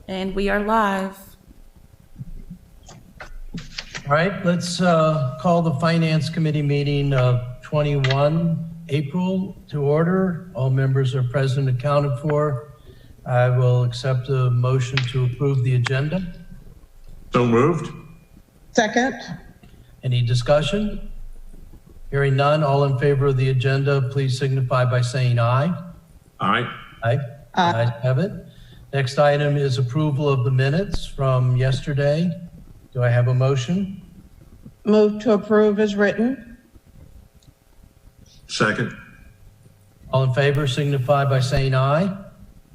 And we are live. All right, let's call the Finance Committee meeting of 21 April to order. All members are present and accounted for. I will accept a motion to approve the agenda. So moved. Second. Any discussion? Hearing none, all in favor of the agenda, please signify by saying aye. Aye. Aye. Ayes have it. Next item is approval of the minutes from yesterday. Do I have a motion? Move to approve as written. Second. All in favor signify by saying aye.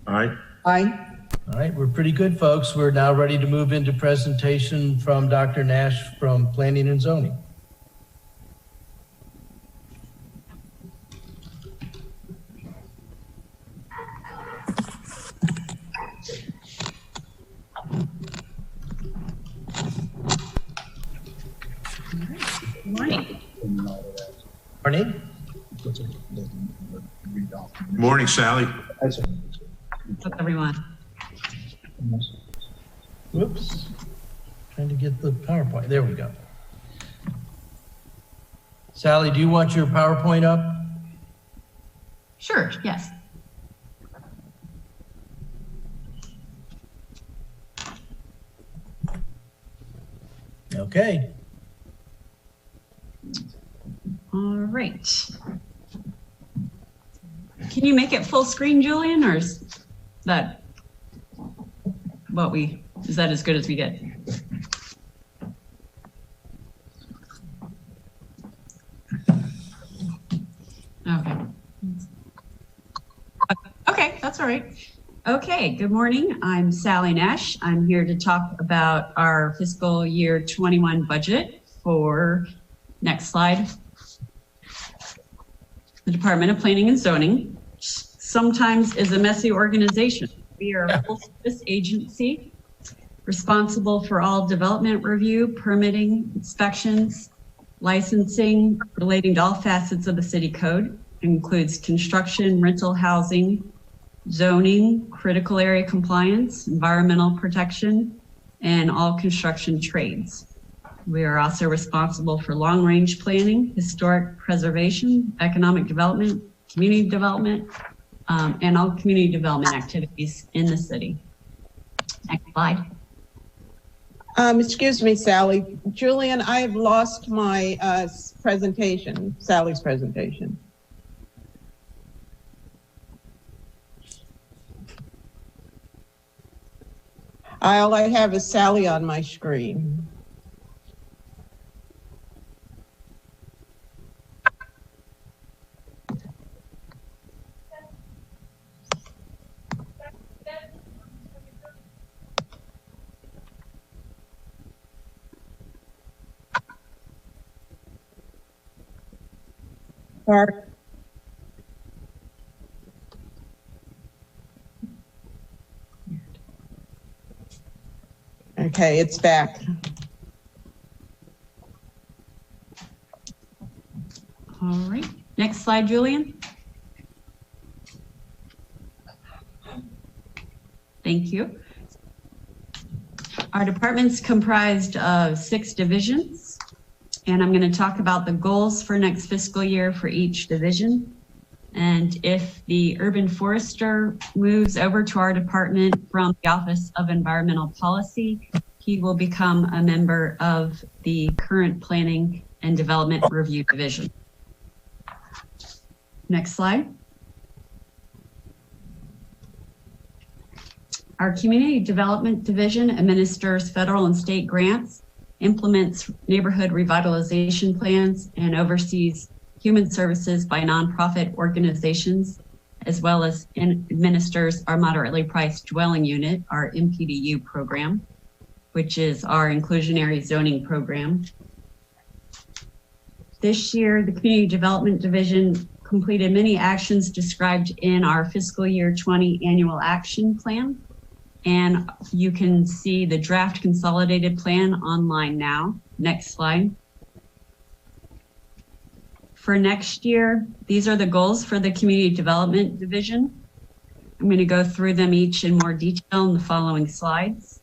Aye. Aye. All right, we're pretty good, folks. We're now ready to move into presentation from Dr. Nash from Planning and Zoning. Morning. Morning. Morning, Sally. What's up, everyone? Whoops. Trying to get the PowerPoint. There we go. Sally, do you want your PowerPoint up? Sure, yes. Okay. All right. Can you make it full screen, Julian, or is that is that as good as we get? Okay. Okay, that's all right. Okay, good morning. I'm Sally Nash. I'm here to talk about our fiscal year 21 budget for, next slide, the Department of Planning and Zoning. Sometimes is a messy organization. We are a full service agency responsible for all development review, permitting, inspections, licensing relating to all facets of the city code. It includes construction, rental housing, zoning, critical area compliance, environmental protection, and all construction trades. We are also responsible for long-range planning, historic preservation, economic development, community development, and all community development activities in the city. Next slide. Excuse me, Sally. Julian, I've lost my presentation, Sally's presentation. All I have is Sally on my screen. Okay, it's back. All right, next slide, Julian. Thank you. Our department's comprised of 6 divisions, and I'm going to talk about the goals for next fiscal year for each division. And if the urban forester moves over to our department from the Office of Environmental Policy, he will become a member of the current Planning and Development Review Division. Next slide. Our Community Development Division administers federal and state grants, implements neighborhood revitalization plans, and oversees human services by nonprofit organizations, as well as administers our moderately priced dwelling unit, our MPDU program, which is our inclusionary zoning program. This year, the Community Development Division completed many actions described in our fiscal year 20 annual action plan. And you can see the draft consolidated plan online now. Next slide. For next year, these are the goals for the Community Development Division. I'm going to go through them each in more detail in the following slides.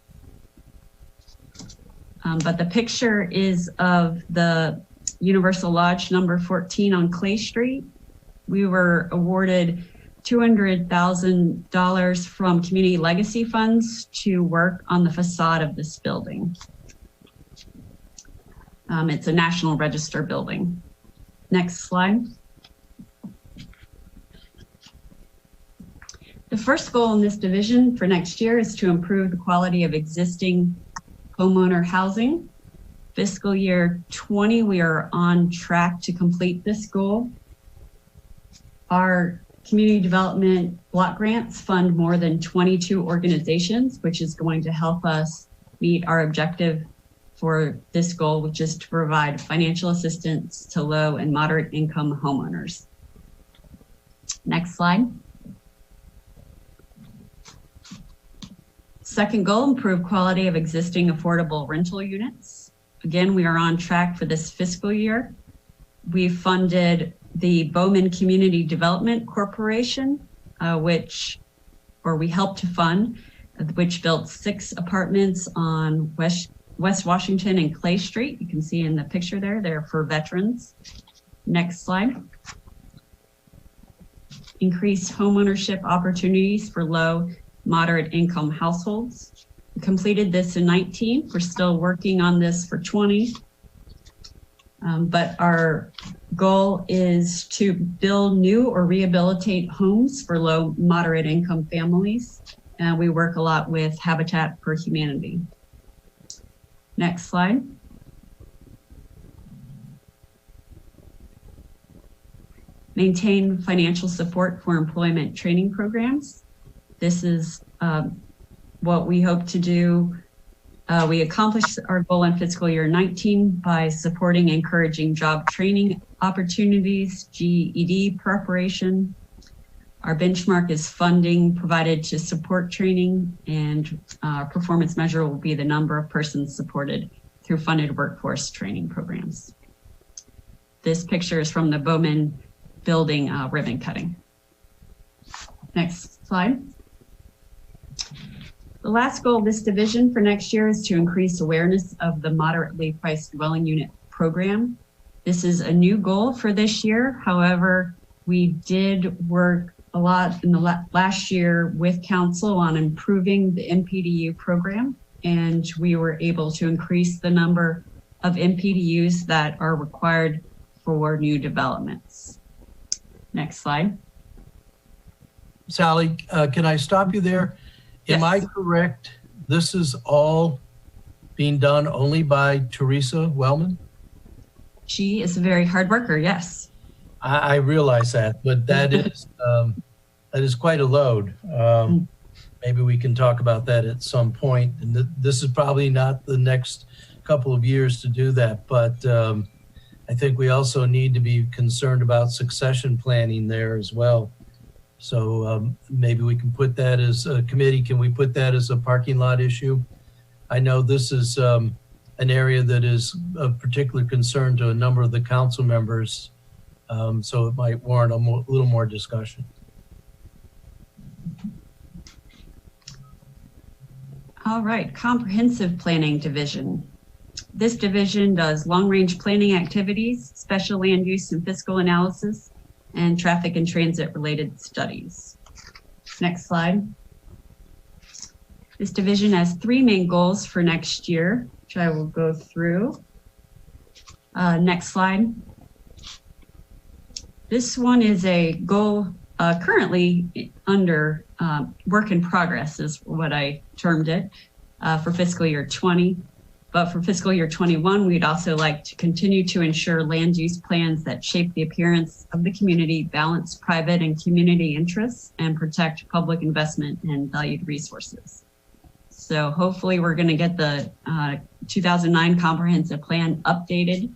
But the picture is of the Universal Lodge number 14 on Clay Street. We were awarded $200,000 from community legacy funds to work on the facade of this building. It's a National Register building. Next slide. The first goal in this division for next year is to improve the quality of existing homeowner housing. Fiscal year 20, we are on track to complete this goal. Our community development block grants fund more than 22 organizations, which is going to help us meet our objective for this goal, which is to provide financial assistance to low and moderate income homeowners. Next slide. Second goal, improve quality of existing affordable rental units. Again, we are on track for this fiscal year. We funded the Bowman Community Development Corporation, we helped to fund, which built 6 apartments on West Washington and Clay Street. You can see in the picture there, they're for veterans. Next slide. Increase homeownership opportunities for low, moderate income households. We completed this in 19. We're still working on this for 20. But our goal is to build new or rehabilitate homes for low, moderate income families. And we work a lot with Habitat for Humanity. Next slide. Maintain financial support for employment training programs. This is what we hope to do. We accomplished our goal in fiscal year 19 by supporting and encouraging job training opportunities, GED preparation. Our benchmark is funding provided to support training, and our performance measure will be the number of persons supported through funded workforce training programs. This picture is from the Bowman building ribbon cutting. Next slide. The last goal of this division for next year is to increase awareness of the moderately priced dwelling unit program. This is a new goal for this year. However, we did work a lot in the last year with council on improving the MPDU program, and we were able to increase the number of MPDUs that are required for new developments. Next slide. Sally, can I stop you there? Yes. Am I correct? This is all being done only by Teresa Wellman? She is a very hard worker, yes. I realize that, but that is quite a load. Maybe we can talk about that at some point. And this is probably not the next couple of years to do that, but I think we also need to be concerned about succession planning there as well. So maybe we can put that as a committee. Can we put that as a parking lot issue? I know this is an area that is of particular concern to a number of the council members. So it might warrant a little more discussion. All right, comprehensive planning division. This division does long-range planning activities, special land use and fiscal analysis, and traffic and transit related studies. Next slide. This division has 3 main goals for next year, which I will go through. Next slide. This one is a goal currently under work in progress is what I termed it for fiscal year 20. But for fiscal year 21, we'd also like to continue to ensure land use plans that shape the appearance of the community, balance private and community interests, and protect public investment and valued resources. So hopefully we're going to get the 2009 comprehensive plan updated,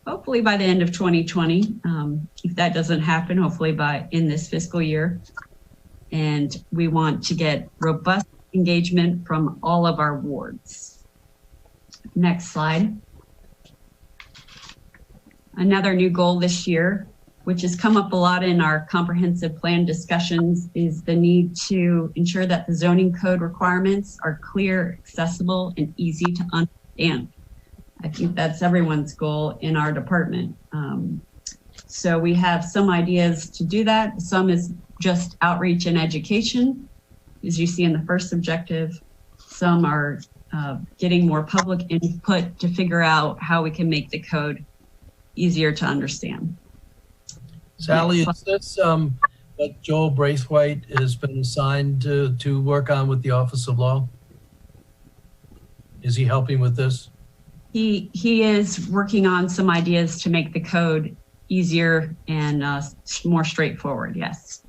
hopefully by the end of 2020. If that doesn't happen, hopefully in this fiscal year. And we want to get robust engagement from all of our wards. Next slide. Another new goal this year which has come up a lot in our comprehensive plan discussions, is the need to ensure that the zoning code requirements are clear, accessible, and easy to understand. I think that's everyone's goal in our department. So we have some ideas to do that. Some is just outreach and education, as you see in the first objective. Some are getting more public input to figure out how we can make the code easier to understand. Sally, is this what Joel Braithwaite has been assigned to work on with the Office of Law? Is he helping with this? He is working on some ideas to make the code easier and more straightforward, yes.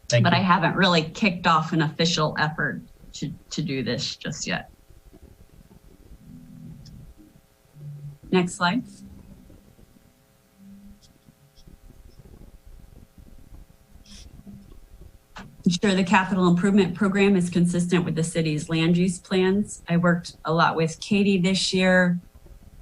Thank But you. I haven't really kicked off an official effort to do this just yet. Next slide. Ensure the capital improvement program is consistent with the city's land use plans. I worked a lot with Katie this year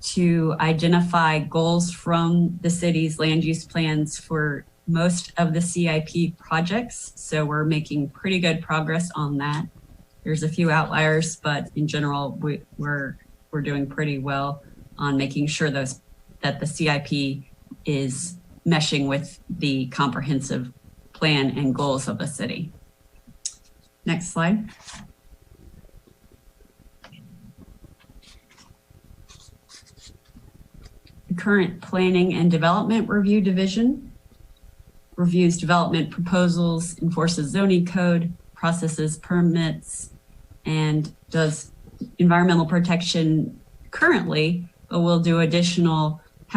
to identify goals from the city's land use plans for most of the CIP projects. So we're making pretty good progress on that. There's a few outliers, but in general, we're doing pretty well on making sure that the CIP is meshing with the comprehensive plan and goals of the city. Next slide. The current planning and development review division reviews development proposals, enforces zoning code, processes permits, and does environmental protection currently, but will do have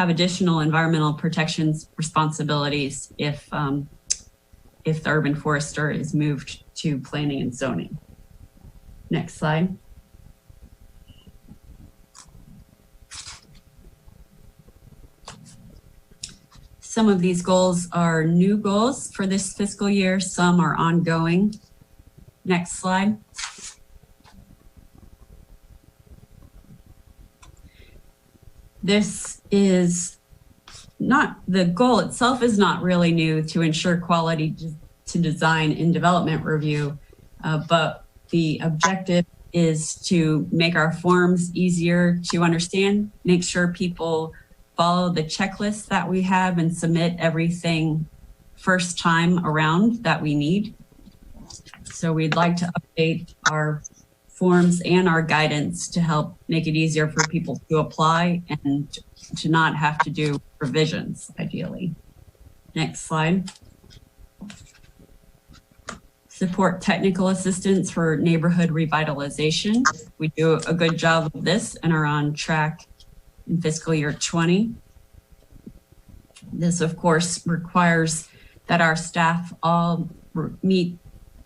additional environmental protections responsibilities if the urban forester is moved to planning and zoning. Next slide. Some of these goals are new goals for this fiscal year. Some are ongoing. Next slide. This is not, the goal itself is not really new, to ensure quality to design and development review, but the objective is to make our forms easier to understand, make sure people follow the checklist that we have and submit everything first time around that we need. So we'd like to update our forms and our guidance to help make it easier for people to apply and to not have to do revisions, ideally. Next slide. Support technical assistance for neighborhood revitalization. We do a good job of this and are on track in fiscal year 20. This, of course, requires that our staff all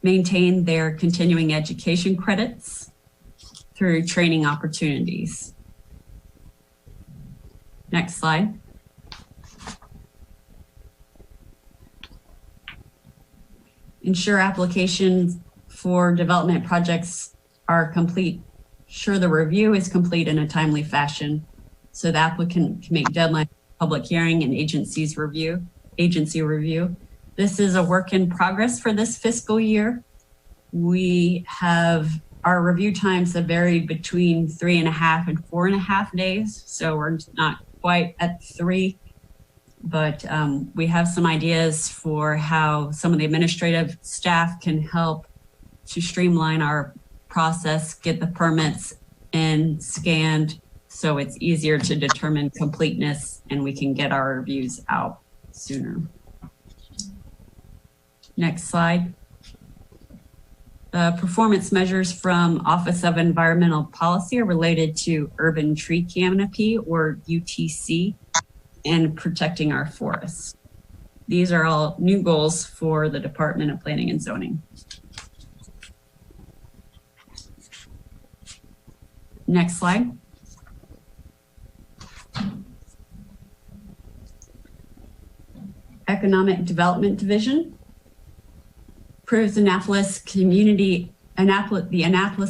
maintain their continuing education credits through training opportunities. Next slide. Ensure applications for development projects are complete. Ensure the review is complete in a timely fashion so the applicant can make deadline public hearing and agency review. This is a work in progress for this fiscal year. Our review times have varied between 3.5 and 4.5 days. So we're not quite at 3, but we have some ideas for how some of the administrative staff can help to streamline our process, get the permits in scanned so it's easier to determine completeness and we can get our reviews out sooner. Next slide. Performance measures from Office of Environmental Policy are related to urban tree canopy, or UTC, and protecting our forests. These are all new goals for the Department of Planning and Zoning. Next slide. Economic Development Division improves the Annapolis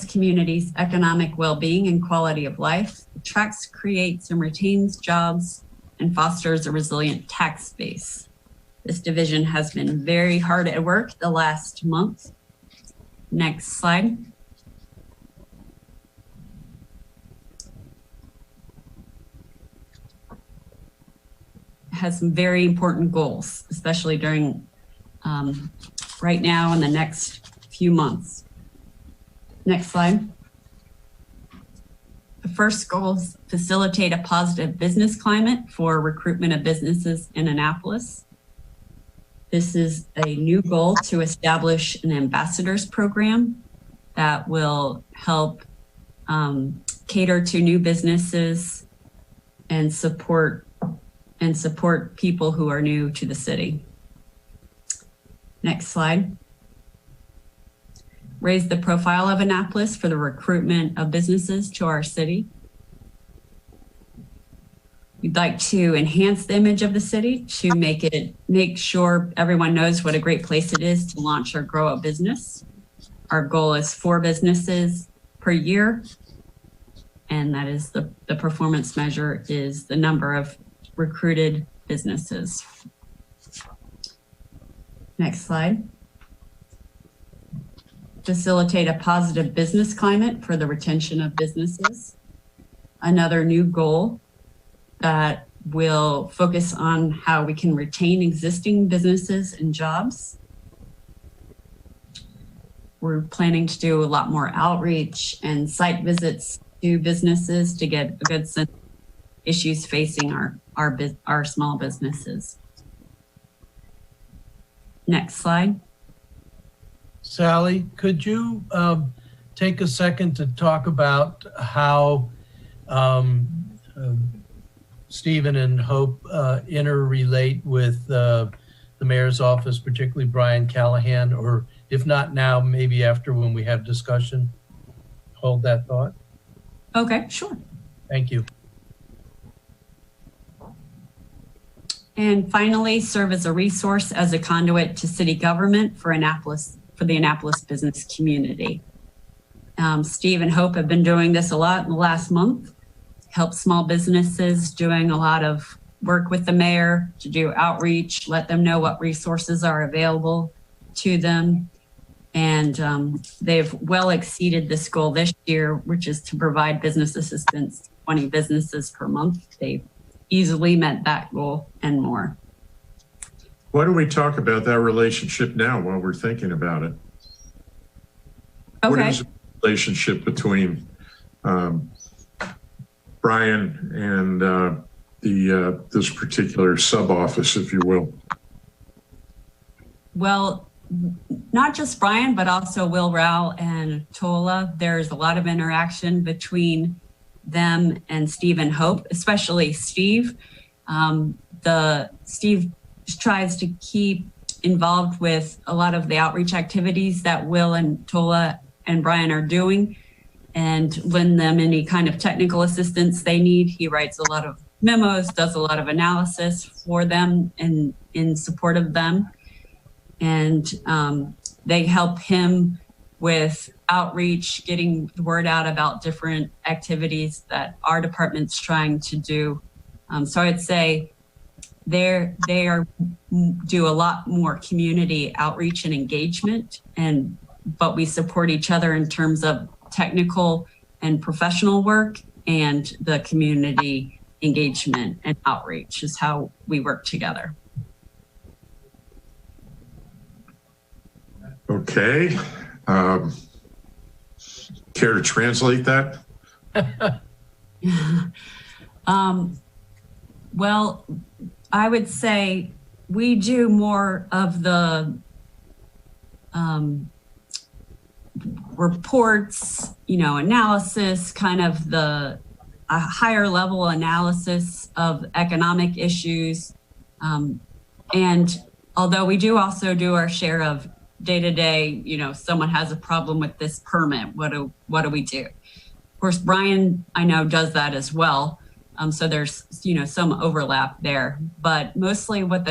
community's economic well-being and quality of life, attracts, creates, and retains jobs, and fosters a resilient tax base. This division has been very hard at work the last month. Next slide. Has some very important goals, especially during right now and the next few months. Next slide. The first goal is facilitate a positive business climate for recruitment of businesses in Annapolis. This is a new goal to establish an ambassadors program that will help cater to new businesses and support people who are new to the city. Next slide. Raise the profile of Annapolis for the recruitment of businesses to our city. We'd like to enhance the image of the city to make sure everyone knows what a great place it is to launch or grow a business. Our goal is 4 businesses per year. And that is the performance measure is the number of recruited businesses. Next slide. Facilitate a positive business climate for the retention of businesses. Another new goal that will focus on how we can retain existing businesses and jobs. We're planning to do a lot more outreach and site visits to businesses to get a good sense of issues facing our small businesses. Next slide. Sally, could you take a second to talk about how Stephen and Hope interrelate with the mayor's office, particularly Brian Callahan, or if not now, maybe after when we have discussion? Hold that thought. Okay, sure. Thank you. And finally, serve as a resource as a conduit to city government for the Annapolis business community. Steve and Hope have been doing this a lot in the last month, help small businesses, doing a lot of work with the mayor to do outreach, let them know what resources are available to them. And they've well exceeded this goal this year, which is to provide business assistance to 20 businesses per month. They've easily met that goal and more. Why don't we talk about that relationship now while we're thinking about it? Okay. What is the relationship between Brian and this particular sub-office, if you will? Well, not just Brian, but also Will Rao and Tola. There's a lot of interaction between them and Steve and Hope, especially Steve. Steve tries to keep involved with a lot of the outreach activities that Will and Tola and Brian are doing and lend them any kind of technical assistance they need. He writes a lot of memos, does a lot of analysis for them and in support of them. And they help him with outreach, getting the word out about different activities that our department's trying to do. So I'd say they do a lot more community outreach and engagement, but we support each other in terms of technical and professional work, and the community engagement and outreach is how we work together. Okay. Care to translate that? Well, I would say we do more of the reports, analysis, kind of a higher level analysis of economic issues. And although we do also do our share of day-to-day, someone has a problem with this permit, what do we do? Of course, Brian, I know, does that as well. So there's, some overlap there, but mostly what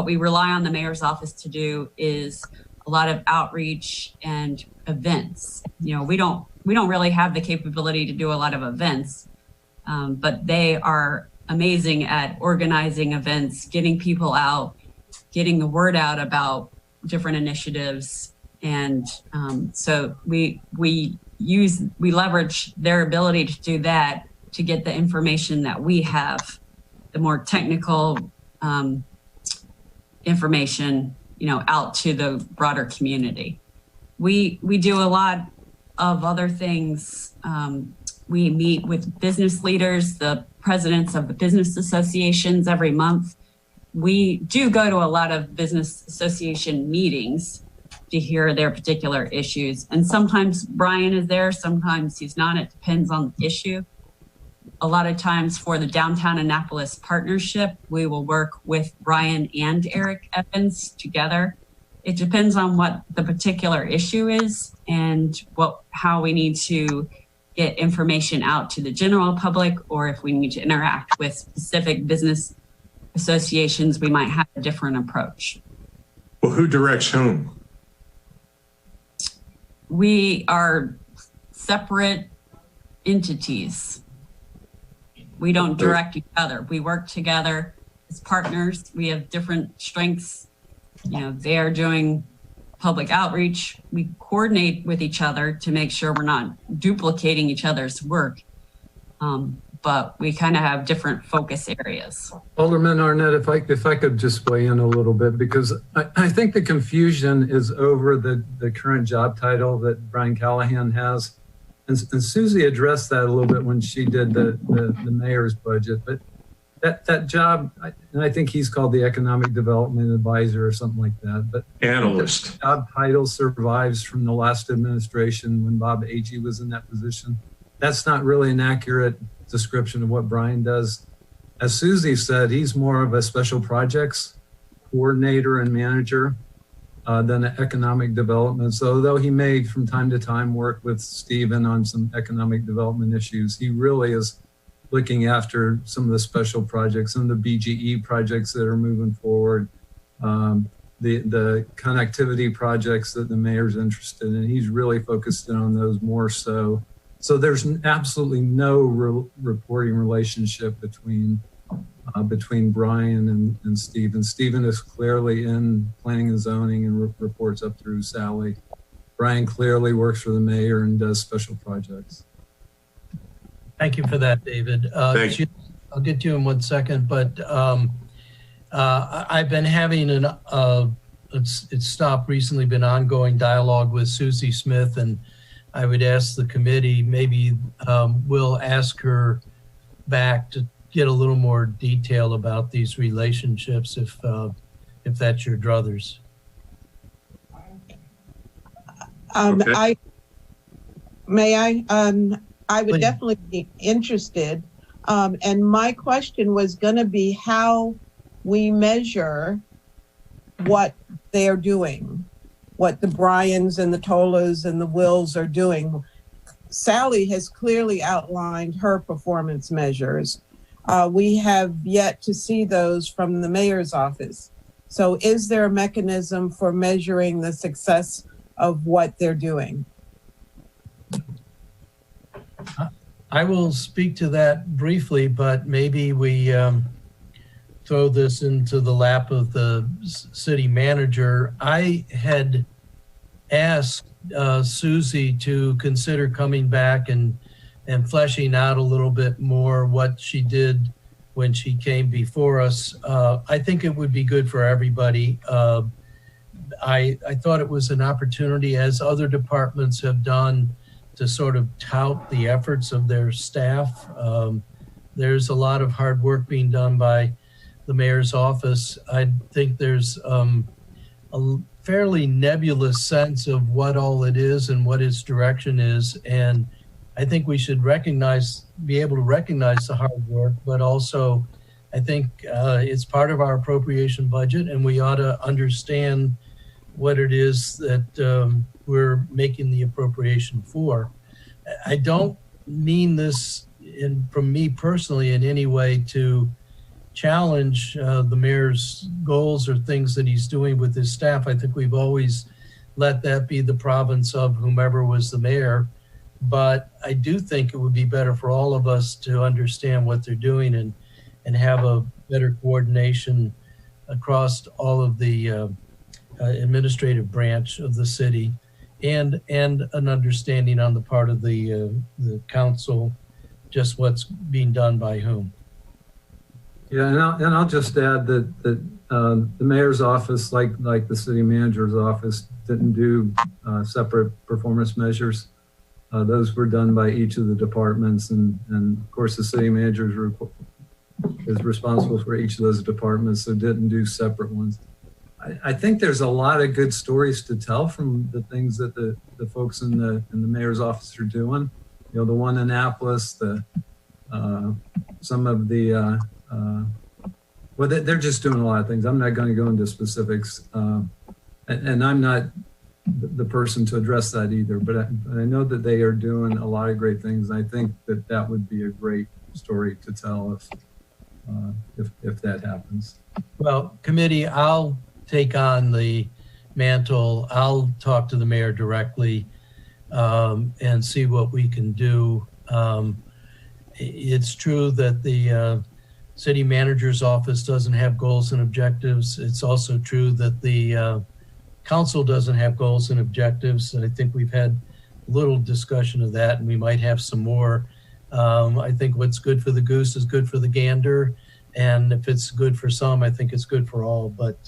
we rely on the mayor's office to do is a lot of outreach and events. We don't really have the capability to do a lot of events, but they are amazing at organizing events, getting people out, getting the word out about different initiatives. And so we leverage their ability to do that to get the information that we have, the more technical information, out to the broader community. We do a lot of other things. We meet with business leaders, the presidents of the business associations every month. We do go to a lot of business association meetings to hear their particular issues. And sometimes Brian is there, sometimes he's not. It depends on the issue. A lot of times for the Downtown Annapolis Partnership, we will work with Brian and Eric Evans together. It depends on what the particular issue is and how we need to get information out to the general public, or if we need to interact with specific business associations, we might have a different approach. Well, who directs whom? We are separate entities. We don't direct each other. We work together as partners. We have different strengths. They are doing public outreach. We coordinate with each other to make sure we're not duplicating each other's work. But we kind of have different focus areas. Alderman Arnett, if I could just weigh in a little bit, because I think the confusion is over the current job title that Brian Callahan has. And Susie addressed that a little bit when she did the mayor's budget. But that job, and I think he's called the Economic Development Advisor or something like that. But Analyst. The job title survives from the last administration when Bob Agee was in that position. That's not really an accurate description of what Brian does. As Susie said, he's more of a special projects coordinator and manager than economic development. So though he may from time to time work with Stephen on some economic development issues, he really is looking after some of the special projects and the BGE projects that are moving forward, the connectivity projects that the mayor's interested in. He's really focused in on those more so. So there's absolutely no reporting relationship between Brian and Stephen. Stephen is clearly in planning and zoning and reports up through Sally. Brian clearly works for the mayor and does special projects. Thank you for that, David. Thank you. I'll get to you in 1 second, but I've been having it's stopped recently, been ongoing dialogue with Susie Smith, and I would ask the committee, maybe we'll ask her back to get a little more detail about these relationships if that's your druthers. Okay. I would Please. definitely be interested. And my question was going to be how we measure what they're doing, what the Bryans and the Tolas and the Wills are doing. Sally has clearly outlined her performance measures. We have yet to see those from the mayor's office. So is there a mechanism for measuring the success of what they're doing? I will speak to that briefly, but maybe we throw this into the lap of the city manager. I had asked Susie to consider coming back and fleshing out a little bit more what she did when she came before us. I think it would be good for everybody. I thought it was an opportunity, as other departments have done, to sort of tout the efforts of their staff. There's a lot of hard work being done by the mayor's office. I think there's a fairly nebulous sense of what all it is and what its direction is. And I think we should be able to recognize the hard work, but also I think it's part of our appropriation budget, and we ought to understand what it is that we're making the appropriation for. I don't mean this from me personally in any way to challenge the mayor's goals or things that he's doing with his staff. I think we've always let that be the province of whomever was the mayor. But I do think it would be better for all of us to understand what they're doing. and have a better coordination across all of the administrative branch of the city, and an understanding on the part of the council, just what's being done by whom. Yeah, and I'll just add that the mayor's office, like the city manager's office, didn't do separate performance measures. Those were done by each of the departments, and of course the city manager is responsible for each of those departments, so didn't do separate ones. I think there's a lot of good stories to tell from the things that the folks in the mayor's office are doing. You know, the one in Annapolis, some of the well, they're just doing a lot of things. I'm not going to go into specifics, and I'm not the person to address that either. But I know that they are doing a lot of great things. And I think that would be a great story to tell if that happens. Well, committee, I'll take on the mantle. I'll talk to the mayor directly and see what we can do. It's true that the city manager's office doesn't have goals and objectives. It's also true that the council doesn't have goals and objectives. And I think we've had a little discussion of that, and we might have some more. I think what's good for the goose is good for the gander. And if it's good for some, I think it's good for all. But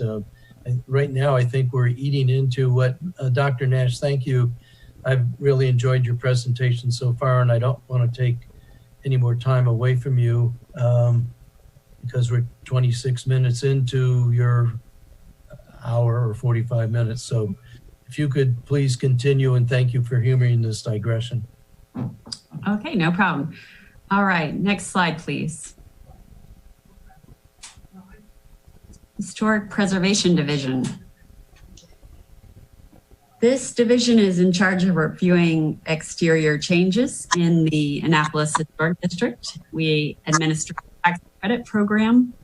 right now, I think we're eating into what, Dr. Nash, thank you. I've really enjoyed your presentation so far, and I don't want to take any more time away from you because we're 26 minutes into your hour or 45 minutes. So if you could please continue, and thank you for humoring this digression. Okay, no problem. All right, next slide, please. Historic Preservation Division. This division is in charge of reviewing exterior changes in the Annapolis Historic District. We administer the tax credit program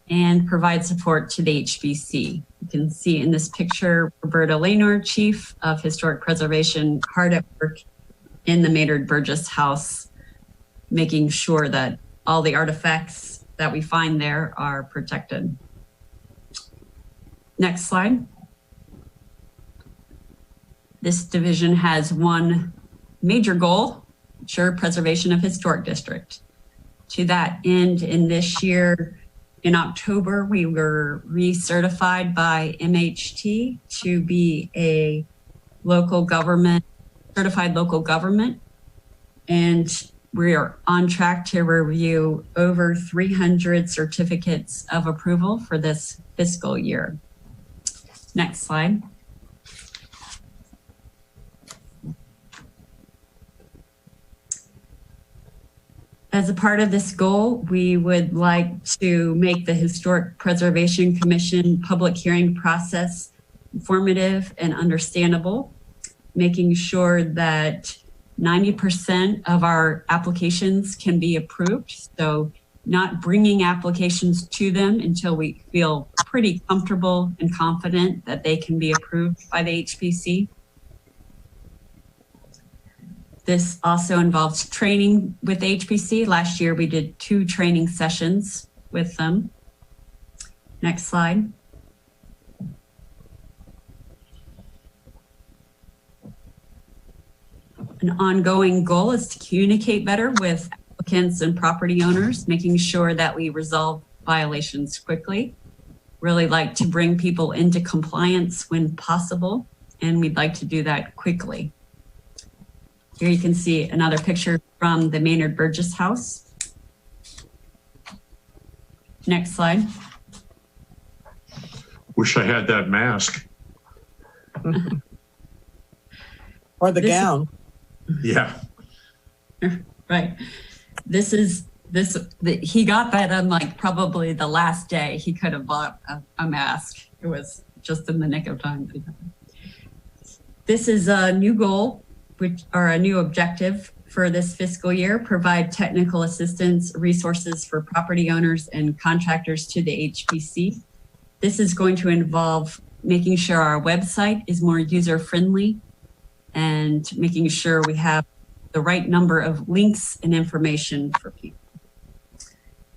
and provide support to the HBC. You can see in this picture, Roberta Laynor, Chief of Historic Preservation, hard at work in the Maynard Burgess House, making sure that all the artifacts that we find there are protected. Next slide. This division has one major goal: ensure preservation of historic district. To that end, in this year, in October, we were recertified by MHT to be a local government, certified local government. And we are on track to review over 300 certificates of approval for this fiscal year. Next slide. As a part of this goal, we would like to make the Historic Preservation Commission public hearing process informative and understandable, making sure that 90% of our applications can be approved. So not bringing applications to them until we feel pretty comfortable and confident that they can be approved by the HPC. This also involves training with the HPC. Last year, we did 2 training sessions with them. Next slide. An ongoing goal is to communicate better with applicants and property owners, making sure that we resolve violations quickly. Really like to bring people into compliance when possible, and we'd like to do that quickly. Here you can see another picture from the Maynard Burgess House. Next slide. Wish I had that mask. Or the gown. Yeah. Right. He got that on like probably the last day he could have bought a mask. It was just in the nick of time. This is a new goal, a new objective for this fiscal year: provide technical assistance, resources for property owners and contractors to the HPC. This is going to involve making sure our website is more user-friendly and making sure we have the right number of links and information for people.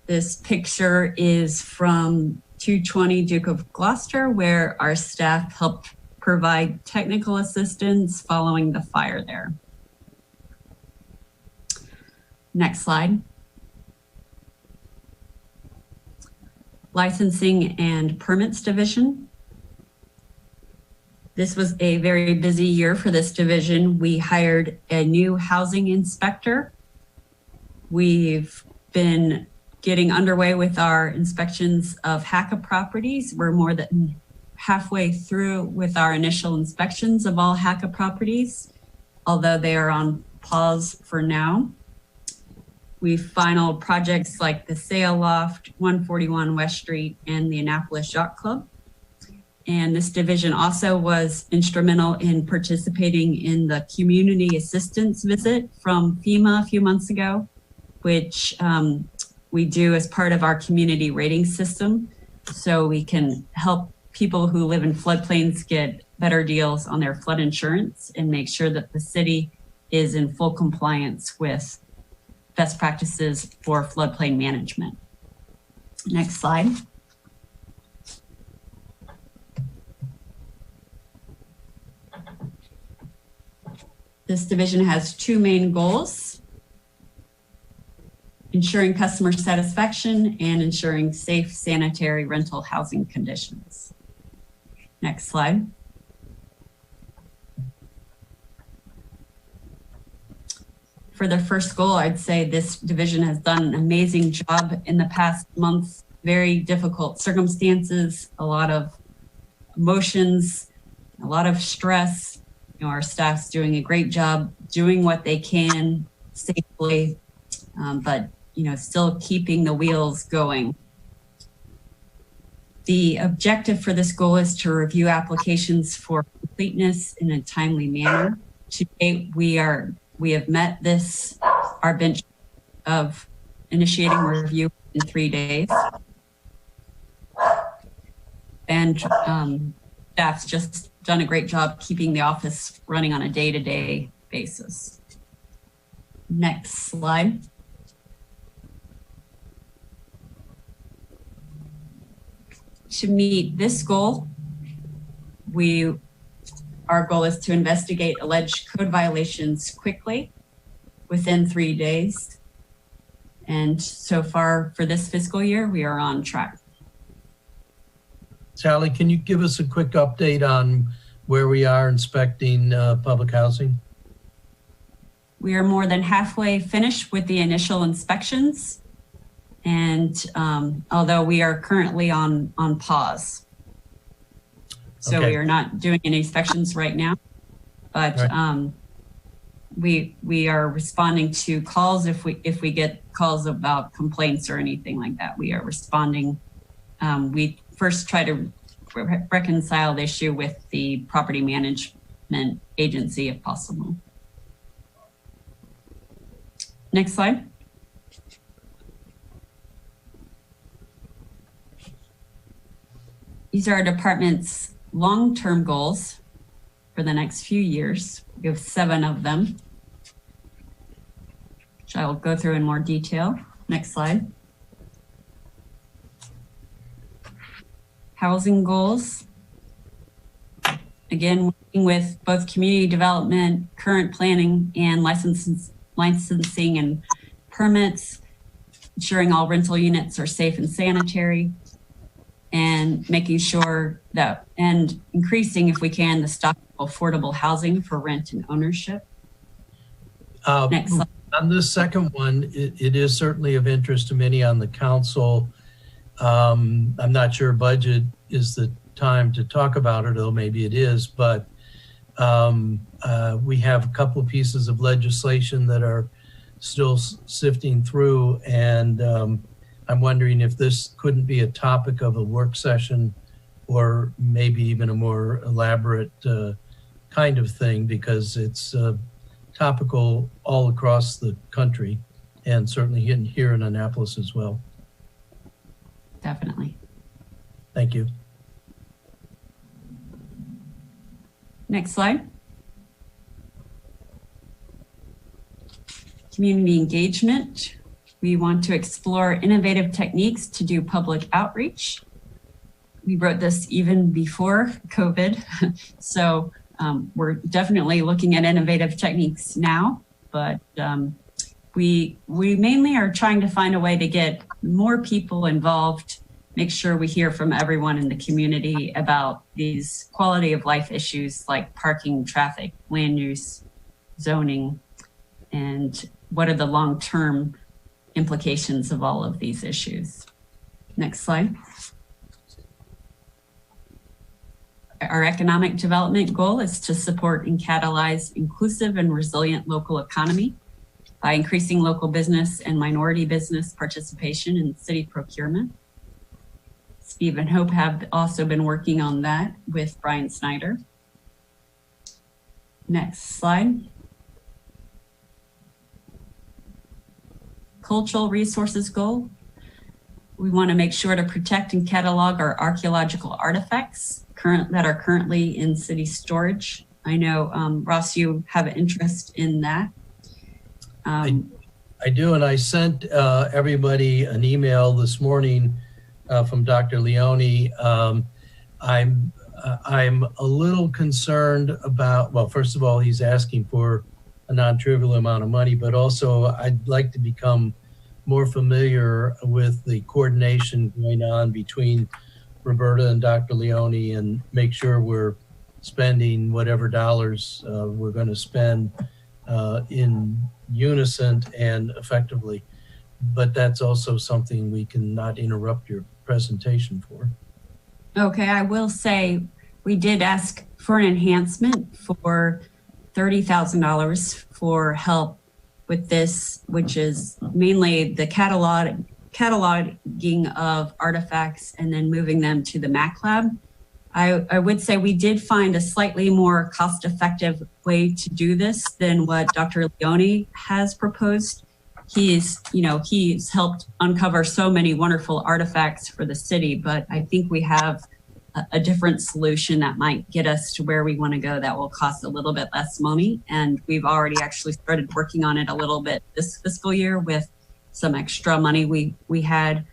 This picture is from 220 Duke of Gloucester, where our staff helped provide technical assistance following the fire there. Next slide. Licensing and Permits Division. This was a very busy year for this division. We hired a new housing inspector. We've been getting underway with our inspections of HACA properties. We're more than halfway through with our initial inspections of all HACA properties, although they are on pause for now. We final projects like the Sail Loft, 141 West Street, and the Annapolis Yacht Club. And this division also was instrumental in participating in the community assistance visit from FEMA a few months ago, which we do as part of our community rating system. So we can help people who live in floodplains get better deals on their flood insurance and make sure that the city is in full compliance with best practices for floodplain management. Next slide. This division has two main goals: ensuring customer satisfaction and ensuring safe, sanitary rental housing conditions. Next slide. For the first goal, I'd say this division has done an amazing job in the past month. Very difficult circumstances, a lot of emotions, a lot of stress. You know, our staff's doing a great job doing what they can safely, but still keeping the wheels going. The objective for this goal is to review applications for completeness in a timely manner. To date, we have met our bench of initiating review in 3 days. And staff's just done a great job keeping the office running on a day-to-day basis. Next slide. To meet this goal, our goal is to investigate alleged code violations quickly within 3 days. And so far for this fiscal year, we are on track. Sally, can you give us a quick update on where we are inspecting public housing? We are more than halfway finished with the initial inspections. And although we are currently on pause. So Okay. we are not doing any inspections right now, but Right. we are responding to calls if we get calls about complaints or anything like that. We are responding. We first try to reconcile the issue with the property management agency if possible. Next slide. These are our department's long-term goals for the next few years. We have 7 of them, which I will go through in more detail. Next slide. Housing goals. Again, working with both community development, current planning, and licensing and permits, ensuring all rental units are safe and sanitary, and making sure that, and increasing, if we can, the stock of affordable housing for rent and ownership. Next slide. On this second one, it is certainly of interest to many on the council. I'm not sure budget is the time to talk about it, though maybe it is, but we have a couple of pieces of legislation that are still sifting through, and I'm wondering if this couldn't be a topic of a work session or maybe even a more elaborate kind of thing, because it's topical all across the country and certainly here in Annapolis as well. Definitely. Thank you. Next slide. Community engagement. We want to explore innovative techniques to do public outreach. We wrote this even before COVID, so we're definitely looking at innovative techniques now, but we mainly are trying to find a way to get more people involved, make sure we hear from everyone in the community about these quality of life issues like parking, traffic, land use, zoning, and what are the long-term implications of all of these issues. Next slide. Our economic development goal is to support and catalyze inclusive and resilient local economy by increasing local business and minority business participation in city procurement. Steve and Hope have also been working on that with Brian Snyder. Next slide. Cultural resources goal. We want to make sure to protect and catalog our archaeological artifacts that are currently in city storage. I know, Ross, you have an interest in that. I do, and I sent everybody an email this morning from Dr. Leone. I'm a little concerned about, well, first of all, he's asking for a non-trivial amount of money, but also I'd like to become more familiar with the coordination going on between Roberta and Dr. Leone and make sure we're spending whatever dollars we're going to spend in unison and effectively. But that's also something we cannot interrupt your presentation for. Okay, I will say we did ask for an enhancement for $30,000 for help with this, which is mainly the cataloging of artifacts and then moving them to the MAC lab. I would say we did find a slightly more cost-effective way to do this than what Dr. Leone has proposed. He's helped uncover so many wonderful artifacts for the city, but I think we have a different solution that might get us to where we want to go that will cost a little bit less money. And we've already actually started working on it a little bit this fiscal year with some extra money we had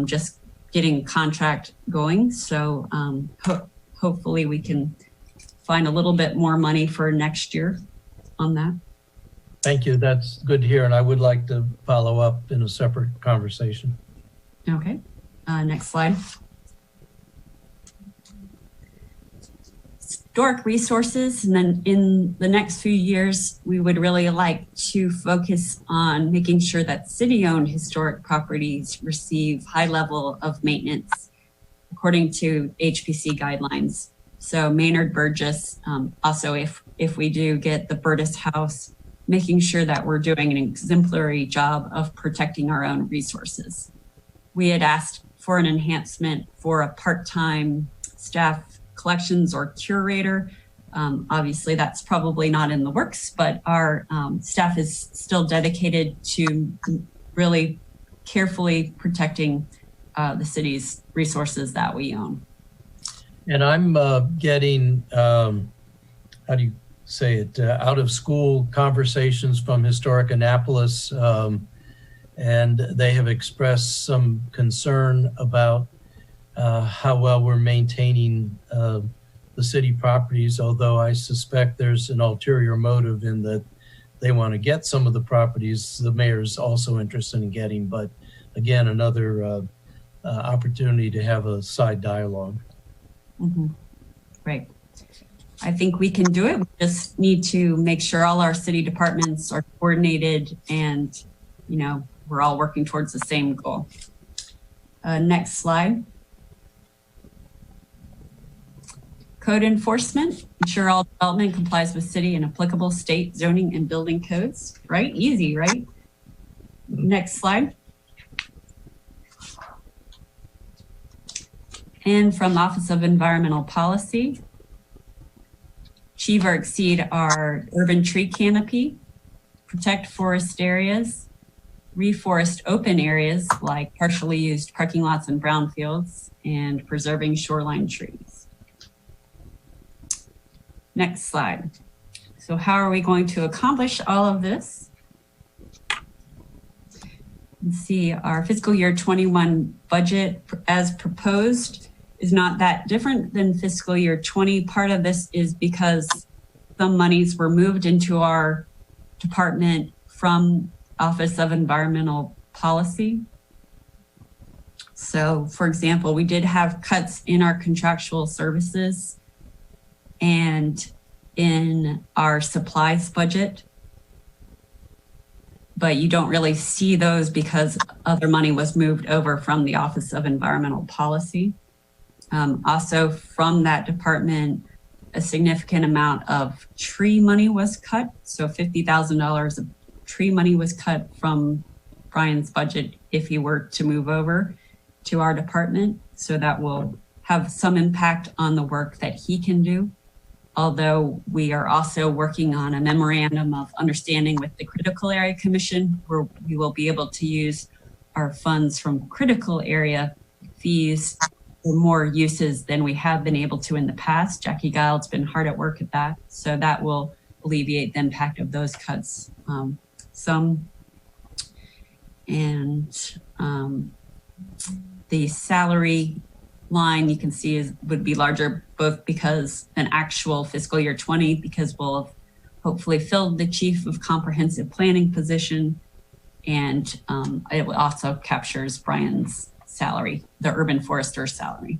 just getting contract going. So hopefully we can find a little bit more money for next year on that. Thank you. That's good to hear. And I would like to follow up in a separate conversation. Okay, next slide. Historic resources, and then in the next few years, we would really like to focus on making sure that city-owned historic properties receive high level of maintenance according to HPC guidelines. So Maynard Burgess, also if we do get the Burgess House, making sure that we're doing an exemplary job of protecting our own resources. We had asked for an enhancement for a part-time staff collections or curator. Obviously that's probably not in the works, but our staff is still dedicated to really carefully protecting the city's resources that we own. And I'm getting, how do you say it, out of school conversations from Historic Annapolis, and they have expressed some concern about how well we're maintaining the city properties, although I suspect there's an ulterior motive in that they want to get some of the properties the mayor's also interested in getting, but again, another opportunity to have a side dialogue. Mm-hmm. Right. I think we can do it. We just need to make sure all our city departments are coordinated and, we're all working towards the same goal. Next slide. Code enforcement, ensure all development complies with city and applicable state zoning and building codes, right? Easy, right? Next slide. And from the Office of Environmental Policy, achieve or exceed our urban tree canopy, protect forest areas, reforest open areas like partially used parking lots and brownfields, and preserving shoreline trees. Next slide. So how are we going to accomplish all of this? Let's see, our fiscal year 21 budget as proposed is not that different than fiscal year 20. Part of this is because some monies were moved into our department from Office of Environmental Policy. So, for example, we did have cuts in our contractual services and in our supplies budget, but you don't really see those because other money was moved over from the Office of Environmental Policy. Also from that department, a significant amount of tree money was cut. So $50,000 of tree money was cut from Brian's budget if he were to move over to our department. So that will have some impact on the work that he can do. Although we are also working on a memorandum of understanding with the Critical Area Commission, where we will be able to use our funds from critical area fees for more uses than we have been able to in the past. Jackie Giles been hard at work at that. So that will alleviate the impact of those cuts some. And the salary line you can see would be larger, both because an actual fiscal year 20, because we'll have hopefully filled the chief of comprehensive planning position, and it also captures Brian's salary, the urban forester salary.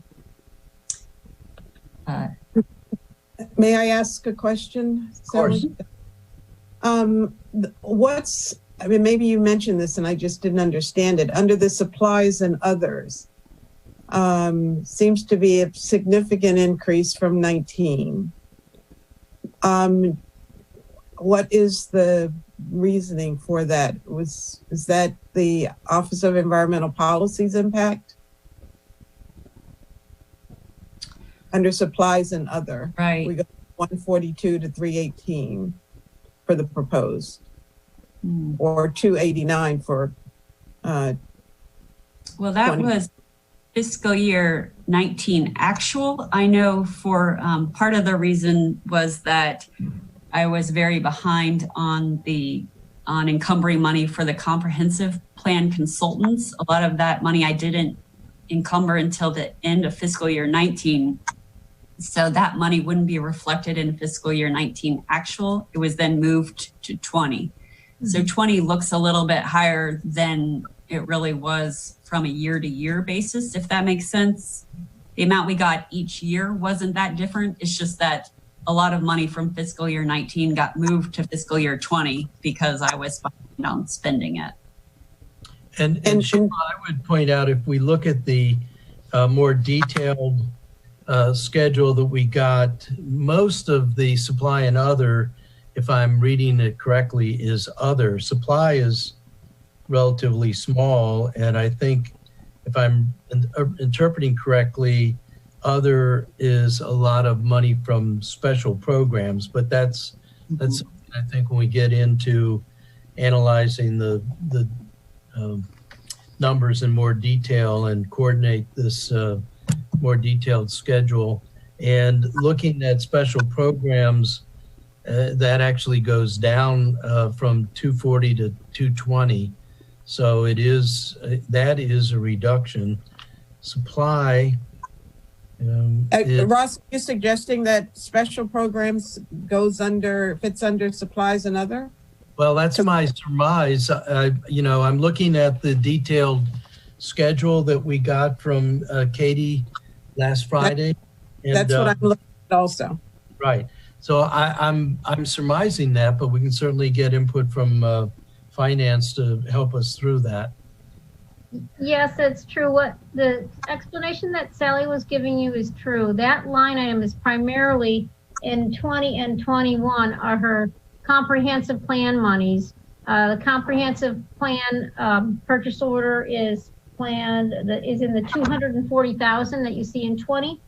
May I ask a question? Of course. I mean, maybe you mentioned this and I just didn't understand it. Under the supplies and others, seems to be a significant increase from 19. What is the reasoning for that? Is that the Office of Environmental Policy's impact? Under supplies and other, Right. we go 142 to 318 for the proposed, or 289 for. Well, that 20. was fiscal year 19 actual. I know for part of the reason was that I was very behind on encumbering money for the comprehensive plan consultants. A lot of that money I didn't encumber until the end of fiscal year 19. So that money wouldn't be reflected in fiscal year 19 actual. It was then moved to 20. So 20 looks a little bit higher than it really was from a year-to-year basis, if that makes sense. The amount we got each year wasn't that different. It's just that a lot of money from fiscal year 19 got moved to fiscal year 20 because I was behind on spending it. And Sheila, I would point out, if we look at the more detailed schedule that we got, most of the supply and other, if I'm reading it correctly, is other. Supply is relatively small, and I think if I'm interpreting correctly, other is a lot of money from special programs, but that's something I think when we get into analyzing the numbers in more detail and coordinate this more detailed schedule. And looking at special programs, that actually goes down from 240 to 220. So it is, that is a reduction. Supply. Ross, are you suggesting that special programs fits under supplies and other? Well, that's my surmise. I'm looking at the detailed schedule that we got from Katie last Friday. That's what I'm looking at also. Right. So I'm surmising that, but we can certainly get input from finance to help us through that. Yes, that's true. What the explanation that Sally was giving you is true. That line item is primarily in 20 and 21 are her comprehensive plan monies. The comprehensive plan purchase order is planned, that is in the 240,000 that you see in 20.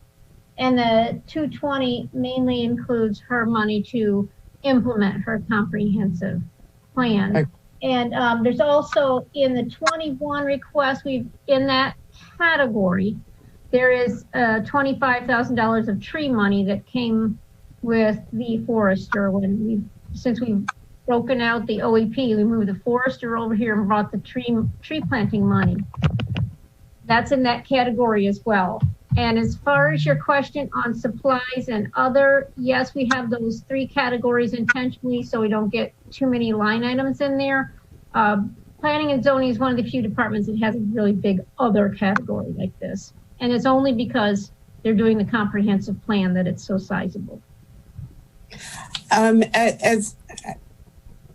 And the 220 mainly includes her money to implement her comprehensive plan. Okay. And there's also in the 21 request, in that category, there is $25,000 of tree money that came with the forester since we've broken out the OEP. We moved the forester over here and brought the tree planting money. That's in that category as well. And as far as your question on supplies and other, yes, we have those 3 categories intentionally so we don't get too many line items in there. Planning and zoning is one of the few departments that has a really big other category like this. And it's only because they're doing the comprehensive plan that it's so sizable.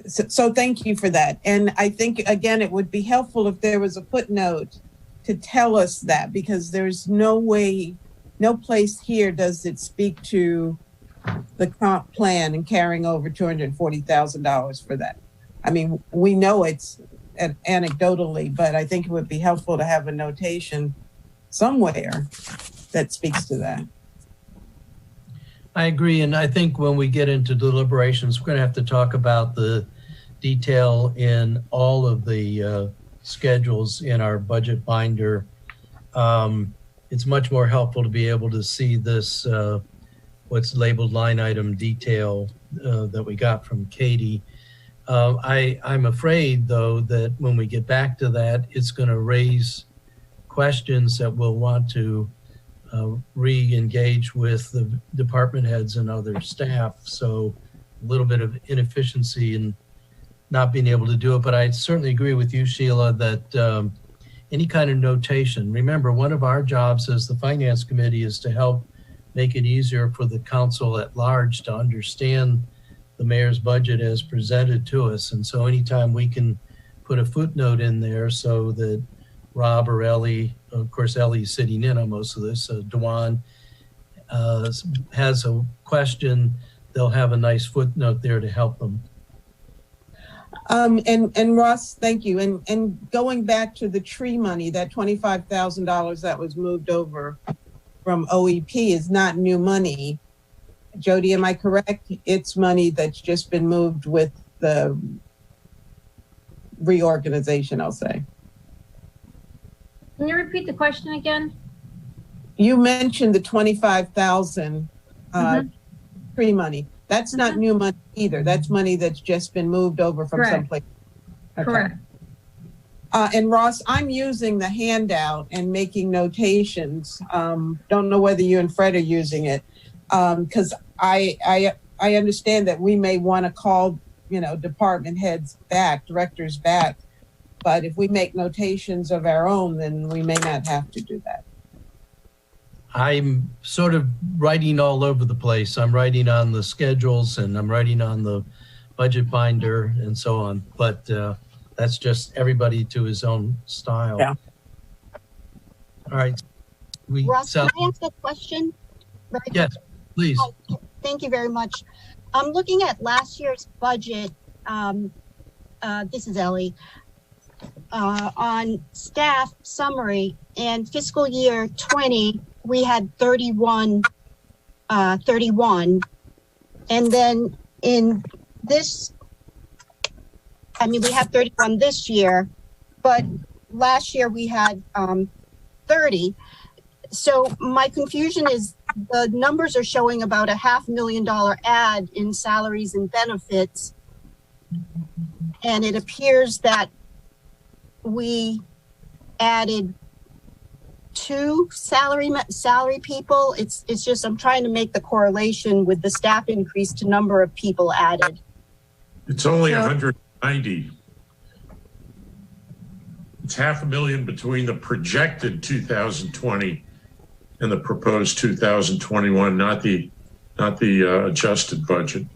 So thank you for that. And I think, again, it would be helpful if there was a footnote to tell us that, because there's no way, no place here does it speak to the comp plan and carrying over $240,000 for that. I mean, we know it's anecdotally, but I think it would be helpful to have a notation somewhere that speaks to that. I agree, and I think when we get into deliberations, we're going to have to talk about the detail in all of the schedules in our budget binder. It's much more helpful to be able to see this, what's labeled line item detail that we got from Katie. I'm afraid, though, that when we get back to that, it's going to raise questions that we'll want to re-engage with the department heads and other staff. So a little bit of inefficiency in not being able to do it. But I certainly agree with you, Sheila, that any kind of notation, remember, one of our jobs as the Finance Committee is to help make it easier for the council at large to understand the mayor's budget as presented to us. And so anytime we can put a footnote in there so that Rob or Ellie, of course, Ellie's sitting in on most of this, Dewan has a question, they'll have a nice footnote there to help them. And Ross, thank you. And going back to the tree money, that $25,000 that was moved over from OEP is not new money. Jody, am I correct? It's money that's just been moved with the reorganization, I'll say. Can you repeat the question again? You mentioned the $25,000 tree money. That's not new money either. That's money that's just been moved over from someplace. Okay. Correct. And Ross, I'm using the handout and making notations. Don't know whether you and Fred are using it, because I understand that we may want to call, department heads back, directors back. But if we make notations of our own, then we may not have to do that. I'm sort of writing all over the place. I'm writing on the schedules and I'm writing on the budget binder and so on. But that's just everybody to his own style. Yeah. All right. Ross, can I ask a question? Yes, please. Thank you very much. I'm looking at last year's budget. This is Ellie. On staff summary, and fiscal year 20, we had 31, and then in this, we have 31 this year, but last year we had 30. So my confusion is the numbers are showing about a $500,000 add in salaries and benefits, and it appears that we added 2 salary people. It's just, I'm trying to make the correlation with the staff increase to number of people added. It's only 190. It's $500,000 between the projected 2020 and the proposed 2021, not the adjusted budget.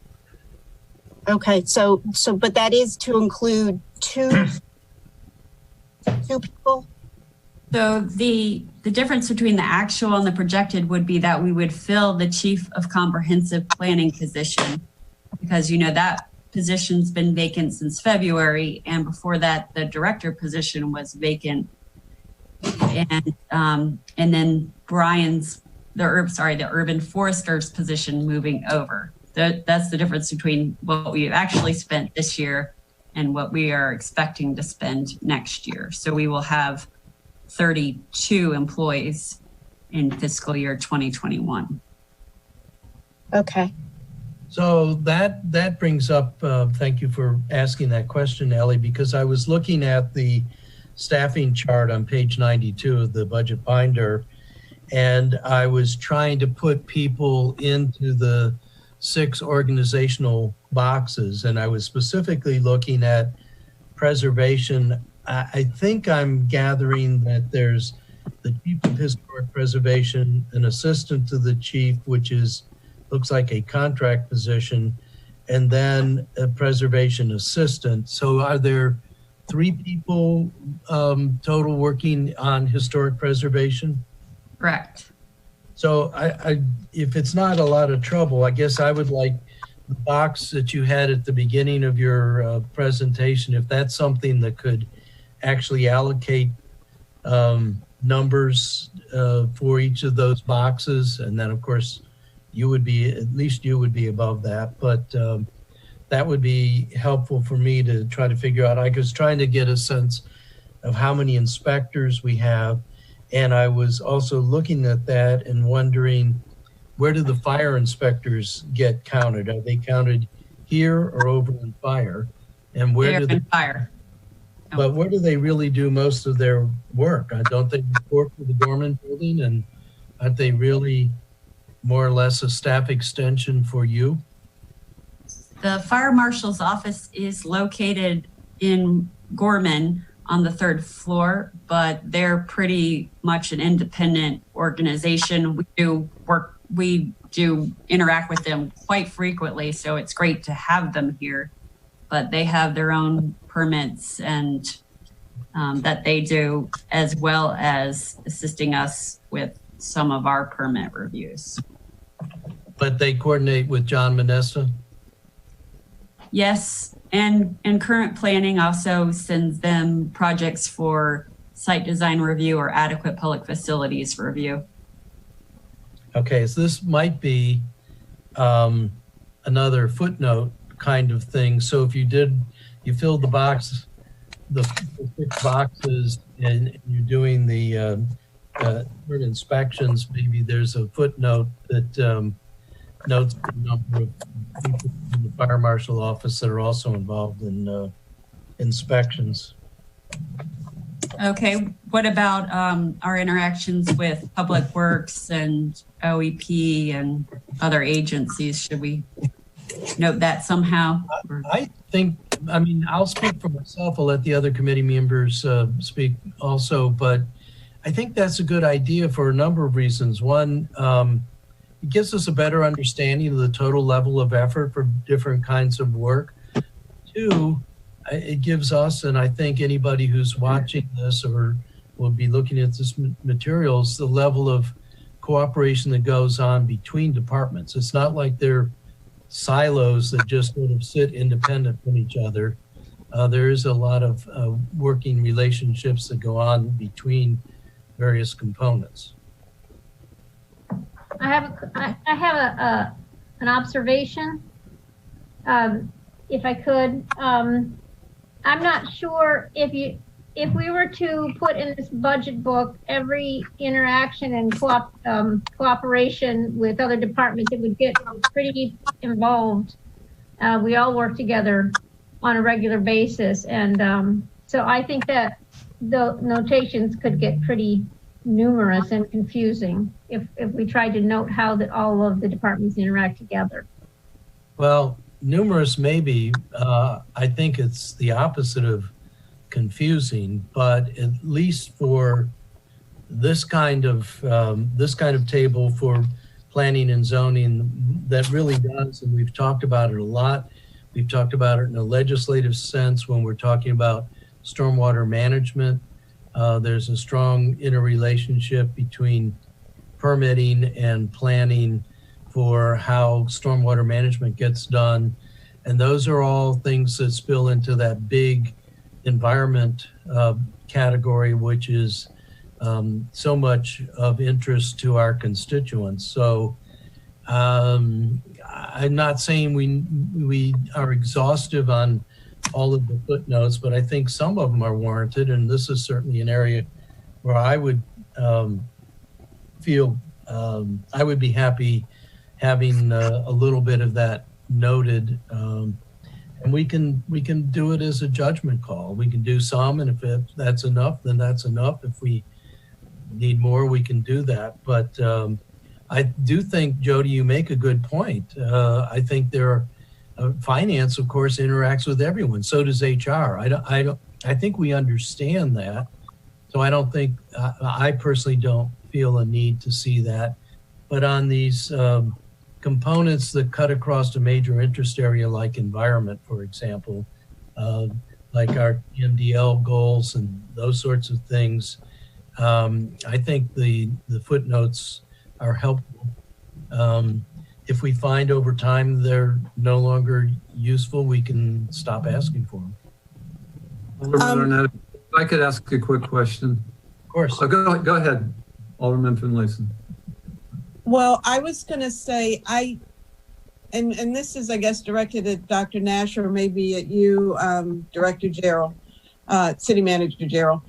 Okay, so but that is to include two people. So the difference between the actual and the projected would be that we would fill the chief of comprehensive planning position, because that position's been vacant since February, and before that the director position was vacant, and then the urban forester's position moving over. That's the difference between what we actually spent this year and what we are expecting to spend next year. So we will have 32 employees in fiscal year 2021. Okay. So that brings up, thank you for asking that question, Ellie, because I was looking at the staffing chart on page 92 of the budget binder, and I was trying to put people into the 6 organizational boxes, and I was specifically looking at preservation. I think I'm gathering that there's the chief of historic preservation, an assistant to the chief, which looks like a contract position, and then a preservation assistant. So are there 3 people total working on historic preservation? Correct. So if it's not a lot of trouble, I guess I would like the box that you had at the beginning of your presentation, if that's something that could actually allocate numbers for each of those boxes. And then of course, at least you would be above that, but that would be helpful for me to try to figure out. I was trying to get a sense of how many inspectors we have. And I was also looking at that and wondering, where do the fire inspectors get counted? Are they counted here or over in fire? And where do they fire? But where do they really do most of their work? Don't they report for the Dorman building, and aren't they really more or less a staff extension for you? The fire marshal's office is located in Gorman on the 3rd floor, but they're pretty much an independent organization. We do interact with them quite frequently, so it's great to have them here, but they have their own permits and that they do, as well as assisting us with some of our permit reviews. But they coordinate with John Manessa? Yes, and current planning also sends them projects for site design review or adequate public facilities review. Okay, so this might be another footnote kind of thing. So if you filled the 6 boxes, and you're doing the inspections, maybe there's a footnote that notes the number of people in the fire marshal office that are also involved in inspections. Okay, what about our interactions with Public Works and OEP and other agencies? Should we note that somehow? I'll speak for myself. I'll let the other committee members speak also, but I think that's a good idea for a number of reasons. One, it gives us a better understanding of the total level of effort for different kinds of work. 2, it gives us, and I think anybody who's watching this or will be looking at this materials, the level of cooperation that goes on between departments. It's not like they're silos that just sort of sit independent from each other. There is a lot of working relationships that go on between various components. I have an observation, if I could. I'm not sure if we were to put in this budget book every interaction and cooperation with other departments, it would get pretty involved. We all work together on a regular basis, and so I think that the notations could get pretty numerous and confusing if we tried to note how that all of the departments interact together. Well, numerous maybe. I think it's the opposite of confusing, but at least for this kind of table for planning and zoning, that really does, and we've talked about it a lot. We've talked about it in a legislative sense when we're talking about stormwater management. There's a strong interrelationship between permitting and planning for how stormwater management gets done. And those are all things that spill into that big environment category, which is so much of interest to our constituents. So I'm not saying we are exhaustive on all of the footnotes, but I think some of them are warranted. And this is certainly an area where I would feel I would be happy having a little bit of that noted. And we can do it as a judgment call. We can do some, and if that's enough, then that's enough. If we need more, we can do that. But I do think, Jody, you make a good point. I think finance, of course, interacts with everyone. So does HR. I think we understand that. So I don't think, I personally don't feel a need to see that. But on these components that cut across a major interest area like environment, for example, like our MDL goals and those sorts of things, I think the footnotes are helpful. If we find over time they're no longer useful, we can stop asking for them. If I could ask a quick question. Of course. So go ahead, Alderman Finlayson. Well, I was going to say, and this is, I guess, directed at Dr. Nash or maybe at you, Director Gerald, City Manager Gerald.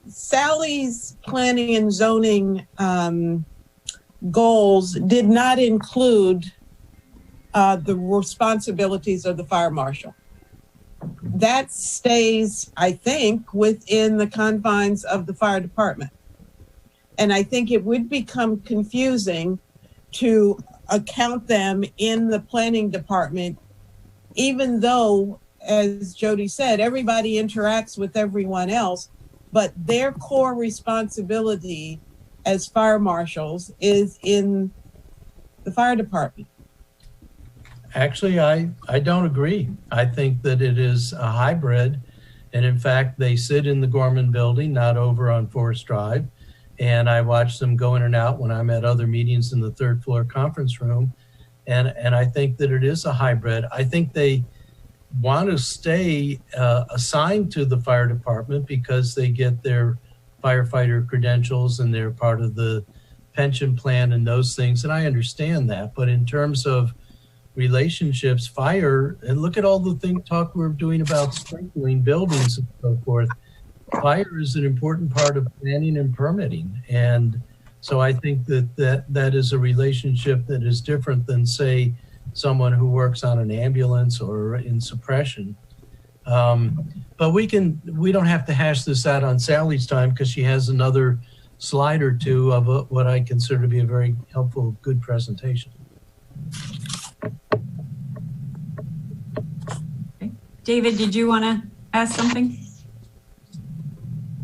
Sally's planning and zoning goals did not include the responsibilities of the fire marshal. That stays, I think, within the confines of the fire department. And I think it would become confusing to account them in the planning department, even though, as Jody said, everybody interacts with everyone else, but their core responsibility as fire marshals is in the fire department. Actually, I don't agree. I think that it is a hybrid. And in fact, they sit in the Gorman building, not over on Forest Drive. And I watch them go in and out when I'm at other meetings in the third floor conference room. And I think that it is a hybrid. I think they want to stay assigned to the fire department because they get their firefighter credentials and they're part of the pension plan and those things. And I understand that. But in terms of relationships, fire, and look at all the talk we're doing about sprinkling buildings and so forth. Fire is an important part of planning and permitting. And so I think that is a relationship that is different than, say, someone who works on an ambulance or in suppression. But we don't have to hash this out on Sally's time because she has another slide or two of what I consider to be a very helpful, good presentation. Okay. David, did you want to ask something?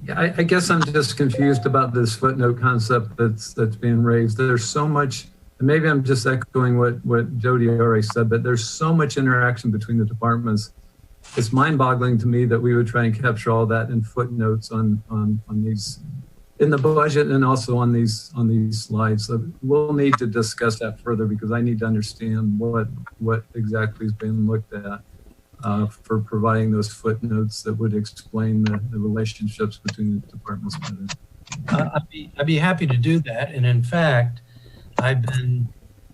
Yeah, I guess I'm just confused about this footnote concept that's being raised. There's so much, and maybe I'm just echoing what Jody already said, but there's so much interaction between the departments. It's mind-boggling to me that we would try and capture all that in footnotes on these, in the budget and also on these slides. So we'll need to discuss that further because I need to understand what exactly is being looked at for providing those footnotes that would explain the relationships between the departments better. I'd be happy to do that. And in fact, I've been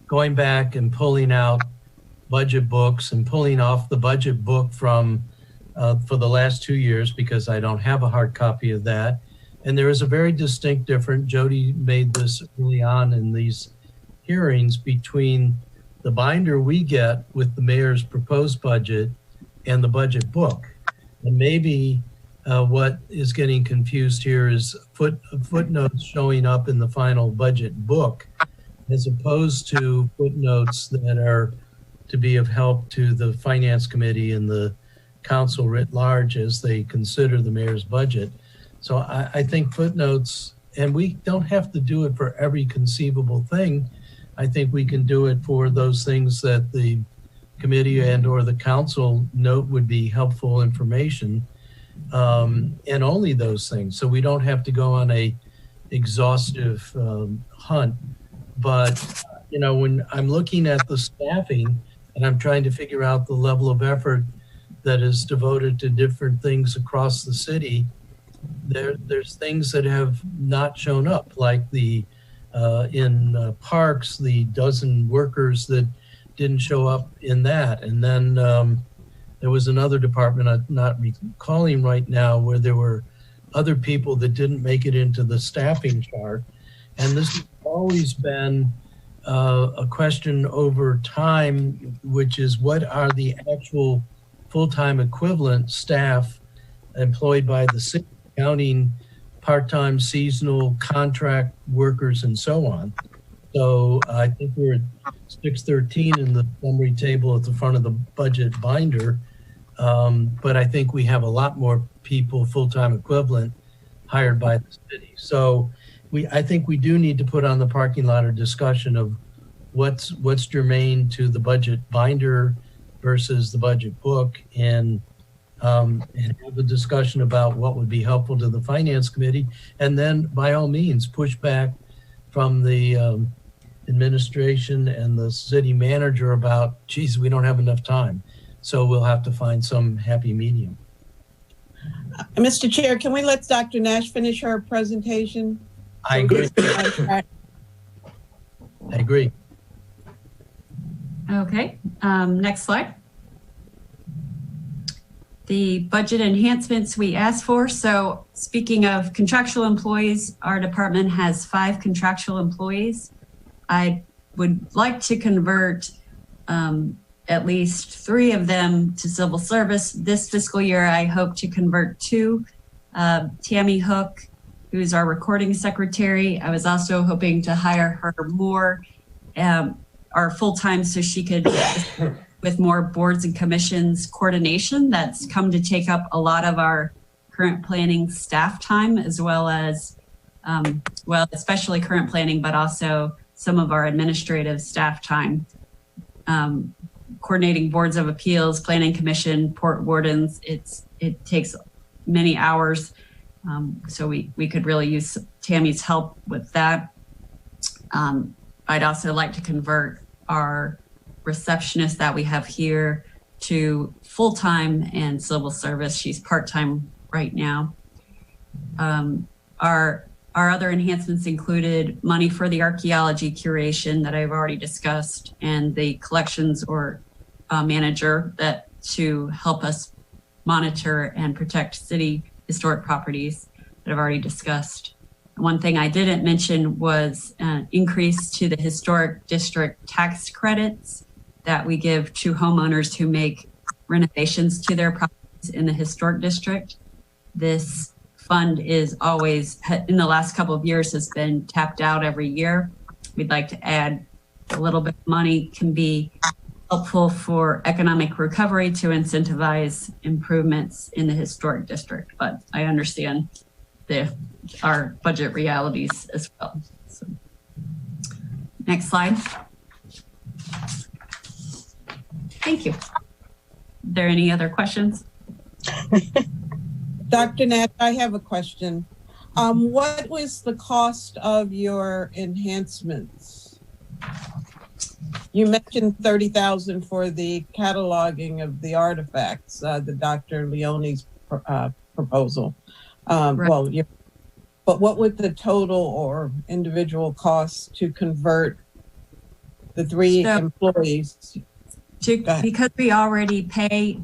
going back and pulling out budget books and pulling off the budget book from for the last 2 years because I don't have a hard copy of that. And there is a very distinct difference. Jody made this early on in these hearings between the binder we get with the mayor's proposed budget and the budget book. And maybe what is getting confused here is footnotes showing up in the final budget book as opposed to footnotes that are to be of help to the finance committee and the council writ large as they consider the mayor's budget. So I think footnotes, and we don't have to do it for every conceivable thing. I think we can do it for those things that the committee and or the council note would be helpful information, and only those things. So we don't have to go on a exhaustive hunt. But, you know, when I'm looking at the staffing and I'm trying to figure out the level of effort that is devoted to different things across the city, there's things that have not shown up, like the in parks, the dozen workers that didn't show up in that. And then there was another department I'm not recalling right now where there were other people that didn't make it into the staffing chart. And this has always been a question over time, which is what are the actual full-time equivalent staff employed by the city, counting part-time, seasonal, contract workers, and so on. So I think we're at 613 in the summary table at the front of the budget binder. But I think we have a lot more people, full-time equivalent, hired by the city. So I think we do need to put on the parking lot a discussion of what's germane to the budget binder versus the budget book, and have a discussion about what would be helpful to the finance committee. And then by all means, push back from the administration and the city manager about, geez, we don't have enough time. So we'll have to find some happy medium. Mr. Chair, can we let Dr. Nash finish her presentation? I agree. I agree. Okay, next slide. The budget enhancements we asked for. So speaking of contractual employees, our department has 5 contractual employees. I would like to convert at least 3 of them to civil service. This fiscal year, I hope to convert 2. Tammy Hook, who's our recording secretary. I was also hoping to hire her more, our full-time, so she could with more boards and commissions coordination. That's come to take up a lot of our current planning staff time, as well as, well, especially current planning, but also some of our administrative staff time. Coordinating boards of appeals, planning commission, port wardens, it takes many hours. So we could really use Tammy's help with that. I'd also like to convert our receptionist that we have here to full-time and civil service. She's part-time right now. Our other enhancements included money for the archaeology curation that I've already discussed, and the collections or manager that to help us monitor and protect city historic properties that I've already discussed. One thing I didn't mention was an increase to the historic district tax credits that we give to homeowners who make renovations to their properties in the historic district. This fund is always, in the last couple of years, has been tapped out every year. We'd like to add a little bit of money, can be helpful for economic recovery to incentivize improvements in the historic district, but I understand our budget realities as well. So, next slide. Thank you. Are there any other questions? Dr. Nash, I have a question. What was the cost of your enhancements? You mentioned $30,000 for the cataloging of the artifacts, the Dr. Leone's proposal. Right. Well, but what would the total or individual costs to convert the 3 employees? Because we already pay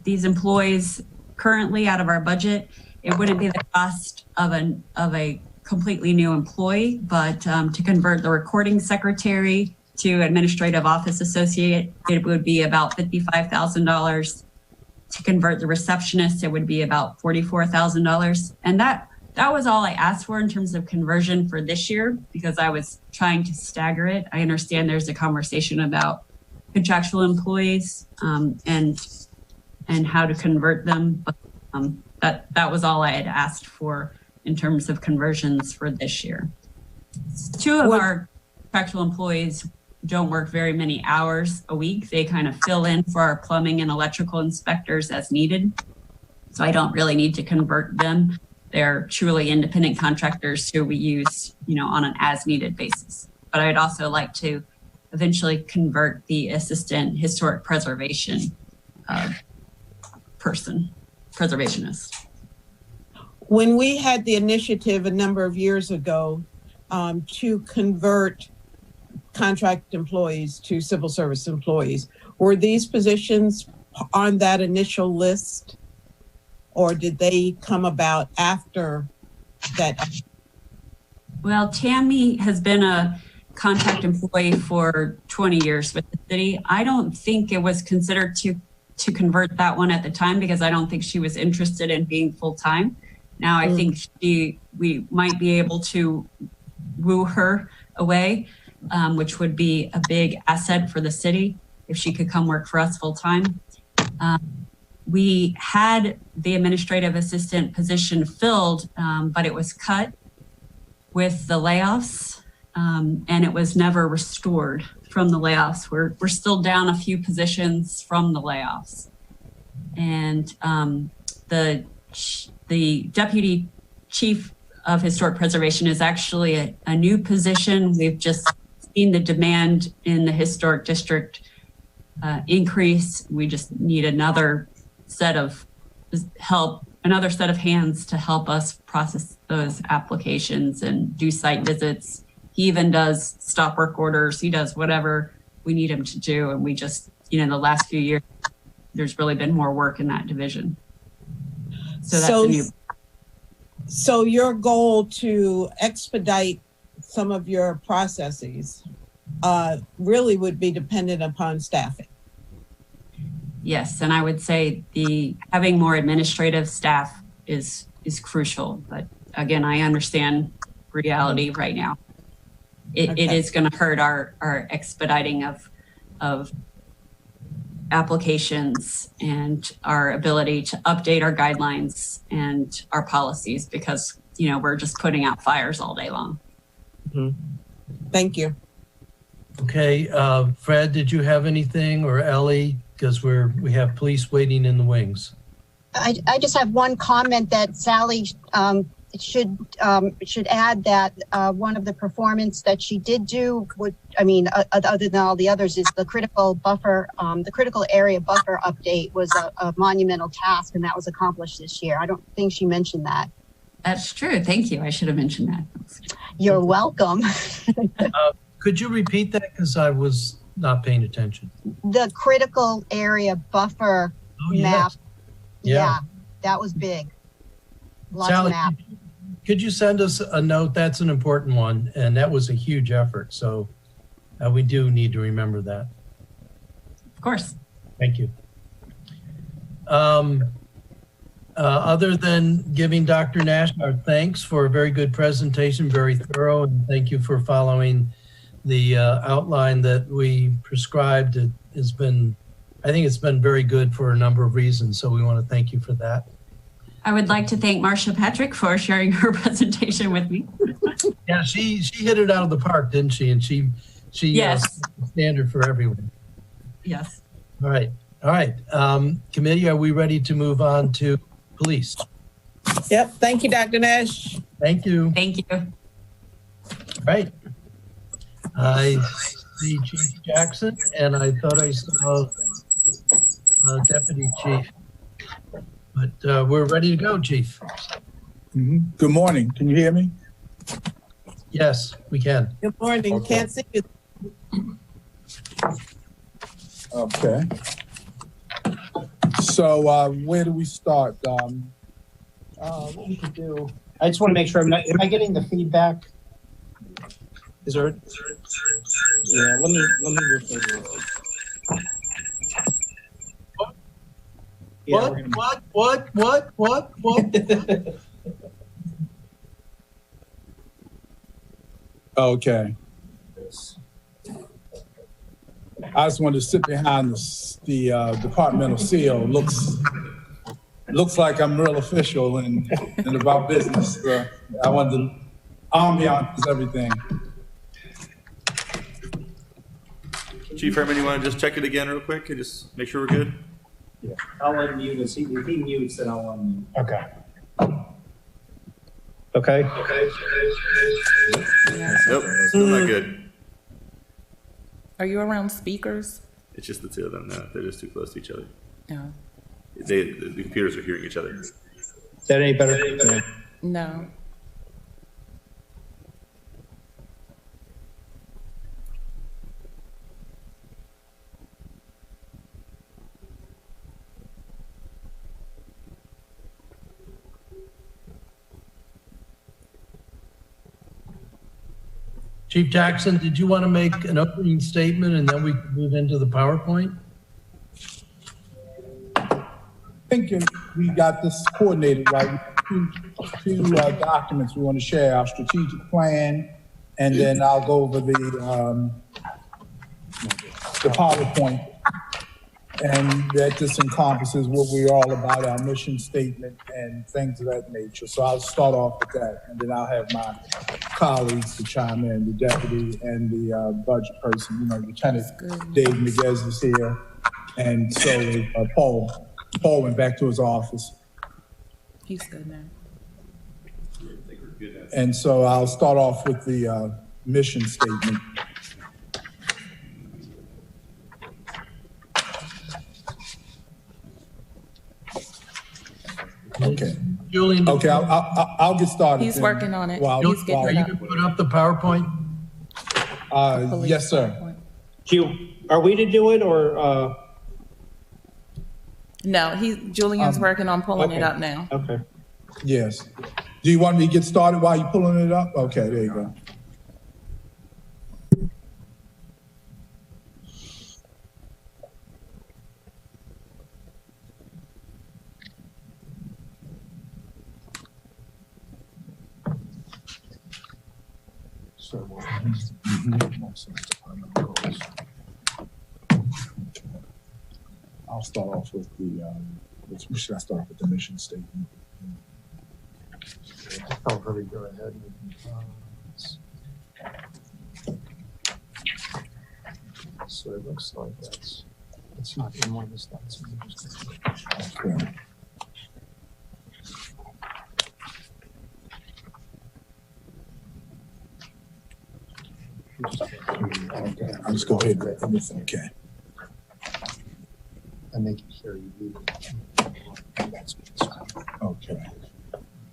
these employees currently out of our budget, it wouldn't be the cost of a completely new employee, but to convert the recording secretary to administrative office associate, it would be about $55,000. To convert the receptionist, it would be about $44,000. And that was all I asked for in terms of conversion for this year, because I was trying to stagger it. I understand there's a conversation about contractual employees and how to convert them, but that was all I had asked for in terms of conversions for this year. 2 of our contractual employees don't work very many hours a week. They kind of fill in for our plumbing and electrical inspectors as needed. So I don't really need to convert them. They're truly independent contractors who we use, on an as needed basis. But I'd also like to eventually convert the assistant historic preservation preservationist. When we had the initiative a number of years ago to convert contract employees to civil service employees, were these positions on that initial list, or did they come about after that? Well, Tammy has been contract employee for 20 years with the city. I don't think it was considered to convert that one at the time because I don't think she was interested in being full-time. Now I think we might be able to woo her away, which would be a big asset for the city if she could come work for us full-time. We had the administrative assistant position filled, but it was cut with the layoffs, and it was never restored from the layoffs. We're still down a few positions from the layoffs. And the deputy chief of historic preservation is actually a new position. We've just seen the demand in the historic district increase. We just need another set of hands to help us process those applications and do site visits. He even does stop work orders. He does whatever we need him to do. And we just, the last few years, there's really been more work in that division. So that's a new. So your goal to expedite some of your processes really would be dependent upon staffing. Yes, and I would say having more administrative staff is crucial. But again, I understand reality right now. It is going to hurt our expediting of applications and our ability to update our guidelines and our policies because we're just putting out fires all day long. Thank you. Okay, Fred, did you have anything, or Ellie? Because we have police waiting in the wings. I just have one comment that Sally should add that one of the performance that she did do other than all the others is the critical area buffer update was a monumental task, and that was accomplished this year. I don't think she mentioned that. That's true. Thank you. I should have mentioned that. You're welcome. Could you repeat that? Because I was not paying attention. The critical area buffer map. Yeah, that was big. Lots Sally, of maps. Could you send us a note? That's an important one, and that was a huge effort. So we do need to remember that. Of course. Thank you. Other than giving Dr. Nash our thanks for a very good presentation, very thorough, and thank you for following the outline that we prescribed. I think it's been very good for a number of reasons. So we want to thank you for that. I would like to thank Marcia Patrick for sharing her presentation with me. Yeah, she hit it out of the park, didn't she? And she yes. Set the standard for everyone. Yes. All right. Committee, are we ready to move on to police? Yep. Thank you, Dr. Nash. Thank you. Thank you. All right. I see Chief Jackson, and I thought I saw Deputy Chief. But we're ready to go, Chief. Good morning. Can you hear me? Yes, we can. Good morning. Okay. Can't see you. Okay. So where do we start? What we could do, I just want to make sure am I getting the feedback? Is there? Yeah, let me refer to it. Yeah, What? Okay. I just wanted to sit behind the departmental seal. Looks like I'm real official and about business. I wanted the ambiance is everything. Chief Herman, you want to just check it again real quick and just make sure we're good? Yeah, I'll unmute us. If he mutes, then I'll unmute. Okay. Okay. Nope, still not good. Are you around speakers? It's just the two of them now. They're just too close to each other. No. The computers are hearing each other. Is that any better? Yeah. No. Chief Jackson, did you want to make an opening statement and then we can move into the PowerPoint? I think we got this coordinated, right? Two documents we want to share, our strategic plan, and then I'll go over the PowerPoint. And that just encompasses what we're all about, our mission statement and things of that nature. So I'll start off with that, and then I'll have my colleagues to chime in, the deputy and the budget person. You know, Lieutenant Dave Miguez is here, and so Paul went back to his office. He's good now. And so I'll start off with the mission statement. Okay. Julian. Okay, I'll get started. He's working on it. Are you going to put up the PowerPoint? Yes, sir. Are we to do it or? No, Julian's working on pulling it up now. Okay. Yes. Do you want me to get started while you're pulling it up? Okay, there you go. I'll start off with should I start off with the mission statement? I'll probably go ahead. So it looks like it's not in one of the slides. Okay. Okay, I'll just go ahead and read everything. Okay. And they can hear you read it. Okay.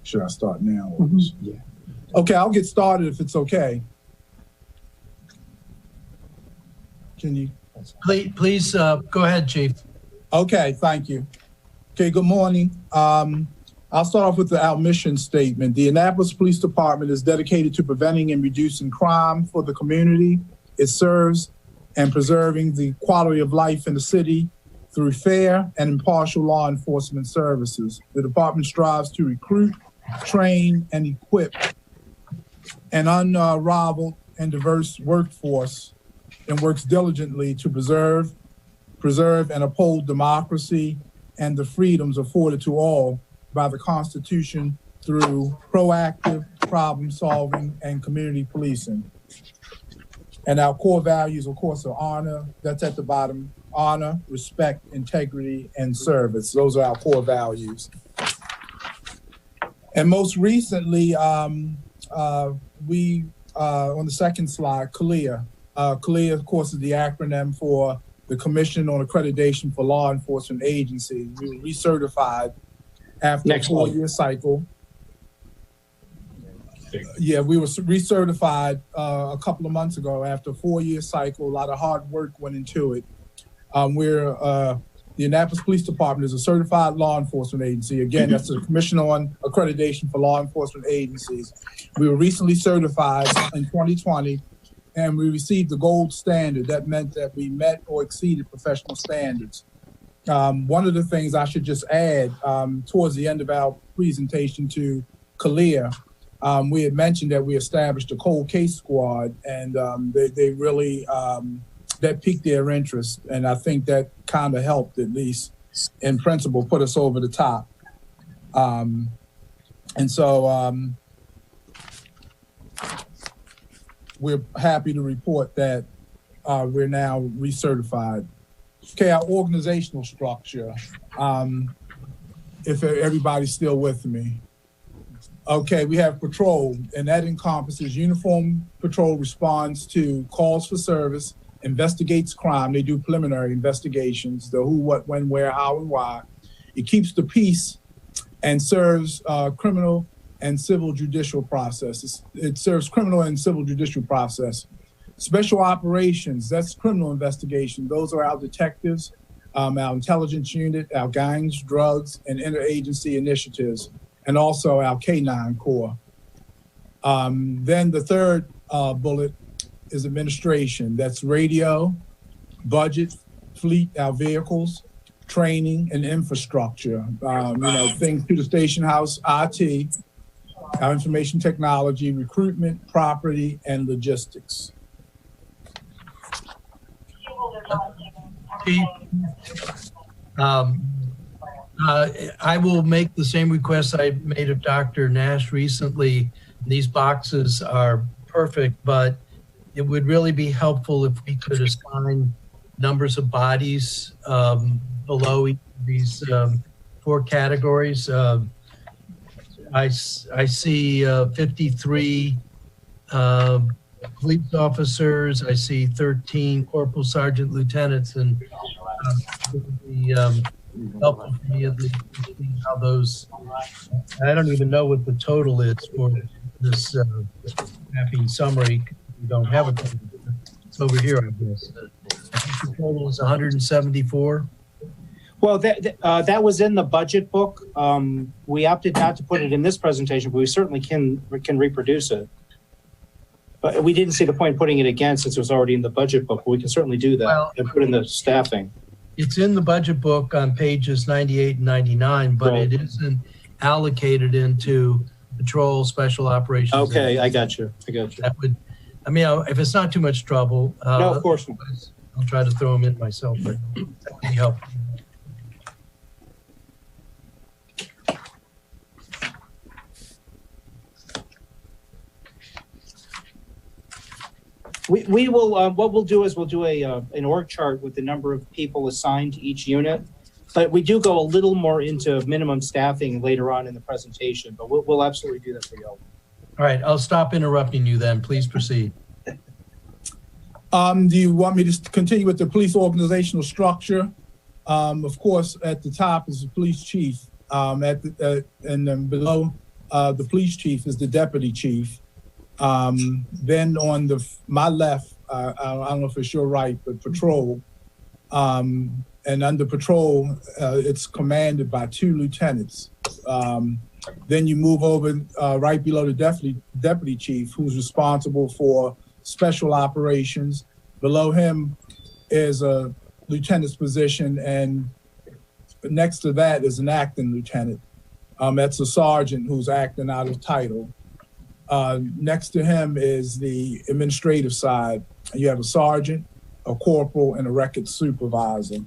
Should I start now? Yeah. Okay, I'll get started if it's okay. Can you? Please go ahead, Chief. Okay, thank you. Okay, good morning. I'll start off with our mission statement. The Annapolis Police Department is dedicated to preventing and reducing crime for the community it serves and preserving the quality of life in the city through fair and impartial law enforcement services. The department strives to recruit, train, and equip an unrivaled and diverse workforce and works diligently to preserve and uphold democracy and the freedoms afforded to all by the Constitution through proactive problem solving and community policing. And our core values, of course, are honor, that's at the bottom, honor, respect, integrity, and service. Those are our core values. And most recently, on the second slide, CALEA. CALEA, of course, is the acronym for the Commission on Accreditation for Law Enforcement Agencies. We were recertified after a 4-year cycle. Yeah, we were recertified a couple of months ago after a 4-year cycle. A lot of hard work went into it. The Annapolis Police Department is a certified law enforcement agency. Again, that's the Commission on Accreditation for Law Enforcement Agencies. We were recently certified in 2020, and we received the gold standard. That meant that we met or exceeded professional standards. One of the things I should just add, towards the end of our presentation to CALEA, we had mentioned that we established a cold case squad, and they really, that piqued their interest. And I think that kind of helped, at least in principle, put us over the top. And so we're happy to report that we're now recertified. Okay, our organizational structure, if everybody's still with me. Okay, we have patrol, and that encompasses uniform patrol responds to calls for service, investigates crime. They do preliminary investigations, the who, what, when, where, how, and why. It keeps the peace and serves criminal and civil judicial processes. It serves criminal and civil judicial process. Special operations, that's criminal investigation. Those are our detectives, our intelligence unit, our gangs, drugs, and interagency initiatives, and also our K-9 Corps. Then the third bullet is administration. That's radio, budget, fleet, our vehicles, training, and infrastructure. Things to the station house, IT, our information technology, recruitment, property, and logistics. Chief, I will make the same request I made of Dr. Nash recently. These boxes are perfect, but it would really be helpful if we could assign numbers of bodies below each of these 4 categories. I see 53 police officers. I see 13 corporal, sergeant, lieutenants, and it would be helpful for me at least to see how those. I don't even know what the total is for this staffing summary. We don't have a total. It's over here, I guess. I think the total is 174. Well, that was in the budget book. We opted not to put it in this presentation, but we certainly can reproduce it. But we didn't see the point in putting it again since it was already in the budget book. But we can certainly do that and put in the staffing. It's in the budget book on pages 98 and 99, but Right. it isn't allocated into patrol, special operations. Okay, I got you. That would, I mean, if it's not too much trouble. No, of course not. I'll try to throw them in myself, but that would be helpful. We will, what we'll do is we'll do an org chart with the number of people assigned to each unit. But we do go a little more into minimum staffing later on in the presentation, but we'll absolutely do that for you all. All right, I'll stop interrupting you then. Please proceed. Do you want me to continue with the police organizational structure? Of course, at the top is the police chief, and then below the police chief is the deputy chief. Then on my left, I don't know if it's your right, but patrol. And under patrol, it's commanded by 2 lieutenants. Then you move over right below the deputy chief, who's responsible for special operations. Below him is a lieutenant's position, and next to that is an acting lieutenant. That's a sergeant who's acting out of title. Next to him is the administrative side. You have a sergeant, a corporal, and a records supervisor.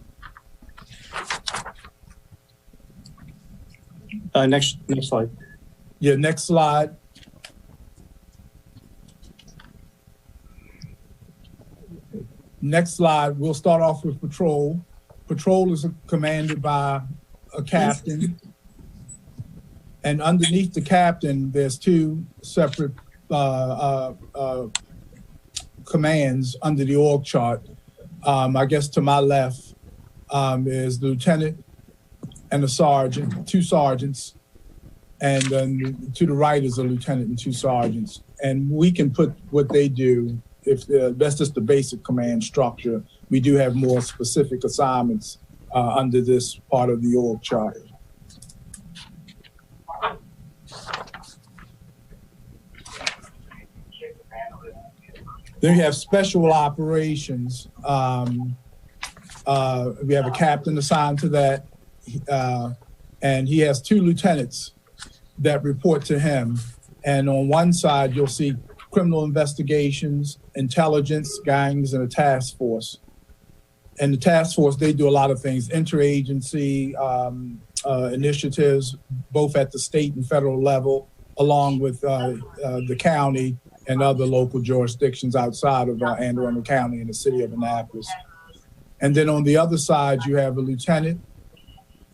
Next slide. Yeah, next slide. Next slide, we'll start off with patrol. Patrol is commanded by a captain. And underneath the captain, there's 2 separate commands under the org chart. I guess to my left is the lieutenant and a sergeant, 2 sergeants. And then to the right is a lieutenant and 2 sergeants. And we can put what they do, if that's just the basic command structure. We do have more specific assignments under this part of the org chart. Then we have special operations. We have a captain assigned to that, and he has 2 lieutenants that report to him. And on one side, you'll see criminal investigations, intelligence, gangs, and a task force. And the task force, they do a lot of things, interagency initiatives, both at the state and federal level, along with the county and other local jurisdictions outside of Anne Arundel County and the city of Annapolis. And then on the other side, you have a lieutenant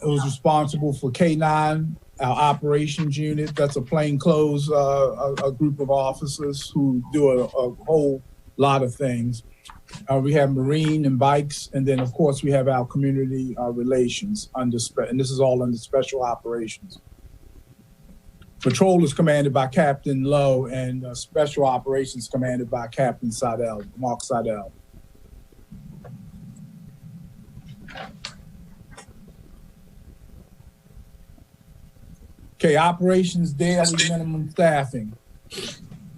who's responsible for K9, our operations unit. That's a plainclothes a group of officers who do a whole lot of things. We have Marine and bikes, and then of course we have our community relations and this is all under special operations. Patrol is commanded by Captain Lowe, and special operations commanded by Captain Seidel, Mark Seidel. Okay, operations daily minimum staffing.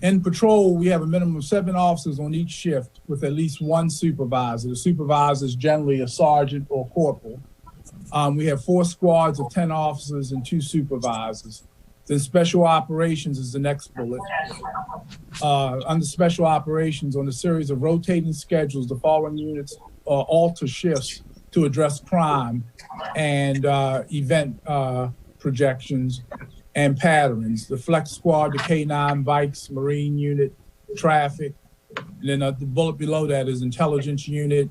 In patrol, we have a minimum of 7 officers on each shift with at least 1 supervisor. The supervisor is generally a sergeant or corporal. We have 4 squads of 10 officers and 2 supervisors. Then special operations is the next bullet. Under special operations, on a series of rotating schedules, the following units alter shifts to address crime and event projections and patterns. The flex squad, the K9 bikes, Marine unit, traffic. And then the bullet below that is intelligence unit,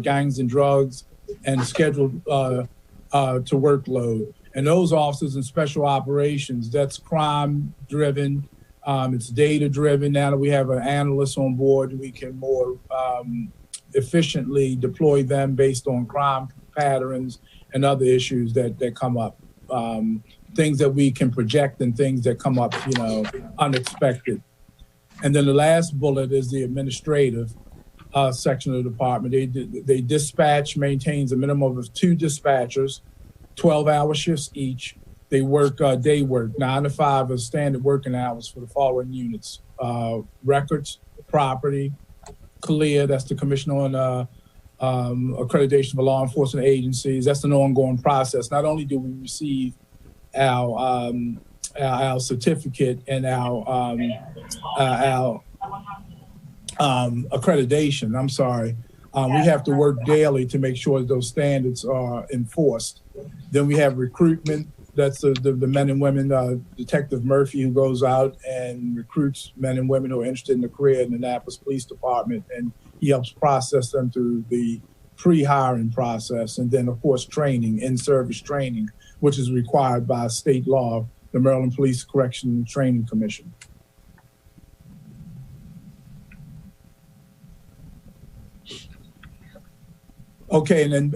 gangs and drugs, and scheduled to workload. And those officers in special operations, that's crime driven. It's data driven. Now that we have an analyst on board, we can more efficiently deploy them based on crime patterns and other issues that come up. Things that we can project and things that come up, unexpected. And then the last bullet is the administrative section of the department. They dispatch, maintains a minimum of 2 dispatchers, 12-hour shifts each. They work day work, 9 to 5 are standard working hours for the following units. Records, property, CLEAR, that's the Commission on Accreditation for Law Enforcement Agencies. That's an ongoing process. Not only do we receive our certificate and our accreditation, we have to work daily to make sure that those standards are enforced. Then we have recruitment. That's the men and women, Detective Murphy, who goes out and recruits men and women who are interested in the career in the Annapolis Police Department, and he helps process them through the pre-hiring process. And then, of course, training, in-service training, which is required by state law, the Maryland Police Correctional and Training Commission. Okay, and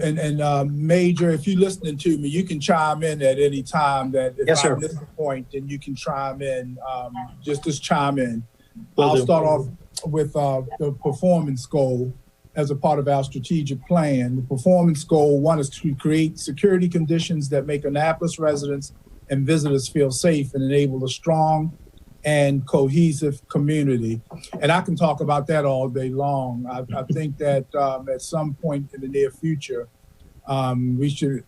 Major, if you're listening to me, you can chime in at any time. That if yes, I miss a point, then you can chime in. Just chime in. I'll start off with the performance goal as a part of our strategic plan. The performance goal 1 is to create security conditions that make Annapolis residents and visitors feel safe and enable a strong and cohesive community. And I can talk about that all day long. I think that at some point in the near future, we should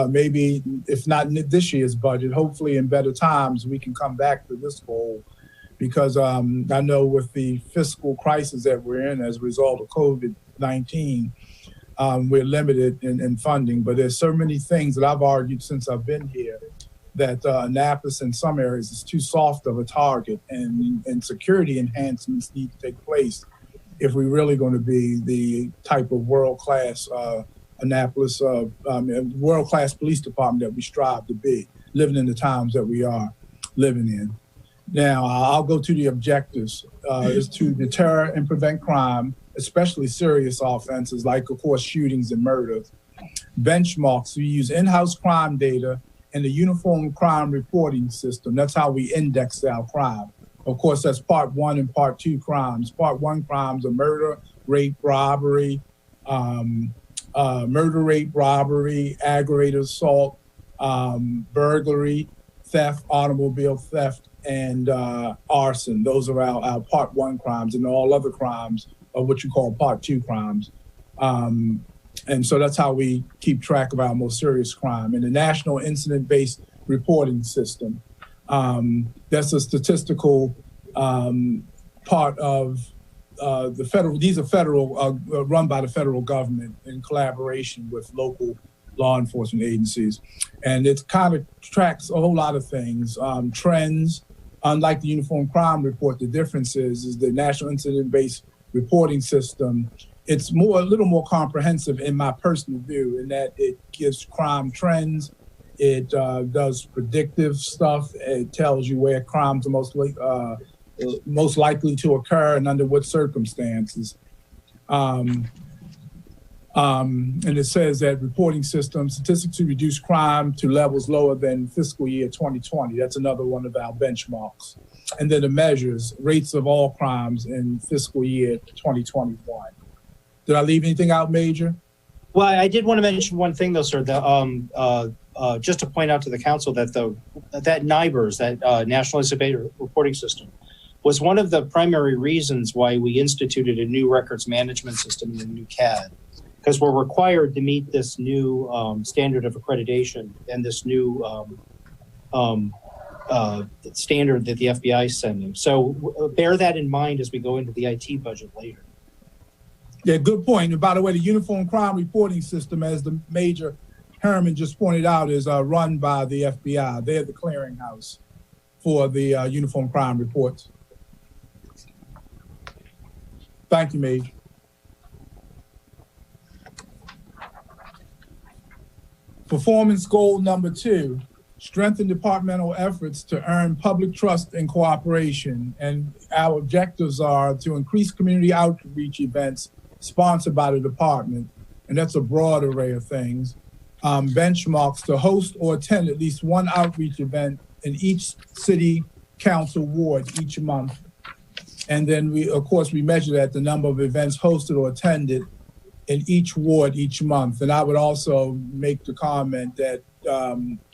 maybe, if not in this year's budget, hopefully in better times, we can come back to this goal. Because I know with the fiscal crisis that we're in as a result of COVID-19, we're limited in funding. But there's so many things that I've argued since I've been here that Annapolis in some areas is too soft of a target, and security enhancements need to take place if we're really going to be the type of world-class Annapolis, world-class police department that we strive to be, living in the times that we are living in. Now, I'll go to the objectives, is to deter and prevent crime, especially serious offenses like, of course, shootings and murders. Benchmarks, we use in-house crime data and the Uniform Crime Reporting System. That's how we index our crime. Of course, that's Part 1 and Part 2 crimes. Part 1 crimes are murder, rape, robbery, aggravated assault, burglary, theft, automobile theft, and arson. Those are our Part 1 crimes, and all other crimes are what you call Part 2 crimes. And so that's how we keep track of our most serious crime. And the National Incident-Based Reporting System, that's a statistical part of the federal, these are federal, run by the federal government in collaboration with local law enforcement agencies. And it kind of tracks a whole lot of things, trends. Unlike the Uniform Crime Report, the difference is the National Incident-Based Reporting System, it's a little more comprehensive in my personal view, in that it gives crime trends, it does predictive stuff, it tells you where crimes are most likely to occur and under what circumstances. And it says that reporting system statistics to reduce crime to levels lower than fiscal year 2020. That's another one of our benchmarks. And then the measures, rates of all crimes in fiscal year 2021. Did I leave anything out, Major? Well, I did want to mention one thing, though, sir. Just to point out to the council that that NIBRS, that National Incident Reporting System, was one of the primary reasons why we instituted a new records management system and a new CAD, because we're required to meet this new standard of accreditation and this new standard that the FBI is sending. So bear that in mind as we go into the IT budget later. Yeah, good point. And by the way, the Uniform Crime Reporting System, as the Major Herman just pointed out, is run by the FBI. They're the clearinghouse for the uniform crime reports. Thank you, Major. Performance goal number 2, strengthen departmental efforts to earn public trust and cooperation. And our objectives are to increase community outreach events sponsored by the department. And that's a broad array of things. Benchmarks to host or attend at least one outreach event in each city council ward each month. And then we measure that the number of events hosted or attended in each ward each month. And I would also make the comment that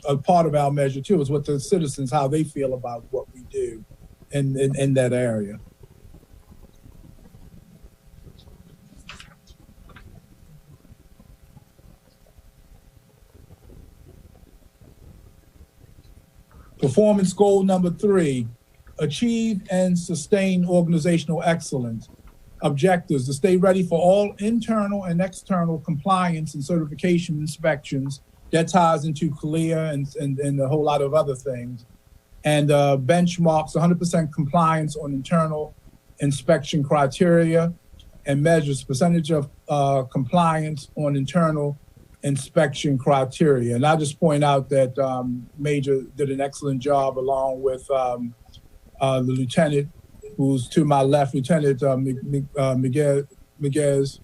a part of our measure too is what the citizens, how they feel about what we do in that area. Performance goal number 3, achieve and sustain organizational excellence. Objectives to stay ready for all internal and external compliance and certification inspections. That ties into CALEA and a whole lot of other things. And benchmarks 100% compliance on internal inspection criteria, and measures percentage of compliance on internal inspection criteria. And I'll just point out that Major did an excellent job along with the lieutenant, who's to my left, Lieutenant Miguez,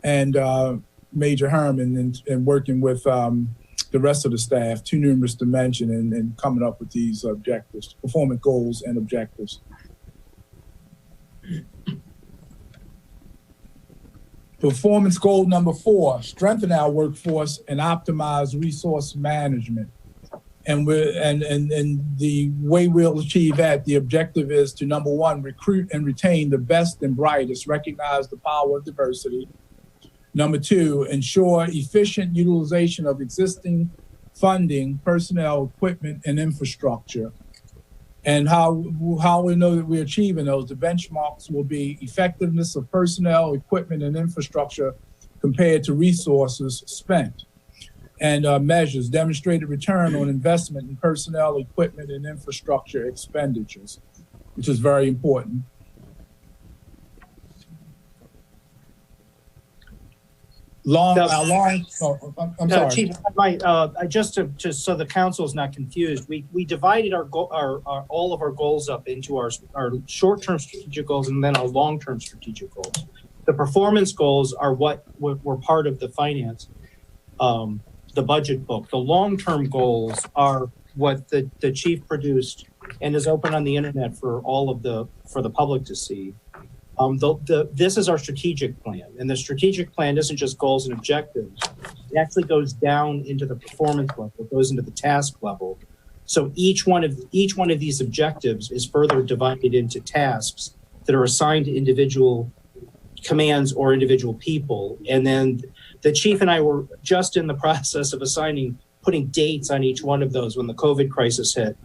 and Major Herman, and working with the rest of the staff, too numerous to mention, and coming up with these objectives, performance goals and objectives. Performance goal number 4, strengthen our workforce and optimize resource management. And the way we'll achieve that, the objective is to, number 1, recruit and retain the best and brightest, recognize the power of diversity. Number 2, ensure efficient utilization of existing funding, personnel, equipment, and infrastructure. And how we know that we're achieving those, the benchmarks will be effectiveness of personnel, equipment, and infrastructure compared to resources spent. And measures demonstrated return on investment in personnel, equipment, and infrastructure expenditures, which is very important. I'm sorry. Chief, just so the council is not confused, we divided all of our goals up into our short-term strategic goals and then our long-term strategic goals. The performance goals are what were part of the finance, the budget book. The long-term goals are what the chief produced and is open on the internet for the public to see. This is our strategic plan, and the strategic plan isn't just goals and objectives. It actually goes down into the performance level. It goes into the task level. So each one of these objectives is further divided into tasks that are assigned to individual commands or individual people. And then the chief and I were just in the process of putting dates on each one of those when the COVID crisis hit.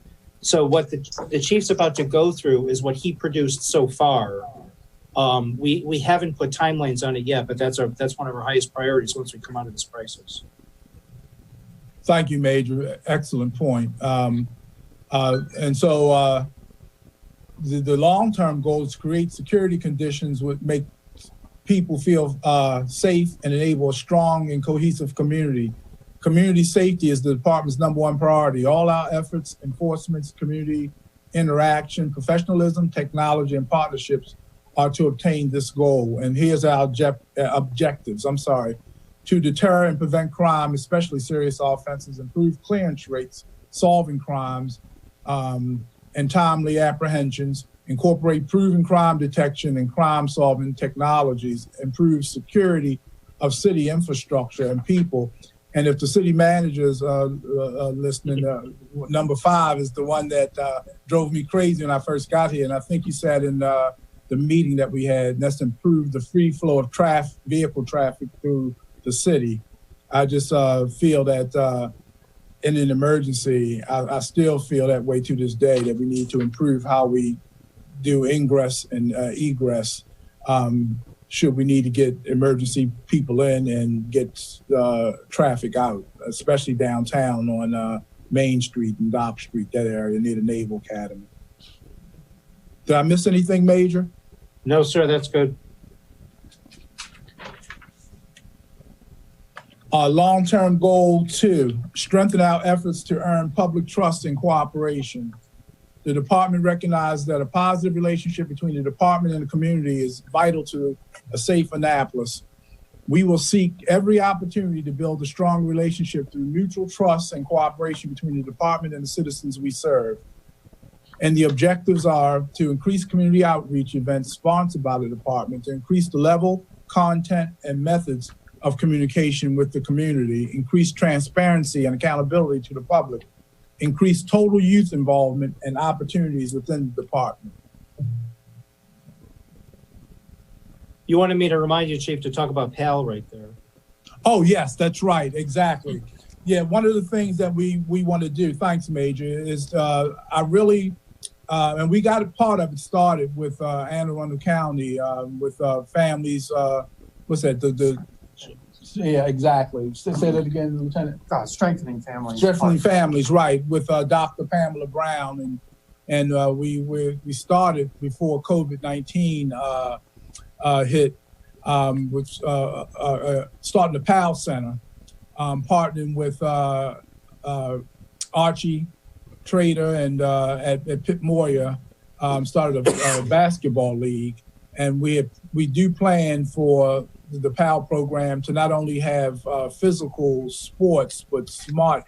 So what the chief's about to go through is what he produced so far. We haven't put timelines on it yet, but that's one of our highest priorities once we come out of this crisis. Thank you, Major. Excellent point. And so the long-term goal is to create security conditions that make people feel safe and enable a strong and cohesive community. Community safety is the department's #1 priority. All our efforts, enforcements, community interaction, professionalism, technology, and partnerships are to obtain this goal. And here's our objectives. To deter and prevent crime, especially serious offenses, improve clearance rates, solving crimes, and timely apprehensions, incorporate proven crime detection and crime solving technologies, improve security of city infrastructure and people, And if the city manager's listening, number 5 is the one that drove me crazy when I first got here. And I think you said in the meeting that we had, and that's improve the free flow of vehicle traffic through the city. I just feel that in an emergency, I still feel that way to this day, that we need to improve how we do ingress and egress. Should we need to get emergency people in and get traffic out, especially downtown on Main Street and Dock Street, that area near the Naval Academy. Did I miss anything major? No, sir, that's good. Long-term goal 2, strengthen our efforts to earn public trust and cooperation. The department recognized that a positive relationship between the department and the community is vital to a safe Annapolis. We will seek every opportunity to build a strong relationship through mutual trust and cooperation between the department and the citizens we serve. And the objectives are to increase community outreach events sponsored by the department, to increase the level, content, and methods of communication with the community, increase transparency and accountability to the public, increase total youth involvement and opportunities within the department. You wanted me to remind you, Chief, to talk about PAL right there. Oh, yes, that's right. Exactly. Yeah, one of the things that we want to do, thanks, Major, is I really, and we got a part of it started with Anne Arundel County, with families, what's that, yeah, exactly. Say that again, Lieutenant. Strengthening families. Strengthening families, right, with Dr. Pamela Brown. And we started before COVID-19 hit, with starting the PAL Center, partnering with Archie Trader and at Pitt Moyer, started a basketball league. And we do plan for the PAL program to not only have physical sports, but smart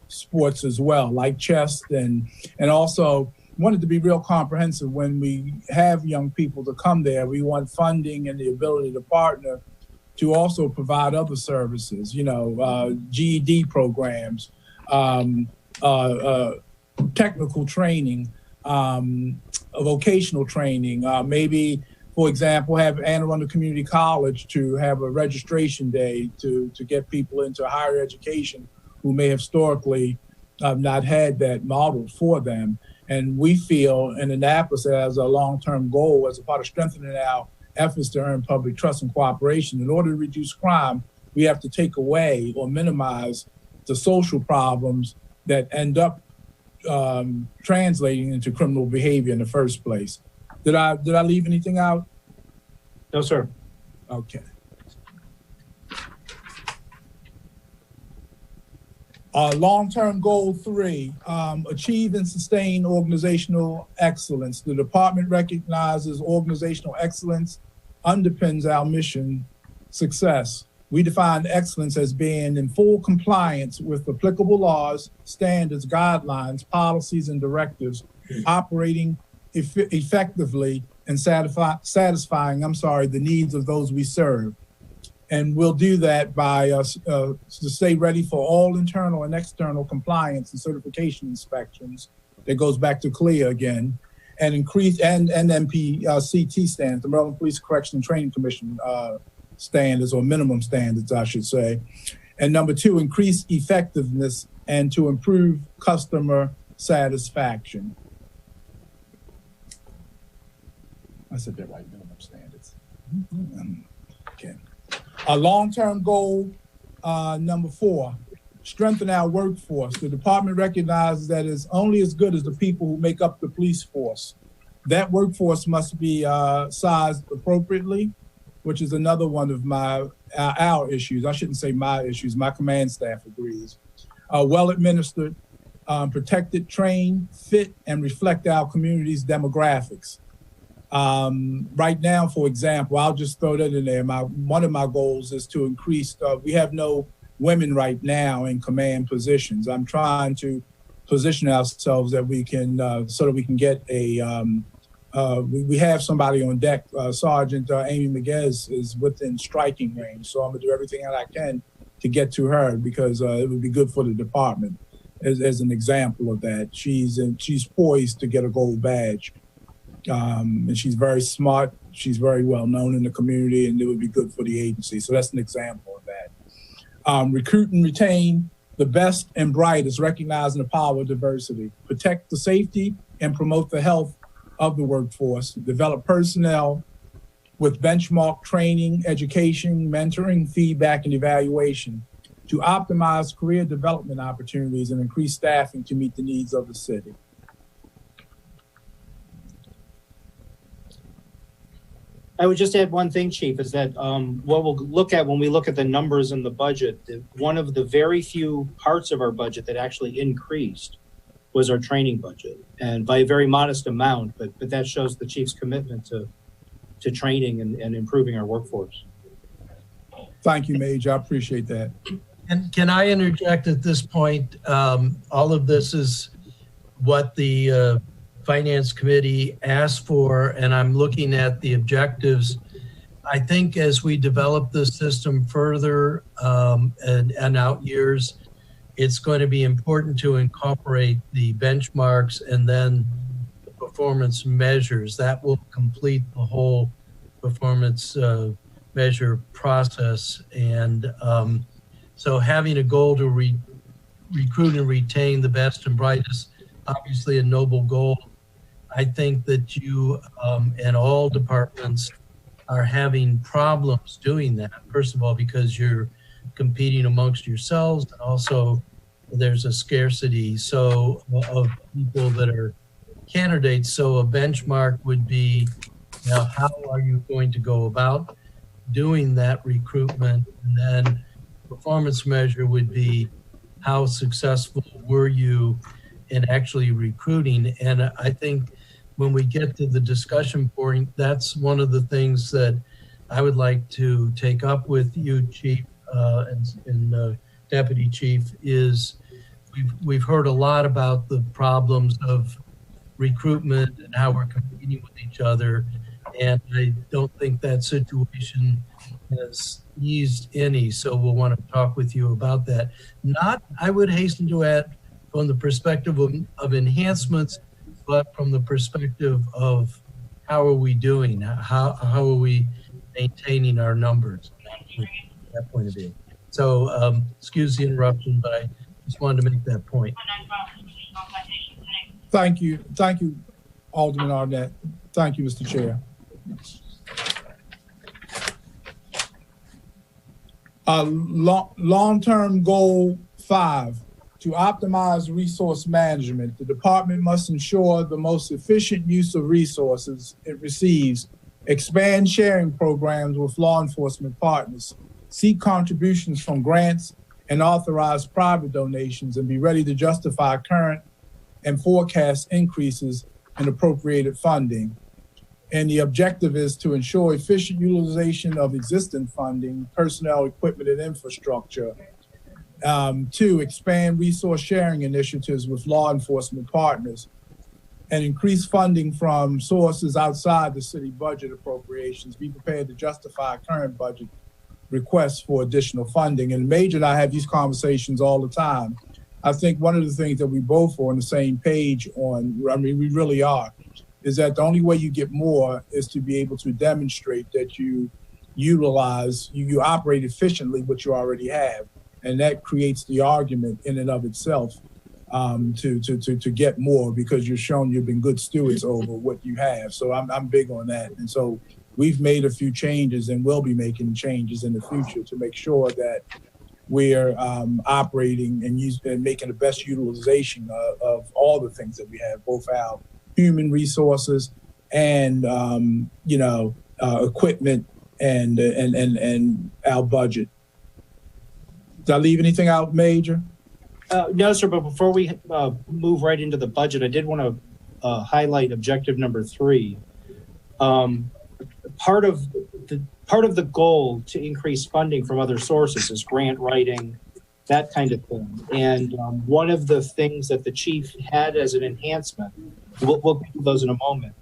sports as well, like chess, and also wanted to be real comprehensive when we have young people to come there. We want funding and the ability to partner to also provide other services, GED programs, technical training, vocational training, maybe, for example, have Anne Arundel Community College to have a registration day to get people into higher education who may have historically not had that modeled for them. And we feel in Annapolis as a long-term goal, as a part of strengthening our efforts to earn public trust and cooperation, in order to reduce crime, we have to take away or minimize the social problems that end up translating into criminal behavior in the first place. Did I leave anything out? No, sir. Okay. Long-term goal 3, achieve and sustain organizational excellence. The department recognizes organizational excellence underpins our mission success. We define excellence as being in full compliance with applicable laws, standards, guidelines, policies, and directives, operating effectively and satisfying the needs of those we serve. And we'll do that by to stay ready for all internal and external compliance and certification inspections. That goes back to CLIA again, and increase and NMPCT standards, the Maryland Police Correction and Training Commission standards, or minimum standards, I should say. And number 2, increase effectiveness and to improve customer satisfaction. I said that right, minimum standards. Okay. A long-term goal, number 4, strengthen our workforce. The department recognizes that it's only as good as the people who make up the police force. That workforce must be sized appropriately, which is another one of our issues. I shouldn't say my issues, my command staff agrees. Well-administered, protected, trained, fit, and reflect our community's demographics. Right now, for example, I'll just throw that in there. One of my goals is to increase, we have no women right now in command positions. I'm trying to position ourselves that we can, so that we can get we have somebody on deck. Sergeant Amy McGuez is within striking range. So I'm gonna do everything that I can to get to her because it would be good for the department. As an example of that, she's poised to get a gold badge, and she's very smart. She's very well known in the community, and it would be good for the agency. So that's an example of that. Recruit and retain the best and brightest, recognizing the power of diversity. Protect the safety and promote the health of the workforce. Develop personnel with benchmark training, education, mentoring, feedback, and evaluation to optimize career development opportunities and increase staffing to meet the needs of the city. I would just add one thing, Chief, is that what we'll look at when we look at the numbers in the budget, one of the very few parts of our budget that actually increased was our training budget, and by a very modest amount, but that shows the Chief's commitment to training and improving our workforce. Thank you, Major. I appreciate that. And can I interject at this point? All of this is what the Finance Committee asked for, and I'm looking at the objectives. I think as we develop the system further and out years, it's going to be important to incorporate the benchmarks and then the performance measures. That will complete the whole performance measure process. And so having a goal to recruit and retain the best and brightest, obviously a noble goal. I think that you and all departments are having problems doing that. First of all, because you're competing amongst yourselves, and also there's a scarcity of people that are candidates. So a benchmark would be, now, how are you going to go about doing that recruitment? And then performance measure would be, how successful were you in actually recruiting? And I think when we get to the discussion point, that's one of the things that I would like to take up with you, Chief, and Deputy Chief, is we've heard a lot about the problems of recruitment and how we're competing with each other. And I don't think that situation has eased any. So we'll want to talk with you about that. Not, I would hasten to add, from the perspective of enhancements, but from the perspective of how are we doing? How are we maintaining our numbers from that point of view? So excuse the interruption, but I just wanted to make that point. Thank you, Alderman Arnett. Thank you, Mr. Chair. Long-term goal 5, to optimize resource management. The department must ensure the most efficient use of resources it receives, expand sharing programs with law enforcement partners, seek contributions from grants and authorize private donations, and be ready to justify current and forecast increases in appropriated funding. And the objective is to ensure efficient utilization of existing funding, personnel, equipment, and infrastructure. 2, expand resource sharing initiatives with law enforcement partners and increase funding from sources outside the city budget appropriations. Be prepared to justify current budget requests for additional funding. And Major and I have these conversations all the time. I think one of the things that we both are on the same page on, I mean, we really are, is that the only way you get more is to be able to demonstrate that you utilize, you operate efficiently what you already have. And that creates the argument in and of itself to get more, because you're shown you've been good stewards over what you have. So I'm big on that. And so we've made a few changes and will be making changes in the future to make sure that we're operating and making the best utilization of all the things that we have, both our human resources and equipment and our budget. Did I leave anything out, Major? No, sir, but before we move right into the budget, I did want to highlight objective number 3. Part of the goal to increase funding from other sources is grant writing, that kind of thing. And one of the things that the chief had as an enhancement, we'll get to those in a moment,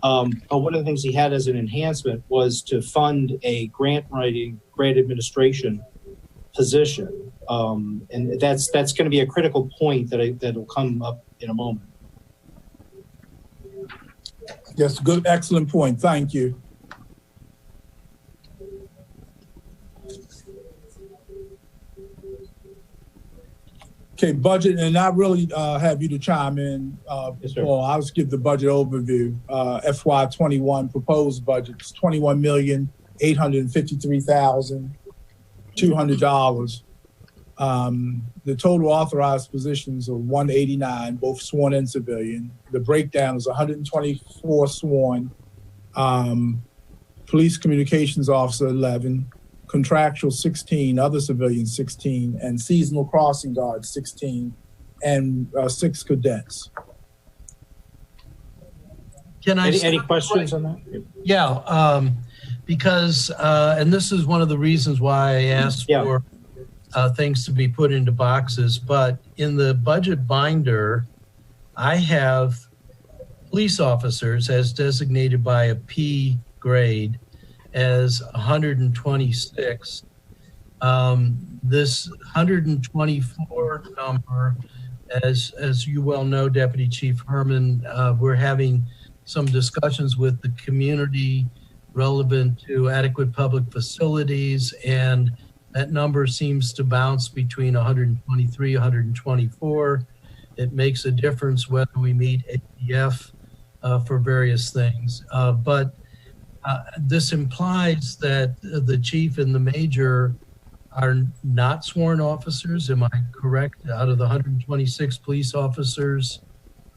but one of the things he had as an enhancement was to fund a grant writing, grant administration position. And that's going to be a critical point that'll come up in a moment. Yes, good, excellent point. Thank you. Okay, budget, and I really have you to chime in, Yes, sir. Paul. I'll just give the budget overview. FY21 proposed budget is $21,853,200. The total authorized positions are 189, both sworn and civilian. The breakdown is 124 sworn, police communications officer 11, contractual 16, other civilians 16, and seasonal crossing guards 16, and 6 cadets. Can I Any questions on that? Yeah, because, and this is one of the reasons why I asked for things to be put into boxes, but in the budget binder, I have police officers as designated by a P grade as 126. This 124 number, as you well know, Deputy Chief Herman, we're having some discussions with the community relevant to adequate public facilities, and that number seems to bounce between 123, 124. It makes a difference whether we meet APF for various things. But this implies that the chief and the major are not sworn officers. Am I correct? Out of the 126 police officers,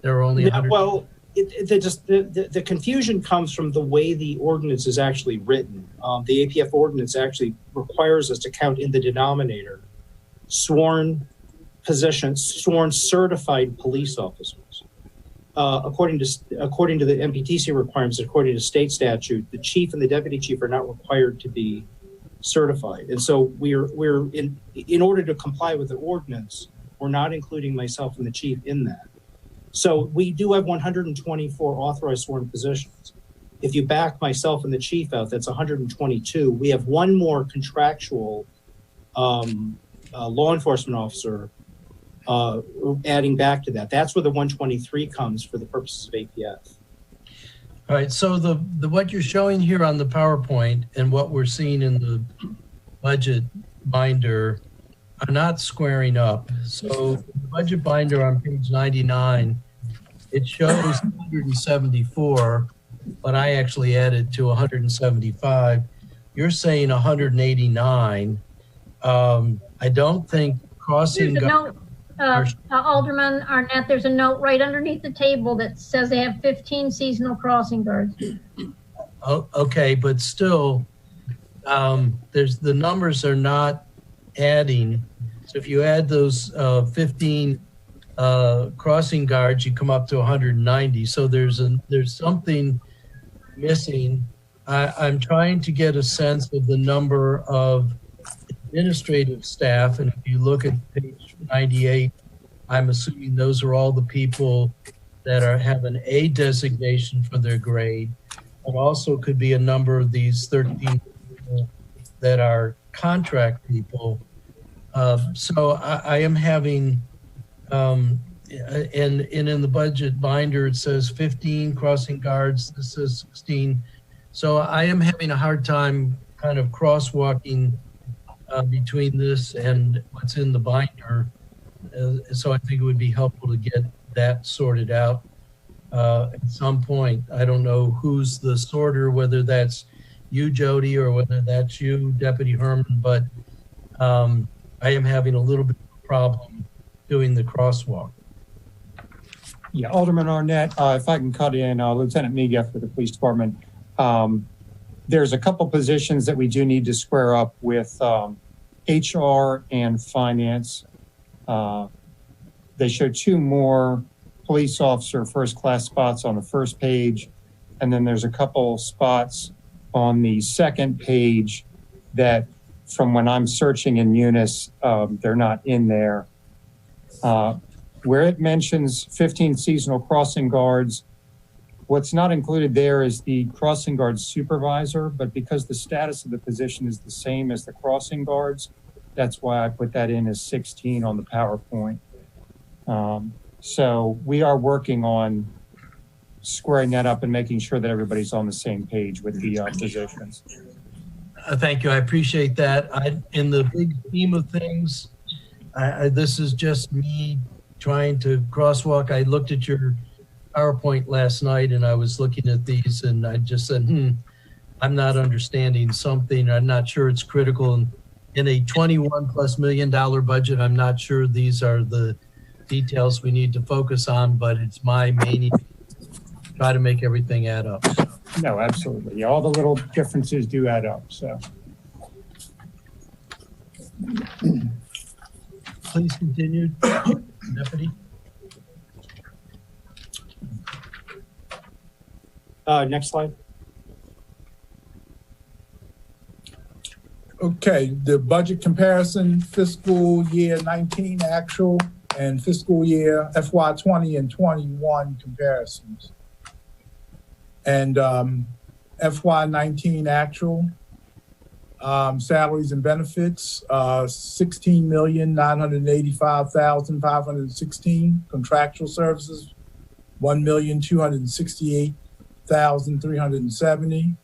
there are only 100. Well, the confusion comes from the way the ordinance is actually written. The APF ordinance actually requires us to count in the denominator sworn positions, sworn certified police officers. According to the MPTC requirements, according to state statute, the chief and the deputy chief are not required to be certified. And so we're in order to comply with the ordinance, we're not including myself and the chief in that. So we do have 124 authorized sworn positions. If you back myself and the chief out, that's 122. We have one more contractual law enforcement officer adding back to that. That's where the 123 comes for the purposes of APF. All right, so the what you're showing here on the PowerPoint and what we're seeing in the budget binder are not squaring up. So the budget binder on page 99, it shows 174, but I actually added to 175. You're saying 189. I don't think crossing. There's a note, Alderman Arnett, there's a note right underneath the table that says they have 15 seasonal crossing guards. Oh, okay, but still, the numbers are not adding. So if you add those 15 crossing guards, you come up to 190. So there's something missing. I'm trying to get a sense of the number of administrative staff, and if you look at page 98, I'm assuming those are all the people that have an A designation for their grade. It also could be a number of these 13 people that are contract people. So I am having, and in the budget binder, it says 15 crossing guards, this says 16. So I am having a hard time kind of crosswalking between this and what's in the binder. So I think it would be helpful to get that sorted out at some point. I don't know who's the sorter, whether that's you, Jody, or whether that's you, Deputy Herman, but I am having a little bit of a problem doing the crosswalk. Yeah, Alderman Arnett, if I can cut in, Lieutenant Miguel for the police department. There's a couple positions that we do need to square up with HR and finance. They show 2 more police officer first class spots on the first page. And then there's a couple spots on the second page that from when I'm searching in Munis, they're not in there. Where it mentions 15 seasonal crossing guards, what's not included there is the crossing guard supervisor, but because the status of the position is the same as the crossing guards, That's why I put that in as 16 on the PowerPoint. So we are working on squaring that up and making sure that everybody's on the same page with the positions. Thank you. I appreciate that. In the big scheme of things, this is just me trying to crosswalk. I looked at your PowerPoint last night and I was looking at these and I just said, I'm not understanding something. I'm not sure it's critical. And in a $21+ million budget, I'm not sure these are the details we need to focus on, but it's my main try to make everything add up. No, absolutely. Yeah, all the little differences do add up. So Please continue, Deputy. Next slide. Okay, the budget comparison, fiscal year 19 actual and fiscal year FY 20 and 21 comparisons. And FY 19 actual, salaries and benefits, 16,985,516. Contractual services, 1,268,370.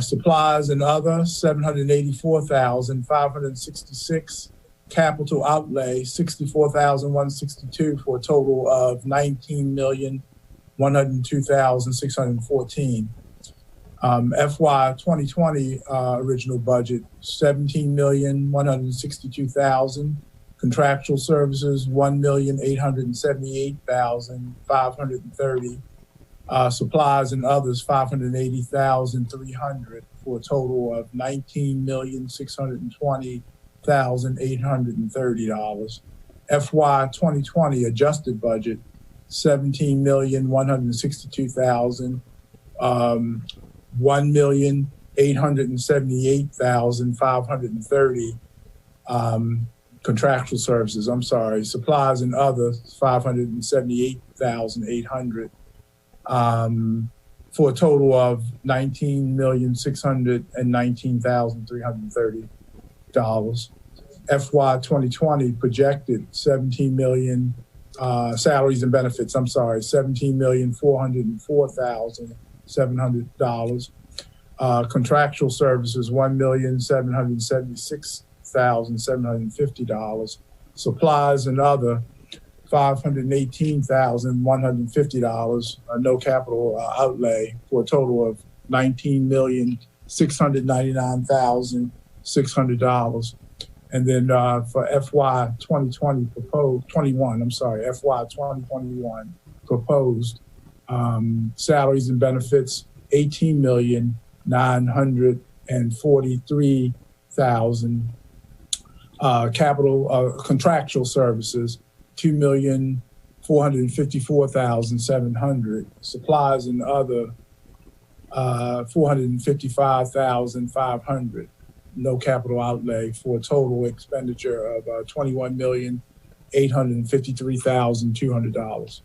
Supplies and other, 784,566. Capital outlay, 64,162 for a total of 19,102,614. FY 2020 original budget, 17,162,000. Contractual services, 1,878,530. Supplies and others, 580,300 for a total of $19,620,830. FY 2020 adjusted budget, 17,162,000. 1,878,530 contractual services. I'm sorry, supplies and others 578,800 for a total of $19,619,330. FY 2020 projected 17 million salaries and benefits. I'm sorry, $17,404,700. Contractual services, $1,776,750. Supplies and other, $518,150. No capital outlay for a total of $19,699,600. And then for FY 2020 proposed, 21, I'm sorry, FY 2021 proposed salaries and benefits, $18,943,000. Capital contractual services, $2,454,700. Supplies and other, $455,500. No capital outlay for a total expenditure of $21,853,200.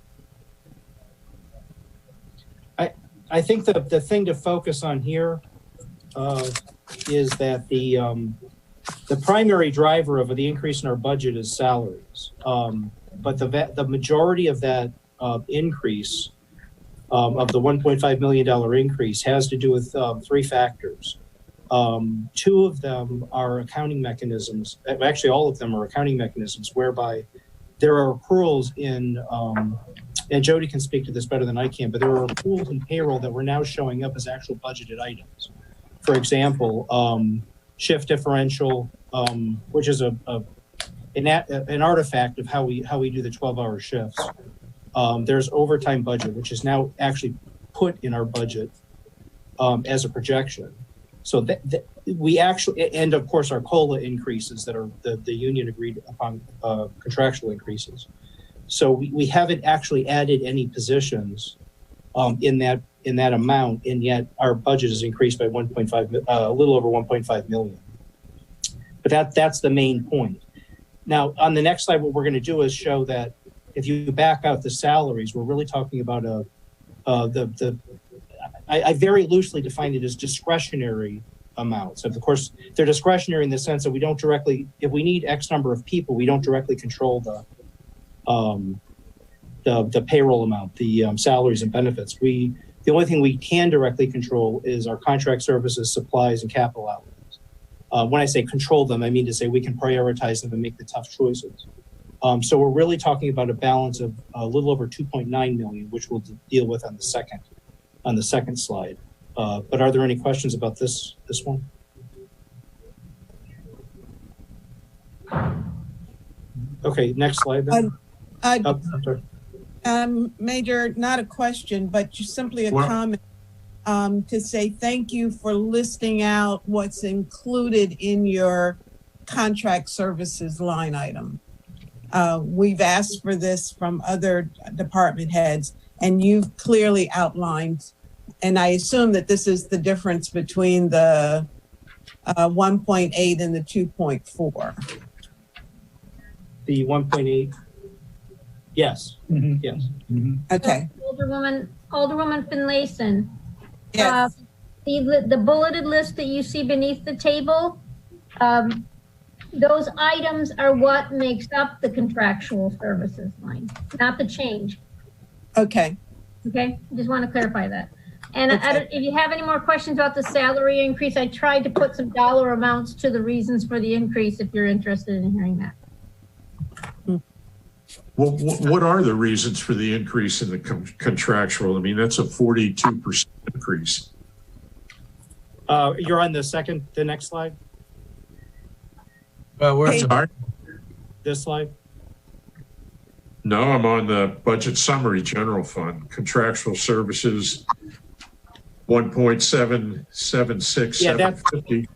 I think that the thing to focus on here is that the primary driver of the increase in our budget is salaries. But the majority of that increase, of the $1.5 million increase, has to do with three factors. Two of them are accounting mechanisms. Actually, all of them are accounting mechanisms whereby there are accruals in, and Jody can speak to this better than I can, but there are accruals in payroll that were now showing up as actual budgeted items. For example, shift differential, which is an artifact of how we do the 12-hour shifts. There's overtime budget, which is now actually put in our budget as a projection. So we actually, and of course our COLA increases that are the union agreed upon contractual increases. So we haven't actually added any positions in that amount, and yet our budget has increased by a little over 1.5 million. But that's the main point. Now on the next slide, what we're going to do is show that if you back out the salaries, we're really talking about I very loosely define it as discretionary amounts. Of course, they're discretionary in the sense that we don't directly, if we need X number of people, we don't directly control the payroll amount, the salaries and benefits. The only thing we can directly control is our contract services, supplies, and capital outlays. When I say control them, I mean to say we can prioritize them and make the tough choices. So we're really talking about a balance of a little over 2.9 million, which we'll deal with on the second slide. But are there any questions about this one? Okay, next slide then. I'm sorry. Major, not a question, but just simply a comment to say thank you for listing out what's included in your contract services line item. We've asked for this from other department heads, and you've clearly outlined, and I assume that this is the difference between the 1.8 and the 2.4. The 1.8. Yes. Mm-hmm. Yes. Mm-hmm. Okay. Alderwoman Finlayson. Yes. The bulleted list that you see beneath the table, those items are what makes up the contractual services line, not the change. Okay. Okay. Just want to clarify that. And okay. If you have any more questions about the salary increase, I tried to put some dollar amounts to the reasons for the increase if you're interested in hearing that. Well, what are the reasons for the increase in the contractual? I mean, that's a 42% increase. You're on the next slide? We're sorry? This slide? No, I'm on the budget summary general fund, contractual services, 1.776750,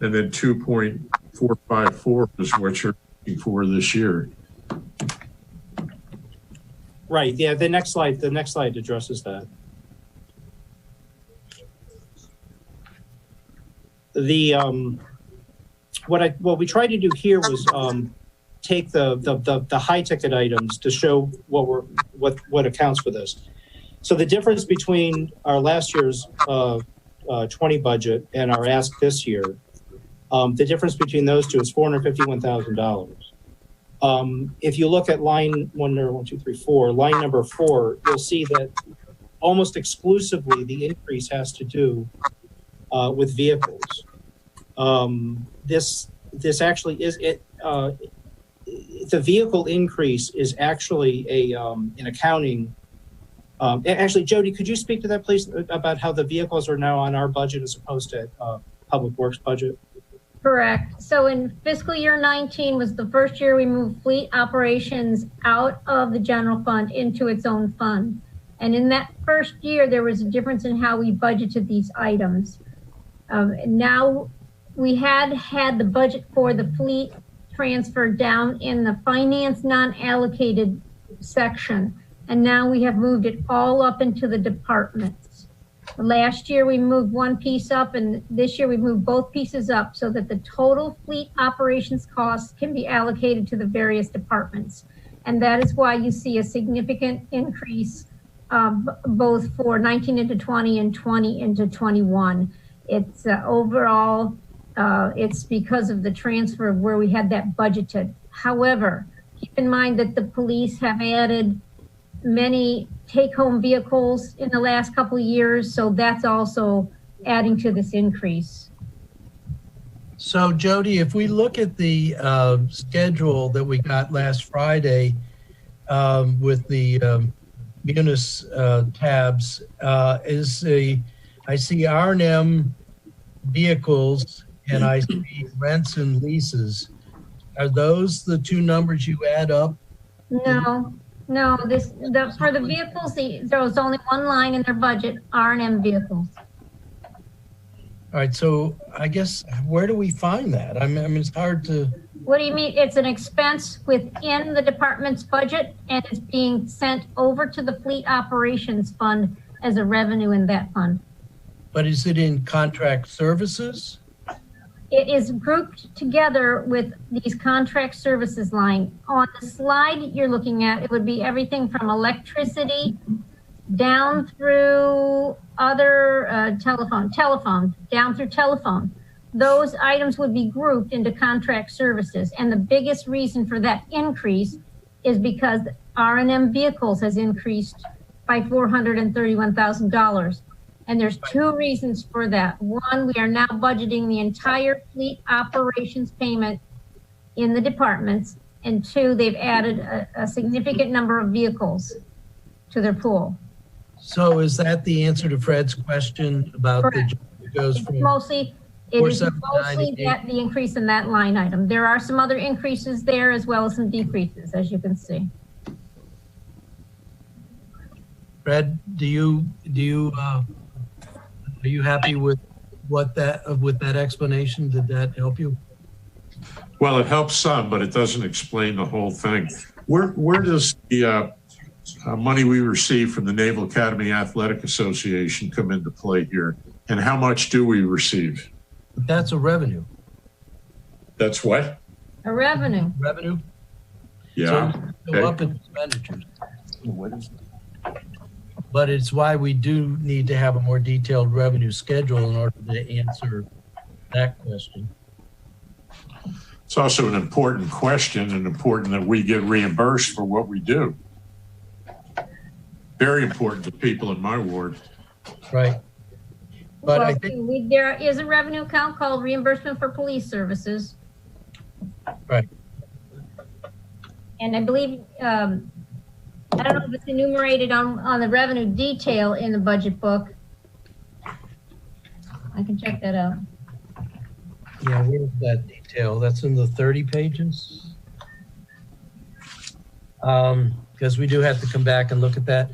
and then 2.454 is what you're looking for this year. Right. Yeah. The next slide addresses that. What we tried to do here was take the high ticket items to show what accounts for this. So the difference between our last year's 20 budget and our ask this year, the difference between those two is $451,000. If you look at line line number 4, you'll see that almost exclusively the increase has to do with vehicles. This actually is it. The vehicle increase is actually an accounting. Actually, Jody, could you speak to that, please, about how the vehicles are now on our budget as opposed to Public Works budget? Correct. So in fiscal year 19 was the first year we moved fleet operations out of the general fund into its own fund. And in that first year, there was a difference in how we budgeted these items. Now we had the budget for the fleet transferred down in the finance non-allocated section. And now we have moved it all up into the departments. Last year, we moved one piece up, and this year we moved both pieces up so that the total fleet operations costs can be allocated to the various departments. And that is why you see a significant increase both for 19 into 20 and 20 into 21. It's overall, it's because of the transfer of where we had that budgeted. However, keep in mind that the police have added many take-home vehicles in the last couple of years, so that's also adding to this increase. So Jody, if we look at the schedule that we got last Friday with the Munis tabs, I see R&M vehicles and I see rents and leases. Are those the two numbers you add up? No, for the vehicles, there was only one line in their budget, R&M vehicles. All right, so I guess where do we find that? I mean, it's hard to. What do you mean? It's an expense within the department's budget, and it's being sent over to the fleet operations fund as a revenue in that fund. But is it in contract services? It is grouped together with these contract services line. On the slide you're looking at, it would be everything from electricity down through other telephone, down through telephone. Those items would be grouped into contract services. And the biggest reason for that increase is because R&M vehicles has increased by $431,000. And there's two reasons for that. One, we are now budgeting the entire fleet operations payment in the departments. And two, they've added a significant number of vehicles to their pool. So is that the answer to Fred's question about Correct. the goes from It is 479 mostly that the increase in that line item. There are some other increases there as well as some decreases, as you can see. Fred, are you happy with that explanation? Did that help you? Well, it helps some, but it doesn't explain the whole thing. Where does the money we receive from the Naval Academy Athletic Association come into play here? And how much do we receive? That's a revenue. That's what? A revenue. Revenue? Yeah. So go up in expenditures. But it's why we do need to have a more detailed revenue schedule in order to answer that question. It's also an important question and important that we get reimbursed for what we do. Very important to people in my ward. Right. But Well, I think there is a revenue account called reimbursement for police services. right. And I believe, I don't know if it's enumerated on the revenue detail in the budget book. I can check that out. Yeah, where's that detail? That's in the 30 pages. Because we do have to come back and look at that.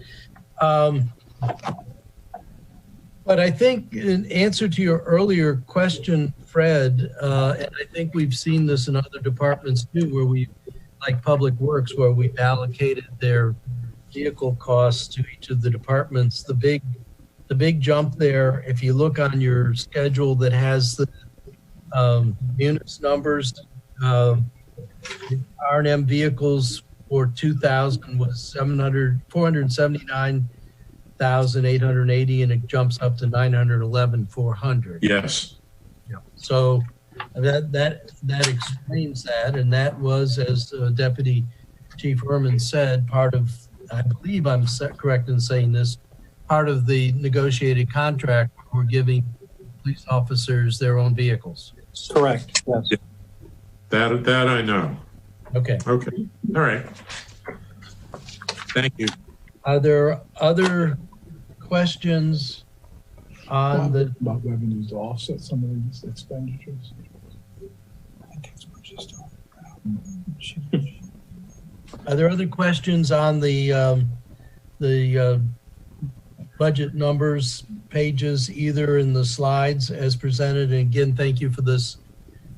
But I think in answer to your earlier question, Fred, and I think we've seen this in other departments too, where we, like Public Works, where we've allocated their vehicle costs to each of the departments. The big jump there, if you look on your schedule that has the units numbers, R&M vehicles for 2000 was 479,880, and it jumps up to 911,400. Yes. Yeah. So that explains that, and that was, as Deputy Chief Herman said, part of, I believe I'm correct in saying this, part of the negotiated contract. We're giving police officers their own vehicles. Correct. Yes. That I know. Okay. Okay. All right. Thank you. Are there other questions on the? About revenues to offset some of these expenditures. Are there other questions on the budget numbers pages, either in the slides as presented? And again, thank you for this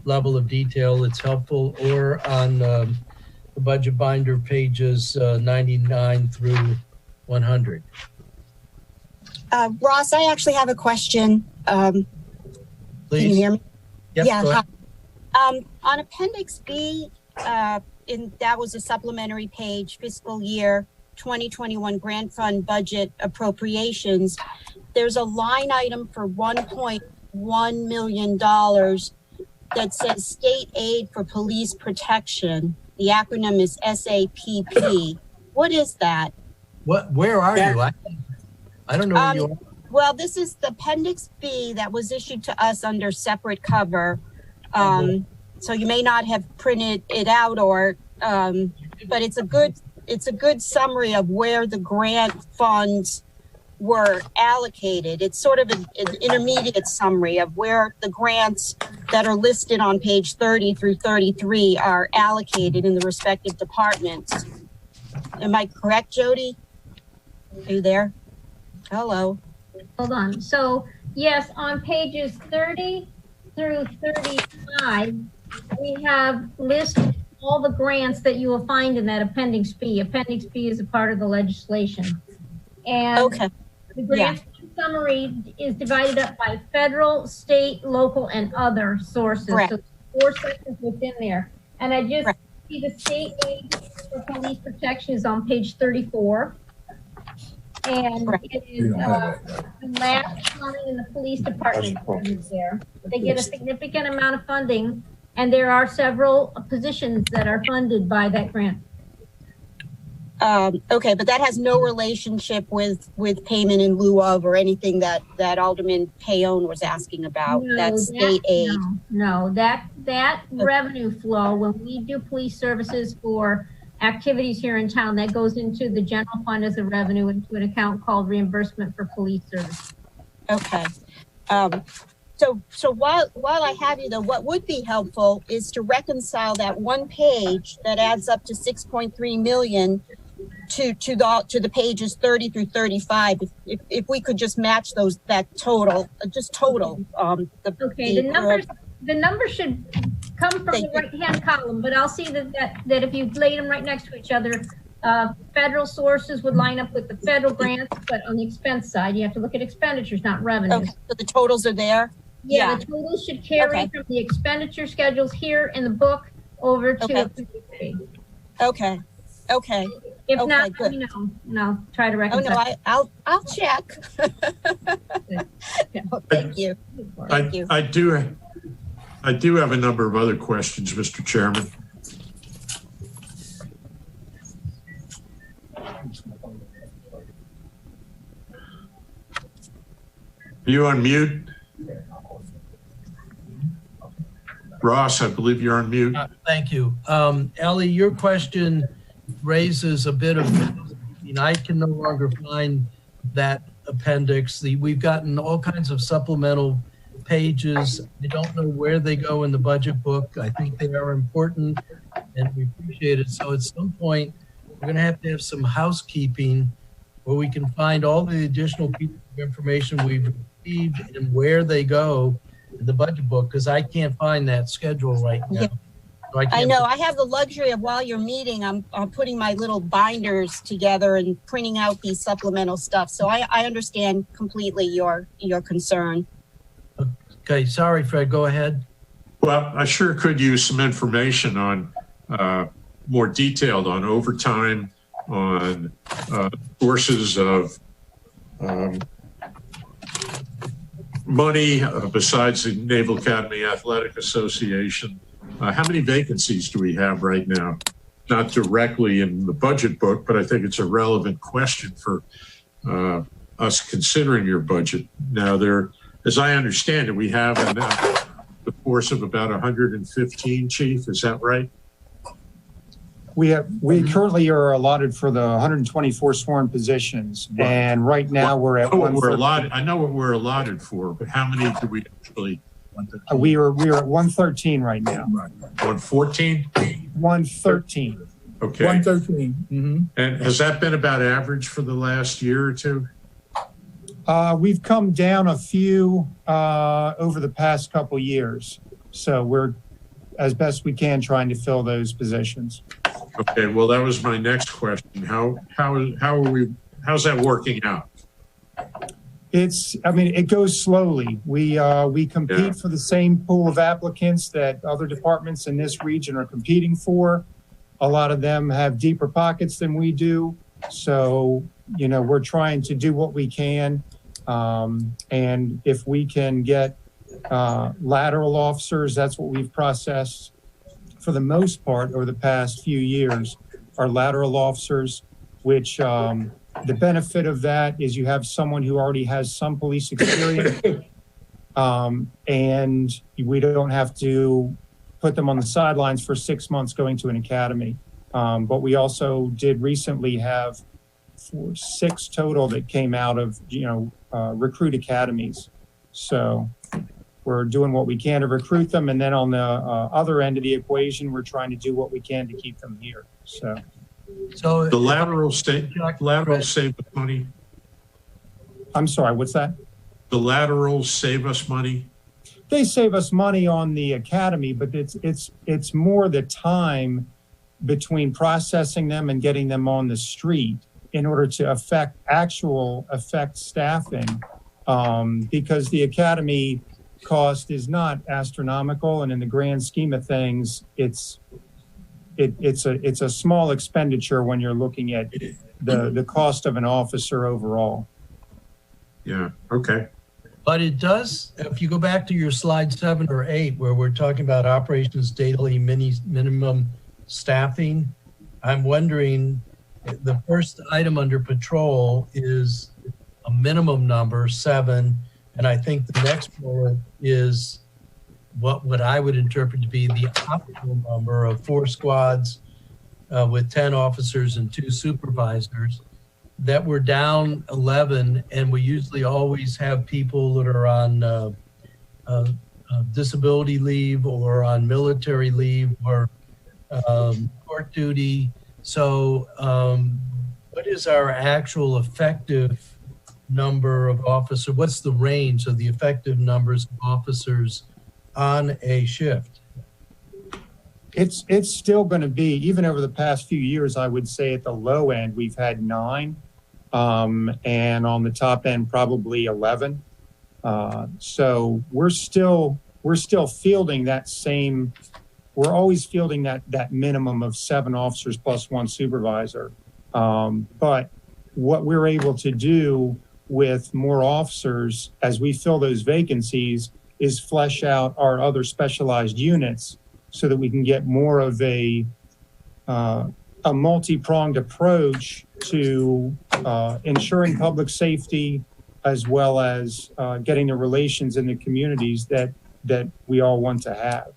level of detail. It's helpful, or on the budget binder pages 99 through 100. Ross, I actually have a question. Please. Can you hear me? Yep, Yeah. go ahead. On Appendix B, that was a supplementary page, fiscal year 2021 grant fund budget appropriations. There's a line item for $1.1 million that says state aid for police protection. The acronym is SAPP. What is that? Where are you? I don't know where you are. Well, this is the Appendix B that was issued to us under separate cover. So you may not have printed it out, or but it's a good summary of where the grant funds were allocated. It's sort of an intermediate summary of where the grants that are listed on page 30 through 33 are allocated in the respective departments. Am I correct, Jody? Are you there? Hello. Hold on. So yes, on pages 30 through 35, we have listed all the grants that you will find in that Appendix B. Appendix B is a part of the legislation. And okay. The grant summary is divided up by federal, state, local, and other sources. Correct. So 4 sections within there. And I just see the state aid for police protection is on page 34. And it is the last funding in the police department is there. They get a significant amount of funding, and there are several positions that are funded by that grant. Okay, but that has no relationship with payment in lieu of or anything that Alderman Payon was asking about. No, That's state aid. No, that revenue flow, when we do police services for activities here in town, that goes into the general fund as a revenue into an account called reimbursement for police service. Okay. So while I have you though, what would be helpful is to reconcile that one page that adds up to 6.3 million to the pages 30 through 35. If we could just match that total, The numbers should come from the right-hand column, but I'll see that if you laid them right next to each other, federal sources would line up with the federal grants, but on the expense side, you have to look at expenditures, not revenues. Okay, so the totals are there? Yeah, the totals should carry from the expenditure schedules here in the book over to the PDP. Okay. If Okay, not, good. let me know, and I'll try to Oh reconcile. no, I'll check. Thank you. Thank you. I do have a number of other questions, Mr. Chairman. Are you on mute? Ross, I believe you're on mute. Thank you. Ellie, your question raises a bit of, I can no longer find that appendix. We've gotten all kinds of supplemental pages. I don't know where they go in the budget book. I think they are important and we appreciate it. So at some point, we're going to have some housekeeping where we can find all the additional pieces of information we've received and where they go in the budget book, because I can't find that schedule right now. Yeah. So I know. I have the luxury of, while you're meeting, I'm putting my little binders together and printing out these supplemental stuff. So I understand completely your concern. Okay, sorry, Fred, go ahead. Well, I sure could use some information on more detailed on overtime, on sources of money besides the Naval Academy Athletic Association. How many vacancies do we have right now? Not directly in the budget book, but I think it's a relevant question for us considering your budget. Now, as I understand it, we have the force of about 115, Chief. Is that right? We currently are allotted for the 124 sworn positions, and right now we're at I know what we're allotted for, but how many do we actually? we are at 113 right now. 114? 113. Okay. 113. Mm-hmm. And has that been about average for the last year or two? We've come down a few over the past couple years, so we're as best we can trying to fill those positions. Okay, well, that was my next question. How's that working out? It goes slowly. We compete for the same pool of applicants that other departments in this region are competing for. A lot of them have deeper pockets than we do. So, we're trying to do what we can. And if we can get lateral officers, that's what we've processed for the most part over the past few years, are lateral officers, which the benefit of that is you have someone who already has some police experience, and we don't have to put them on the sidelines for 6 months going to an academy. But we also did recently have 6 total that came out of, recruit academies. So we're doing what we can to recruit them. And then on the other end of the equation, we're trying to do what we can to keep them here. So the lateral save us money. I'm sorry, what's that? The laterals save us money. They save us money on the academy, but it's more the time between processing them and getting them on the street in order to affect staffing, because the academy cost is not astronomical, and in the grand scheme of things, it's it's a small expenditure when you're looking at the cost of an officer overall. Yeah, okay. But it does, if you go back to your slide 7 or 8, where we're talking about operations daily minimum staffing, I'm wondering, the first item under patrol is a minimum number, 7, and I think the next bullet is what I would interpret to be the optimal number of 4 squads with 10 officers and 2 supervisors. That we're down 11, and we usually always have people that are on disability leave or on military leave or court duty. So what is our actual effective number of officers? What's the range of the effective numbers of officers on a shift? It's still going to be, even over the past few years, I would say at the low end, we've had 9, and on the top end, probably 11. So we're still fielding that same, we're always fielding that minimum of 7 officers plus 1 supervisor. But what we're able to do with more officers as we fill those vacancies is flesh out our other specialized units so that we can get more of a multi-pronged approach to ensuring public safety, as well as getting the relations in the communities that we all want to have.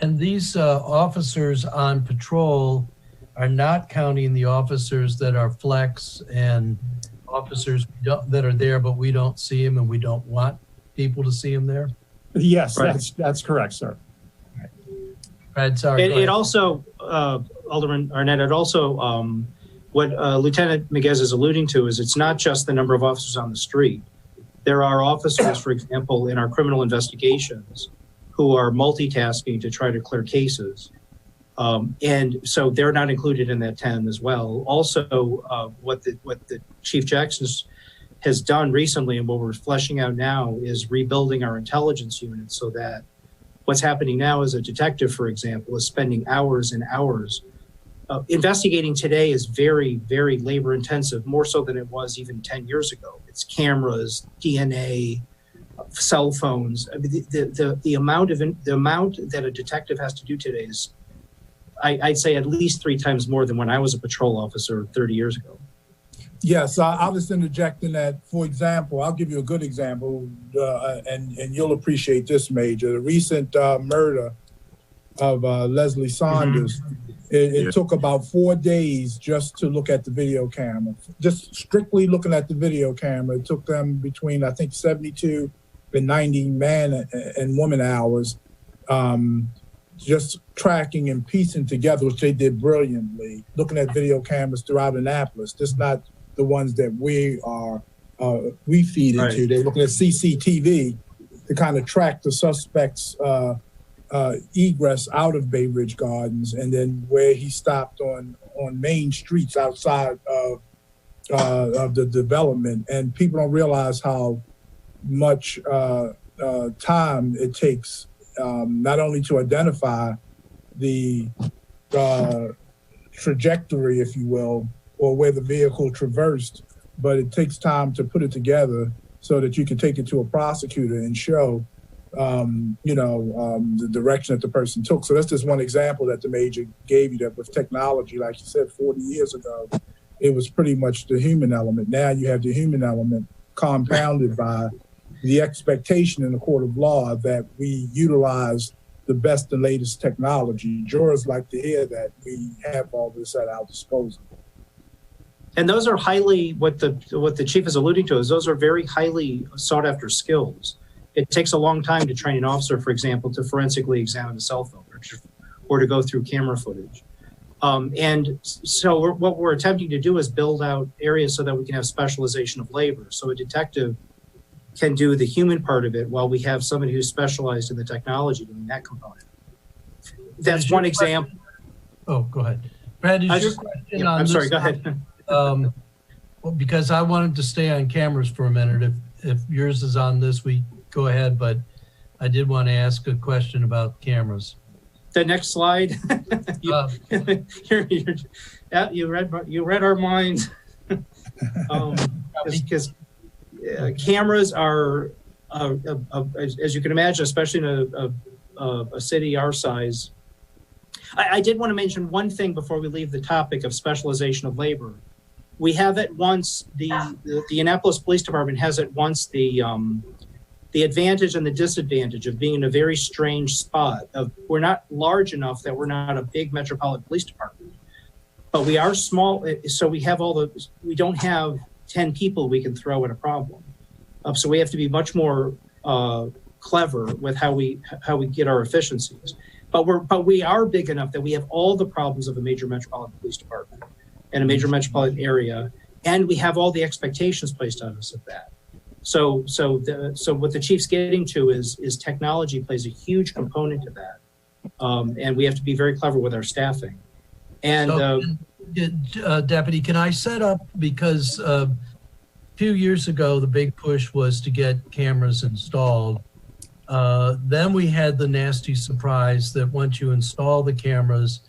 And these officers on patrol are not counting the officers that are flex and officers that are there, but we don't see them and we don't want people to see them there? Yes, Right. that's correct, sir. Right, sorry. It also, Alderman Arnett, it also, what Lieutenant Miguez is alluding to is it's not just the number of officers on the street. There are officers, for example, in our criminal investigations who are multitasking to try to clear cases. And so they're not included in that 10 as well. Also, what the Chief Jackson has done recently and what we're fleshing out now is rebuilding our intelligence unit so that what's happening now is a detective, for example, is spending hours and hours. Investigating today is very, very labor intensive, more so than it was even 10 years ago. It's cameras, DNA, cell phones. I mean, the amount that a detective has to do today is, I'd say, at least 3 times more than when I was a patrol officer 30 years ago. Yes, I'll just interject in that. For example, I'll give you a good example, and you'll appreciate this, Major. The recent murder of Leslie Saunders, it took about 4 days just to look at the video camera. Just strictly looking at the video camera, it took them between, I think, 72 and 90 man and woman hours, just tracking and piecing together, which they did brilliantly, looking at video cameras throughout Annapolis. Just not the ones that we feed into. Right. They're looking at CCTV to kind of track the suspect's egress out of Bay Ridge Gardens, and then where he stopped on main streets outside of the development. And people don't realize how much time it takes not only to identify the trajectory, if you will, or where the vehicle traversed, but it takes time to put it together so that you can take it to a prosecutor and show, the direction that the person took. So that's just one example that the Major gave you, that with technology, like you said, 40 years ago, it was pretty much the human element. Now you have the human element compounded by the expectation in the court of law that we utilize the best and latest technology. Jurors like to hear that we have all this at our disposal. And those are highly, what the chief is alluding to is those are very highly sought after skills. It takes a long time to train an officer, for example, to forensically examine a cell phone or to go through camera footage. And so what we're attempting to do is build out areas so that we can have specialization of labor. So a detective can do the human part of it while we have somebody who's specialized in the technology doing that component. That's one example. Oh, go ahead. Brad, is your question on I'm this? sorry, go ahead. Well, because I wanted to stay on cameras for a minute. If yours is on this week, go ahead. But I did want to ask a question about cameras. The next slide. You read our minds. Because cameras are, as you can imagine, especially in a city our size. I did want to mention one thing before we leave the topic of specialization of labor. We have at once the Annapolis Police Department has at once the advantage and the disadvantage of being in a very strange spot. We're not large enough that we're not a big metropolitan police department, but we are small. So we have we don't have 10 people we can throw at a problem. So we have to be much more clever with how we get our efficiencies. But we are big enough that we have all the problems of a major metropolitan police department and a major metropolitan area, and we have all the expectations placed on us of that. So what the chief's getting to is technology plays a huge component to that, and we have to be very clever with our staffing. And Deputy, can I set up, because a few years ago the big push was to get cameras installed. Then we had the nasty surprise that once you install the cameras,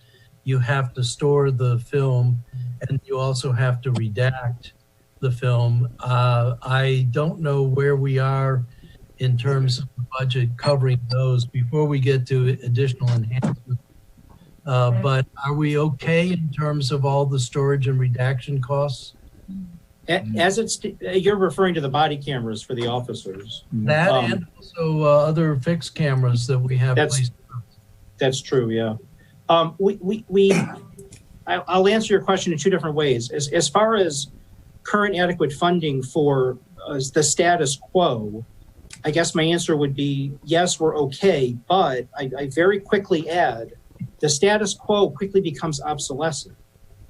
you have to store the film, and you also have to redact the film. I don't know where we are in terms of the budget covering those before we get to additional enhancements. But are we okay in terms of all the storage and redaction costs? You're referring to the body cameras for the officers. That and also other fixed cameras that we have placed. That's true, yeah. I'll answer your question in two different ways. As far as current adequate funding for the status quo, I guess my answer would be yes, we're okay, but I very quickly add the status quo quickly becomes obsolescent.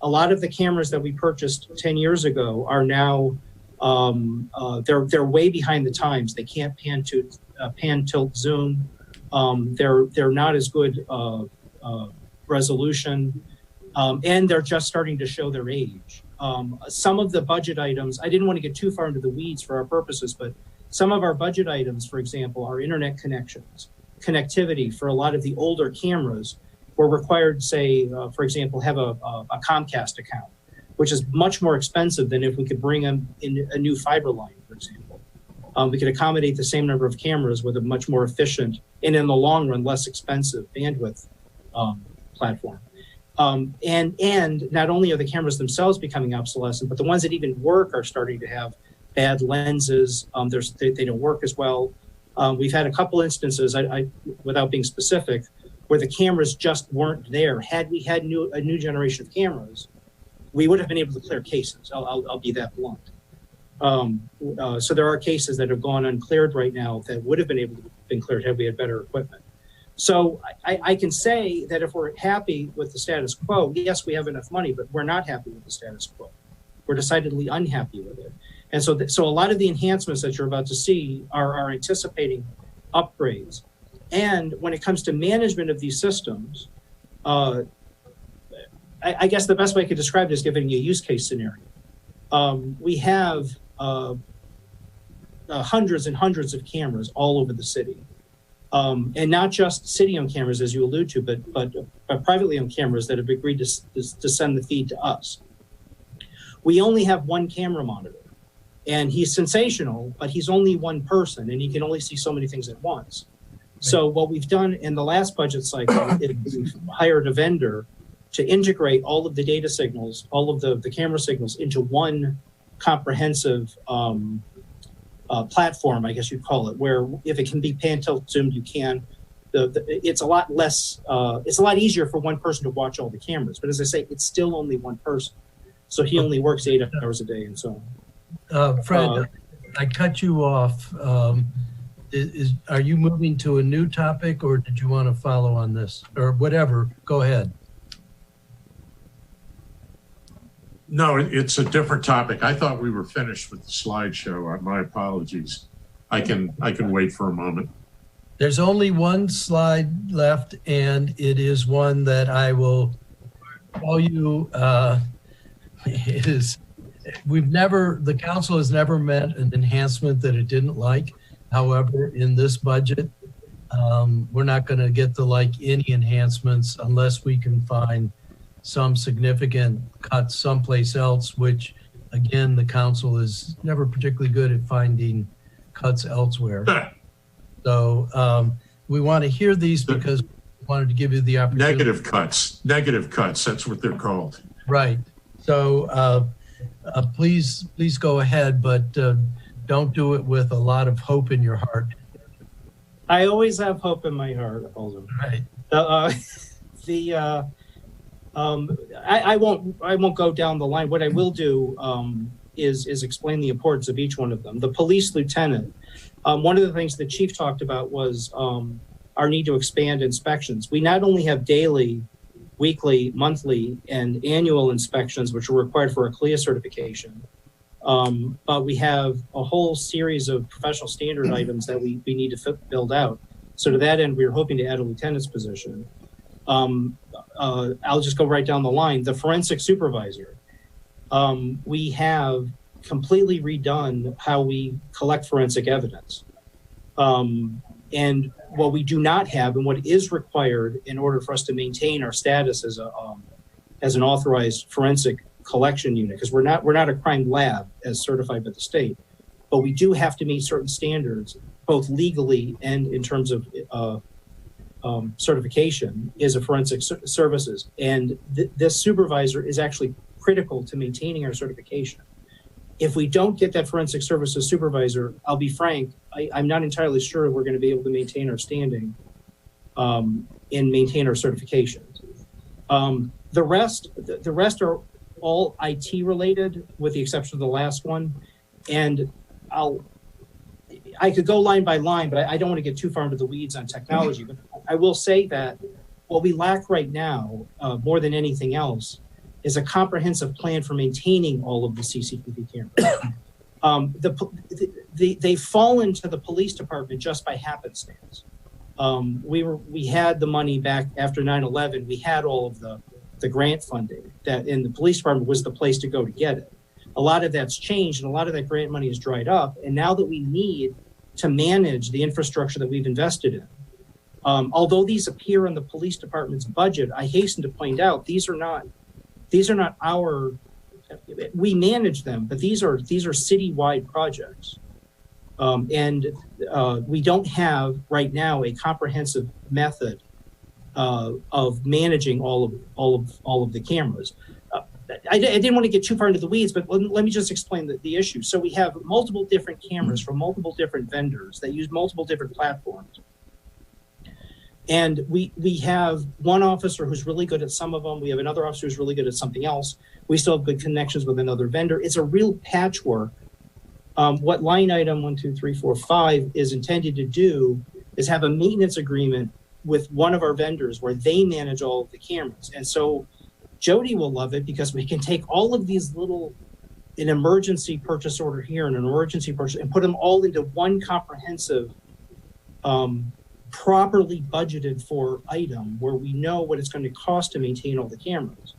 A lot of the cameras that we purchased 10 years ago are now, they're way behind the times. They can't pan, tilt, zoom. They're not as good resolution, and they're just starting to show their age. Some of the budget items, I didn't want to get too far into the weeds for our purposes, but some of our budget items, for example, are internet connections, connectivity for a lot of the older cameras. We're required to say, for example, have a Comcast account, which is much more expensive than if we could bring in a new fiber line, for example. We could accommodate the same number of cameras with a much more efficient and in the long run, less expensive bandwidth platform. And not only are the cameras themselves becoming obsolescent, but the ones that even work are starting to have bad lenses. They don't work as well. We've had a couple instances, without being specific, where the cameras just weren't there. Had we had a new generation of cameras, we would have been able to clear cases. I'll be that blunt. So there are cases that have gone uncleared right now that would have been able to be cleared had we had better equipment. So I can say that if we're happy with the status quo, yes, we have enough money, but we're not happy with the status quo. We're decidedly unhappy with it. And so a lot of the enhancements that you're about to see are anticipating upgrades. And when it comes to management of these systems, I guess the best way I could describe it is giving you a use case scenario. We have hundreds and hundreds of cameras all over the city. And not just city-owned cameras, as you allude to, but privately owned cameras that have agreed to send the feed to us. We only have one camera monitor, and he's sensational, but he's only one person, and he can only see so many things at once. So what we've done in the last budget cycle is we've hired a vendor to integrate all of the data signals, all of the camera signals into one comprehensive platform, I guess you'd call it, where if it can be pan, tilt, zoomed, you can. It's a lot less, it's a lot easier for one person to watch all the cameras. But as I say, it's still only one person. So he only works 8 hours a day and so on. Fred, I cut you off. Are you moving to a new topic, or did you want to follow on this, or whatever? Go ahead. No, it's a different topic. I thought we were finished with the slideshow. My apologies. I can wait for a moment. There's only one slide left, and it is one that I will tell you the council has never met an enhancement that it didn't like. However, in this budget, We're not going to get the like any enhancements unless we can find some significant cuts someplace else, which again, the council is never particularly good at finding cuts elsewhere. So we want to hear these because we wanted to give you the opportunity. Negative cuts, that's what they're called. Right. So please go ahead, but don't do it with a lot of hope in your heart. I always have hope in my heart, Alderman. Right. I won't go down the line. What I will do is explain the importance of each one of them. The police lieutenant. One of the things the chief talked about was our need to expand inspections. We not only have daily, weekly, monthly, and annual inspections, which are required for a CLIA certification, but we have a whole series of professional standard items that we need to build out. So to that end, we were hoping to add a lieutenant's position. I'll just go right down the line. The forensic supervisor. We have completely redone how we collect forensic evidence. And what we do not have and what is required in order for us to maintain our status as an authorized forensic collection unit, because we're not a crime lab as certified by the state, but we do have to meet certain standards, both legally and in terms of certification, is a forensic services. And this supervisor is actually critical to maintaining our certification. If we don't get that forensic services supervisor, I'll be frank, I'm not entirely sure we're going to be able to maintain our standing and maintain our certifications. The rest are all IT related, with the exception of the last one. And I could go line by line, but I don't want to get too far into the weeds on technology. But I will say that what we lack right now, more than anything else, is a comprehensive plan for maintaining all of the CCTV cameras. They fall into the police department just by happenstance. We had the money back after 9/11. We had all of the grant funding that in the police department was the place to go to get it. A lot of that's changed and a lot of that grant money is dried up. And now that we need to manage the infrastructure that we've invested in, although these appear in the police department's budget, I hasten to point out these are not our, we manage them, but these are citywide projects. And we don't have right now a comprehensive method of managing all of the cameras. I didn't want to get too far into the weeds, but let me just explain the issue. So we have multiple different cameras from multiple different vendors that use multiple different platforms. And we have one officer who's really good at some of them. We have another officer who's really good at something else. We still have good connections with another vendor. It's a real patchwork. What line item 1, 2, 3, 4, 5 is intended to do is have a maintenance agreement with one of our vendors where they manage all of the cameras. And so Jody will love it because we can take all of these an emergency purchase order here and an emergency purchase and put them all into one comprehensive, properly budgeted for item where we know what it's going to cost to maintain all the cameras.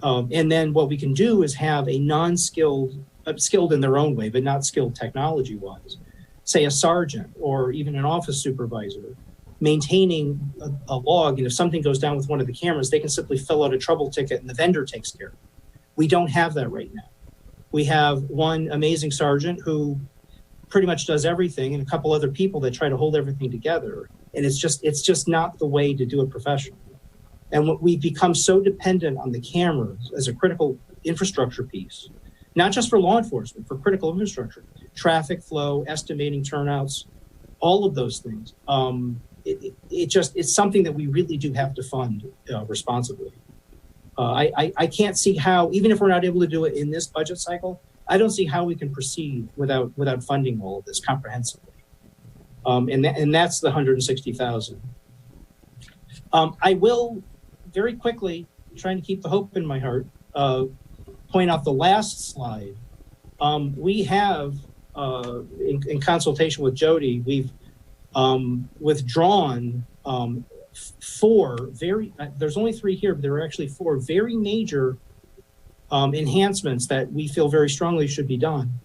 And then what we can do is have a non-skilled, skilled in their own way, but not skilled technology-wise, say a sergeant or even an office supervisor, maintaining a log, and if something goes down with one of the cameras, they can simply fill out a trouble ticket and the vendor takes care of it. We don't have that right now. We have one amazing sergeant who pretty much does everything and a couple other people that try to hold everything together. And it's just not the way to do it professionally. And we've become so dependent on the cameras as a critical infrastructure piece, not just for law enforcement, for critical infrastructure, traffic flow, estimating turnouts, all of those things. It's something that we really do have to fund responsibly. I can't see how, even if we're not able to do it in this budget cycle, I don't see how we can proceed without funding all of this comprehensively. And that's the $160,000. I will very quickly, trying to keep the hope in my heart, point out the last slide. We have, in consultation with Jody, we've withdrawn there's only 3 here, but there are actually 4 very major enhancements that we feel very strongly should be done.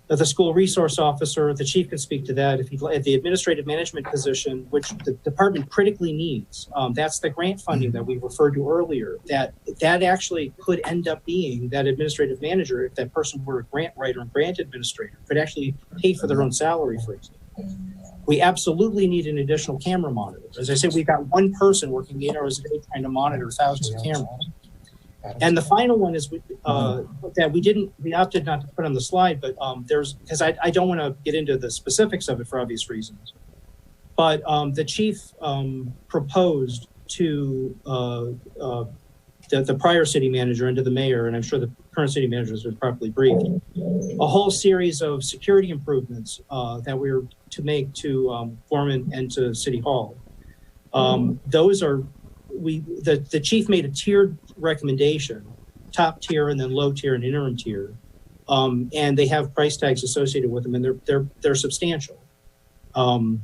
The school resource officer, the chief can speak to that. If at the administrative management position, which the department critically needs, that's the grant funding that we referred to earlier. That actually could end up being that administrative manager, if that person were a grant writer and grant administrator, could actually pay for their own salary, for example. We absolutely need an additional camera monitor. As I said, we've got one person working 8 hours a day trying to monitor thousands of cameras. And the final one is that we opted not to put on the slide, but because I don't want to get into the specifics of it for obvious reasons. But the chief proposed to the prior city manager and to the mayor, and I'm sure the current city manager has been properly briefed, a whole series of security improvements that we're to make to Foreman and to City Hall. Those are, the chief made a tiered recommendation, top tier and then low tier and interim tier. And they have price tags associated with them, and they're substantial. But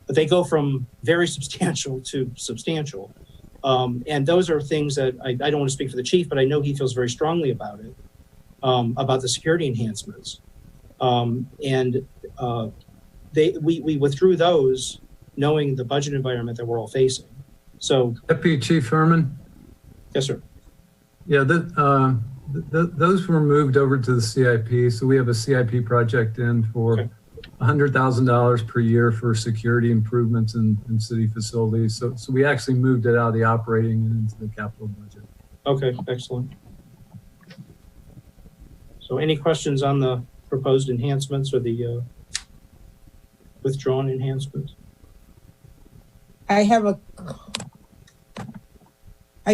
they go from very substantial to substantial. And those are things that I don't want to speak for the chief, but I know he feels very strongly about it, about the security enhancements. We withdrew those knowing the budget environment that we're all facing. So, Deputy Chief Herman? Yes, sir. Yeah, those were moved over to the CIP. So we have a CIP project in for $100,000 per year for security improvements in city facilities. So we actually moved it out of the operating and into the capital budget. Okay, excellent. So any questions on the proposed enhancements or the withdrawn enhancements? I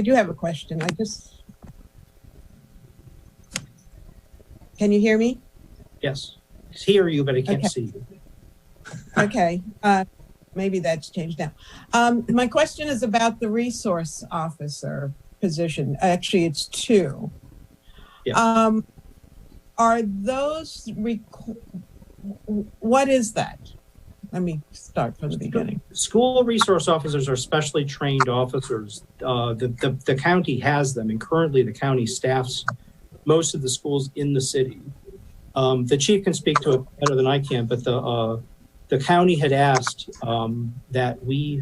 do have a question. Can you hear me? Yes, I hear you, but I can't see you. Okay, maybe that's changed now. My question is about the resource officer position. Actually, it's two. Yes. Are those, what is that? Let me start from the beginning. School resource officers are specially trained officers. The county has them, and currently the county staffs most of the schools in the city. The chief can speak to it better than I can, but the county had asked that they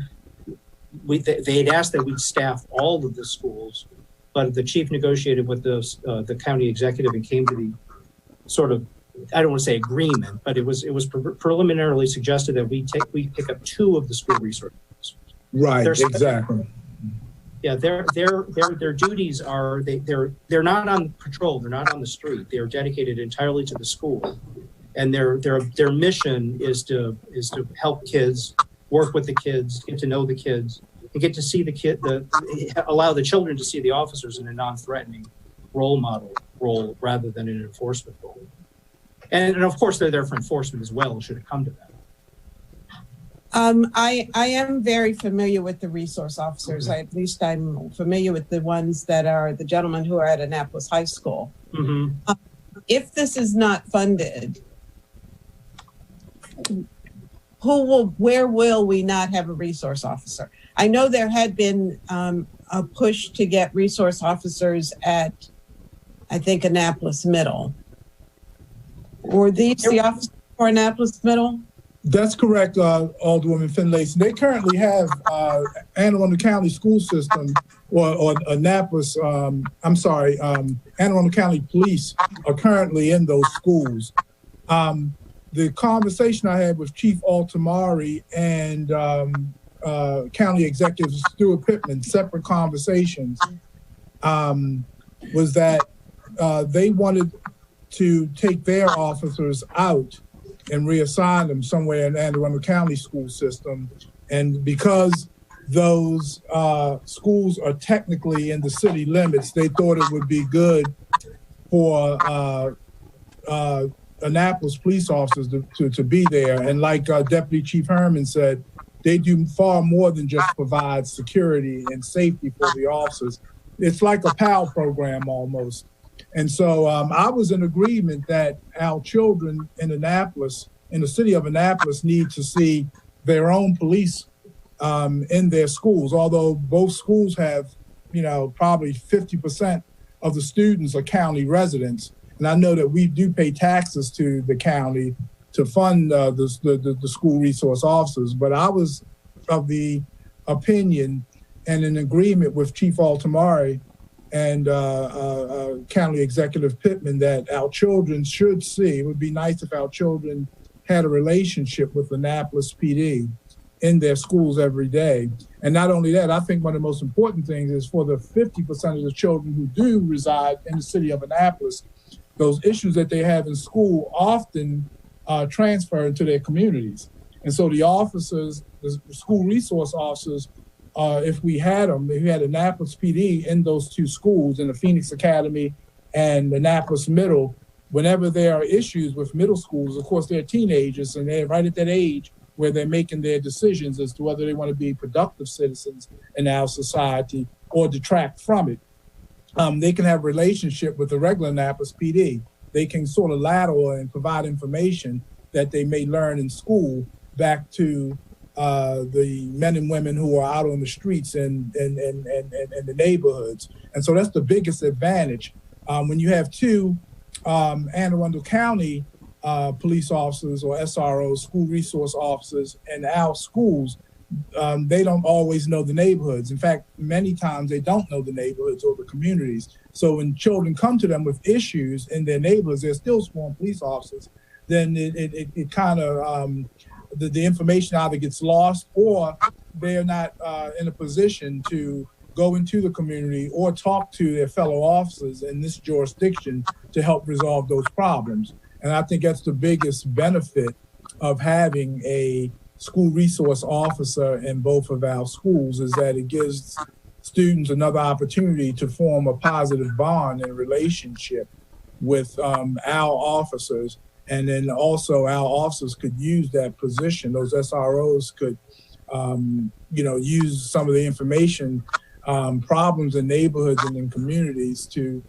had asked that we staff all of the schools, but the chief negotiated with the county executive and came to the sort of, I don't want to say agreement, but it was preliminarily suggested that we pick up 2 of the school resources. Right, exactly. Yeah, their duties are they're not on patrol, they're not on the street. They are dedicated entirely to the school, and their mission is to help kids, work with the kids, get to know the kids, and get to see allow the children to see the officers in a non-threatening role model role rather than an enforcement role. And of course, they're there for enforcement as well, should it come to that. I am very familiar with the resource officers. At least I'm familiar with the ones that are the gentlemen who are at Annapolis High School. Mm-hmm. If this is not funded, where will we not have a resource officer? I know there had been a push to get resource officers at, I think, Annapolis Middle. Were these the officers for Annapolis Middle? That's correct, Alderwoman Finlayson. They currently have Anne Arundel County School System or Annapolis, Anne Arundel County Police are currently in those schools. The conversation I had with Chief Altamari and County Executive Stuart Pittman, separate conversations, was that they wanted to take their officers out and reassign them somewhere in Anne Arundel County school system. And because those schools are technically in the city limits, they thought it would be good for Annapolis police officers to be there. And like Deputy Chief Herman said, they do far more than just provide security and safety for the officers. It's like a PAL program almost. And so I was in agreement that our children in Annapolis, in the city of Annapolis, need to see their own police in their schools, although both schools have, probably 50% of the students are county residents. And I know that we do pay taxes to the county to fund the school resource officers, but I was of the opinion and in agreement with Chief Altamari and County Executive Pittman that our children should see, it would be nice if our children had a relationship with Annapolis PD in their schools every day. And not only that, I think one of the most important things is for the 50% of the children who do reside in the city of Annapolis, those issues that they have in school often transfer into their communities. And so the officers, the school resource officers, if we had them, if we had Annapolis PD in those two schools, in the Phoenix Academy and Annapolis Middle, whenever there are issues with middle schools, of course, they're teenagers and they're right at that age where they're making their decisions as to whether they want to be productive citizens in our society or detract from it. They can have a relationship with the regular Annapolis PD. They can sort of lateral and provide information that they may learn in school back to the men and women who are out on the streets and the neighborhoods. And so that's the biggest advantage. When you have two Anne Arundel County police officers or SROs, school resource officers, in our schools, they don't always know the neighborhoods. In fact, many times they don't know the neighborhoods or the communities. So when children come to them with issues in their neighborhoods, they're still sworn police officers, then it kind of, the information either gets lost or they're not in a position to go into the community or talk to their fellow officers in this jurisdiction to help resolve those problems. And I think that's the biggest benefit of having a school resource officer in both of our schools, is that it gives students another opportunity to form a positive bond and relationship with our officers. And then also our officers could use that position. Those SROs could, use some of the information, problems in neighborhoods and in communities to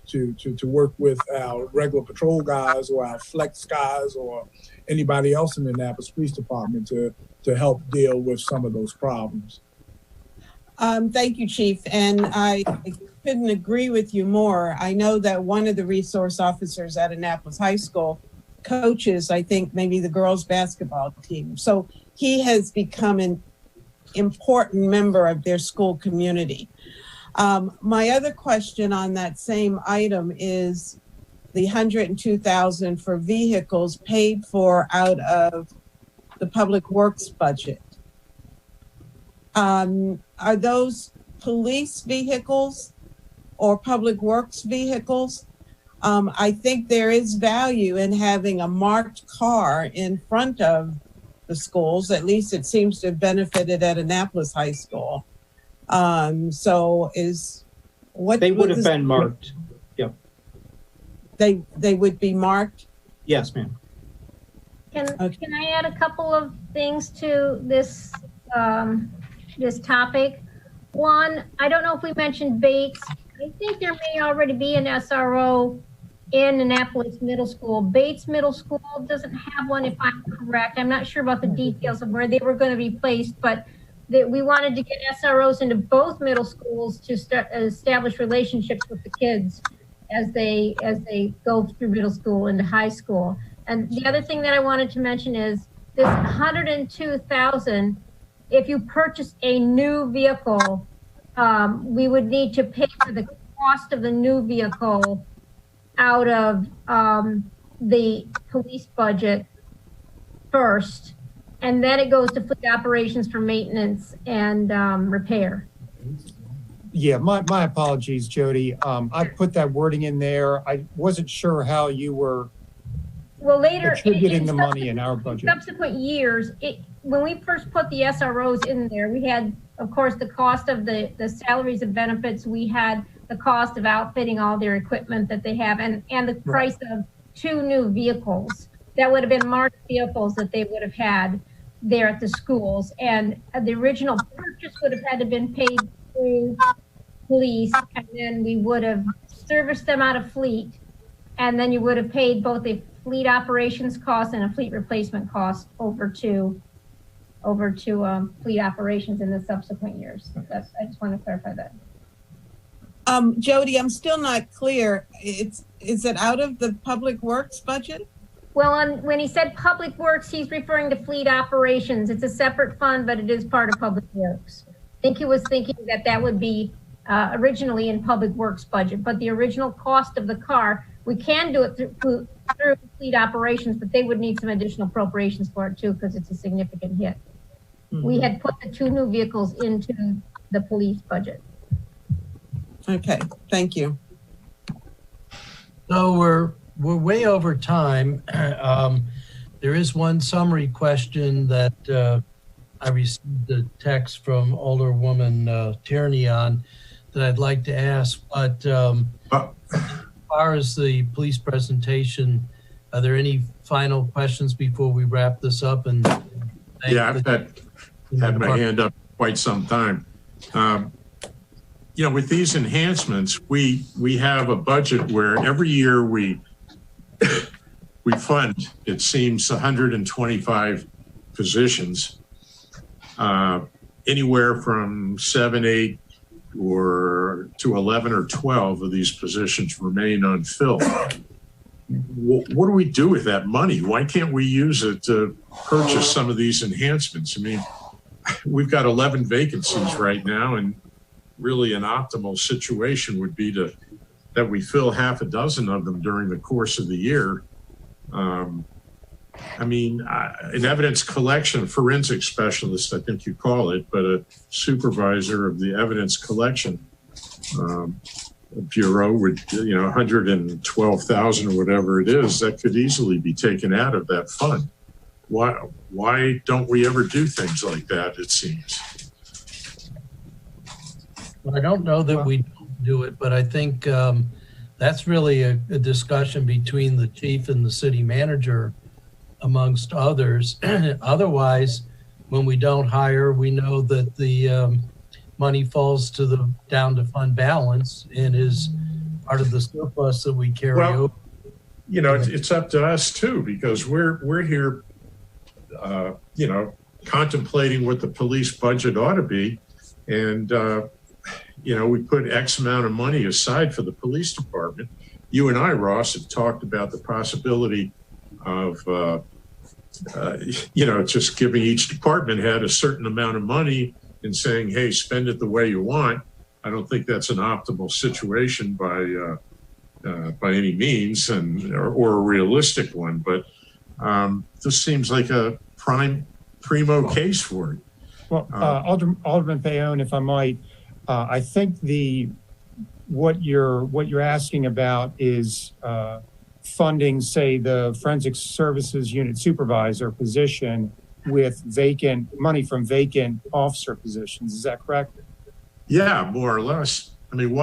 work with our regular patrol guys or our flex guys or anybody else in the Annapolis Police Department to help deal with some of those problems. Thank you, Chief. And I couldn't agree with you more. I know that one of the resource officers at Annapolis High School coaches, I think, maybe the girls' basketball team. So he has become an important member of their school community. My other question on that same item is the $102,000 for vehicles paid for out of the Public Works budget. Are those police vehicles or Public Works vehicles? I think there is value in having a marked car in front of the schools. At least it seems to have benefited at Annapolis High School. So is what They would have been marked. Yep. They would be marked? Yes, ma'am. Can I add a couple of things to this this topic? One, I don't know if we mentioned Bates. I think there may already be an SRO in Annapolis Middle School. Bates Middle School doesn't have one, if I'm correct. I'm not sure about the details of where they were going to be placed, but we wanted to get SROs into both middle schools to establish relationships with the kids as they go through middle school into high school. And the other thing that I wanted to mention is this $102,000. If you purchase a new vehicle, we would need to pay for the cost of the new vehicle out of the police budget first, and then it goes to fleet operations for maintenance and repair. Yeah, my apologies, Jody. I put that wording in there. I wasn't sure how you were later attributing the money in our budget. Subsequent years, when we first put the SROs in there, we had, of course, the cost of the salaries and benefits. We had the cost of outfitting all their equipment that they have, and the price of 2 new vehicles that would have been marked vehicles that they would have had there at the schools. And the original purchase would have had to been paid through police, and then we would have serviced them out of fleet, and then you would have paid both a fleet operations cost and a fleet replacement cost over to fleet operations in the subsequent years. I just want to clarify that. Jody, I'm still not clear. Is it out of the Public Works budget? Well, when he said Public Works, he's referring to fleet operations. It's a separate fund, but it is part of Public Works. I think he was thinking that that would be originally in Public Works budget, but the original cost of the car, we can do it through fleet operations, but they would need some additional appropriations for it too, because it's a significant hit. Mm-hmm. We had put the 2 new vehicles into the police budget. Okay, thank you. So we're way over time. There is one summary question that I received a text from Alderwoman Tierney on that I'd like to ask, but as far as the police presentation, are there any final questions before we wrap this up? And yeah, I've had my hand up quite some time. You know, with these enhancements, we have a budget where every year we fund, it seems, 125 positions, anywhere from 7, 8, or to 11 or 12 of these positions remain unfilled. What do we do with that money? Why can't we use it to purchase some of these enhancements? I mean, we've got 11 vacancies right now, and really an optimal situation would be that we fill half a dozen of them during the course of the year. I mean, an evidence collection forensic specialist, I think you call it, but a supervisor of the evidence collection bureau would, 112,000 or whatever it is, that could easily be taken out of that fund. Why don't we ever do things like that, it seems? Well, I don't know that we don't do it, but I think that's really a discussion between the chief and the city manager, amongst others. Otherwise, when we don't hire, we know that the money falls down to fund balance and is part of the surplus that we carry over. You know, it's up to us too, because we're here, contemplating what the police budget ought to be. And, we put X amount of money aside for the police department. You and I, Ross, have talked about the possibility of, just giving each department head a certain amount of money and saying, hey, spend it the way you want. I don't think that's an optimal situation by any means, or a realistic one. But this seems like a primo case for it. Well, Alderman Bayonne, if I might, I think what you're asking about is funding, say, the forensic services unit supervisor position with money from vacant officer positions. Is that correct? Yeah, more or less. I mean,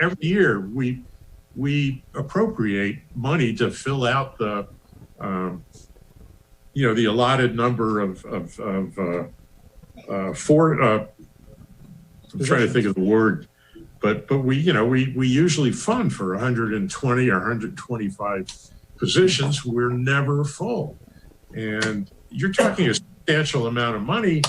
every year we appropriate money to fill out the allotted number of I'm trying to think of the word, but we usually fund for 120 or 125 positions. We're never full, and you're talking a substantial amount of money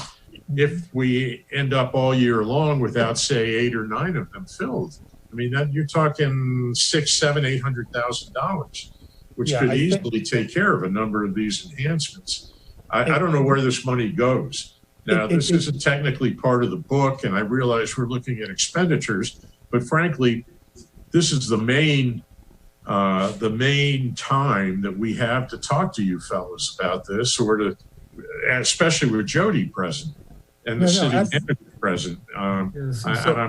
if we end up all year long without, say, 8 or 9 of them filled. I mean, you're talking $600,000, $700,000, $800,000, which could easily take care of a number of these enhancements. I don't know where this money goes. Now, this isn't technically part of the book, and I realize we're looking at expenditures, but frankly, this is the main time that we have to talk to you fellas about this, especially with Jody present and the city manager present. I'm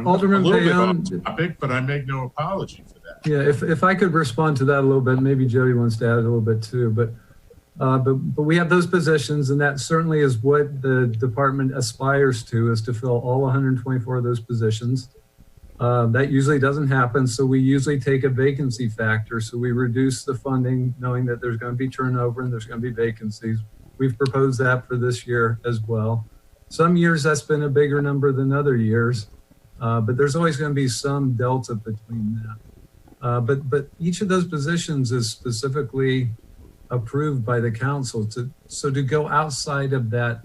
a little bit off topic, but I make no apology for that. Yeah, if I could respond to that a little bit, maybe Jody wants to add a little bit too, but we have those positions, and that certainly is what the department aspires to, is to fill all 124 of those positions. That usually doesn't happen, so we usually take a vacancy factor. So we reduce the funding, knowing that there's going to be turnover and there's going to be vacancies. We've proposed that for this year as well. Some years that's been a bigger number than other years, but there's always going to be some delta between that. But each of those positions is specifically approved by the council. So to go outside of that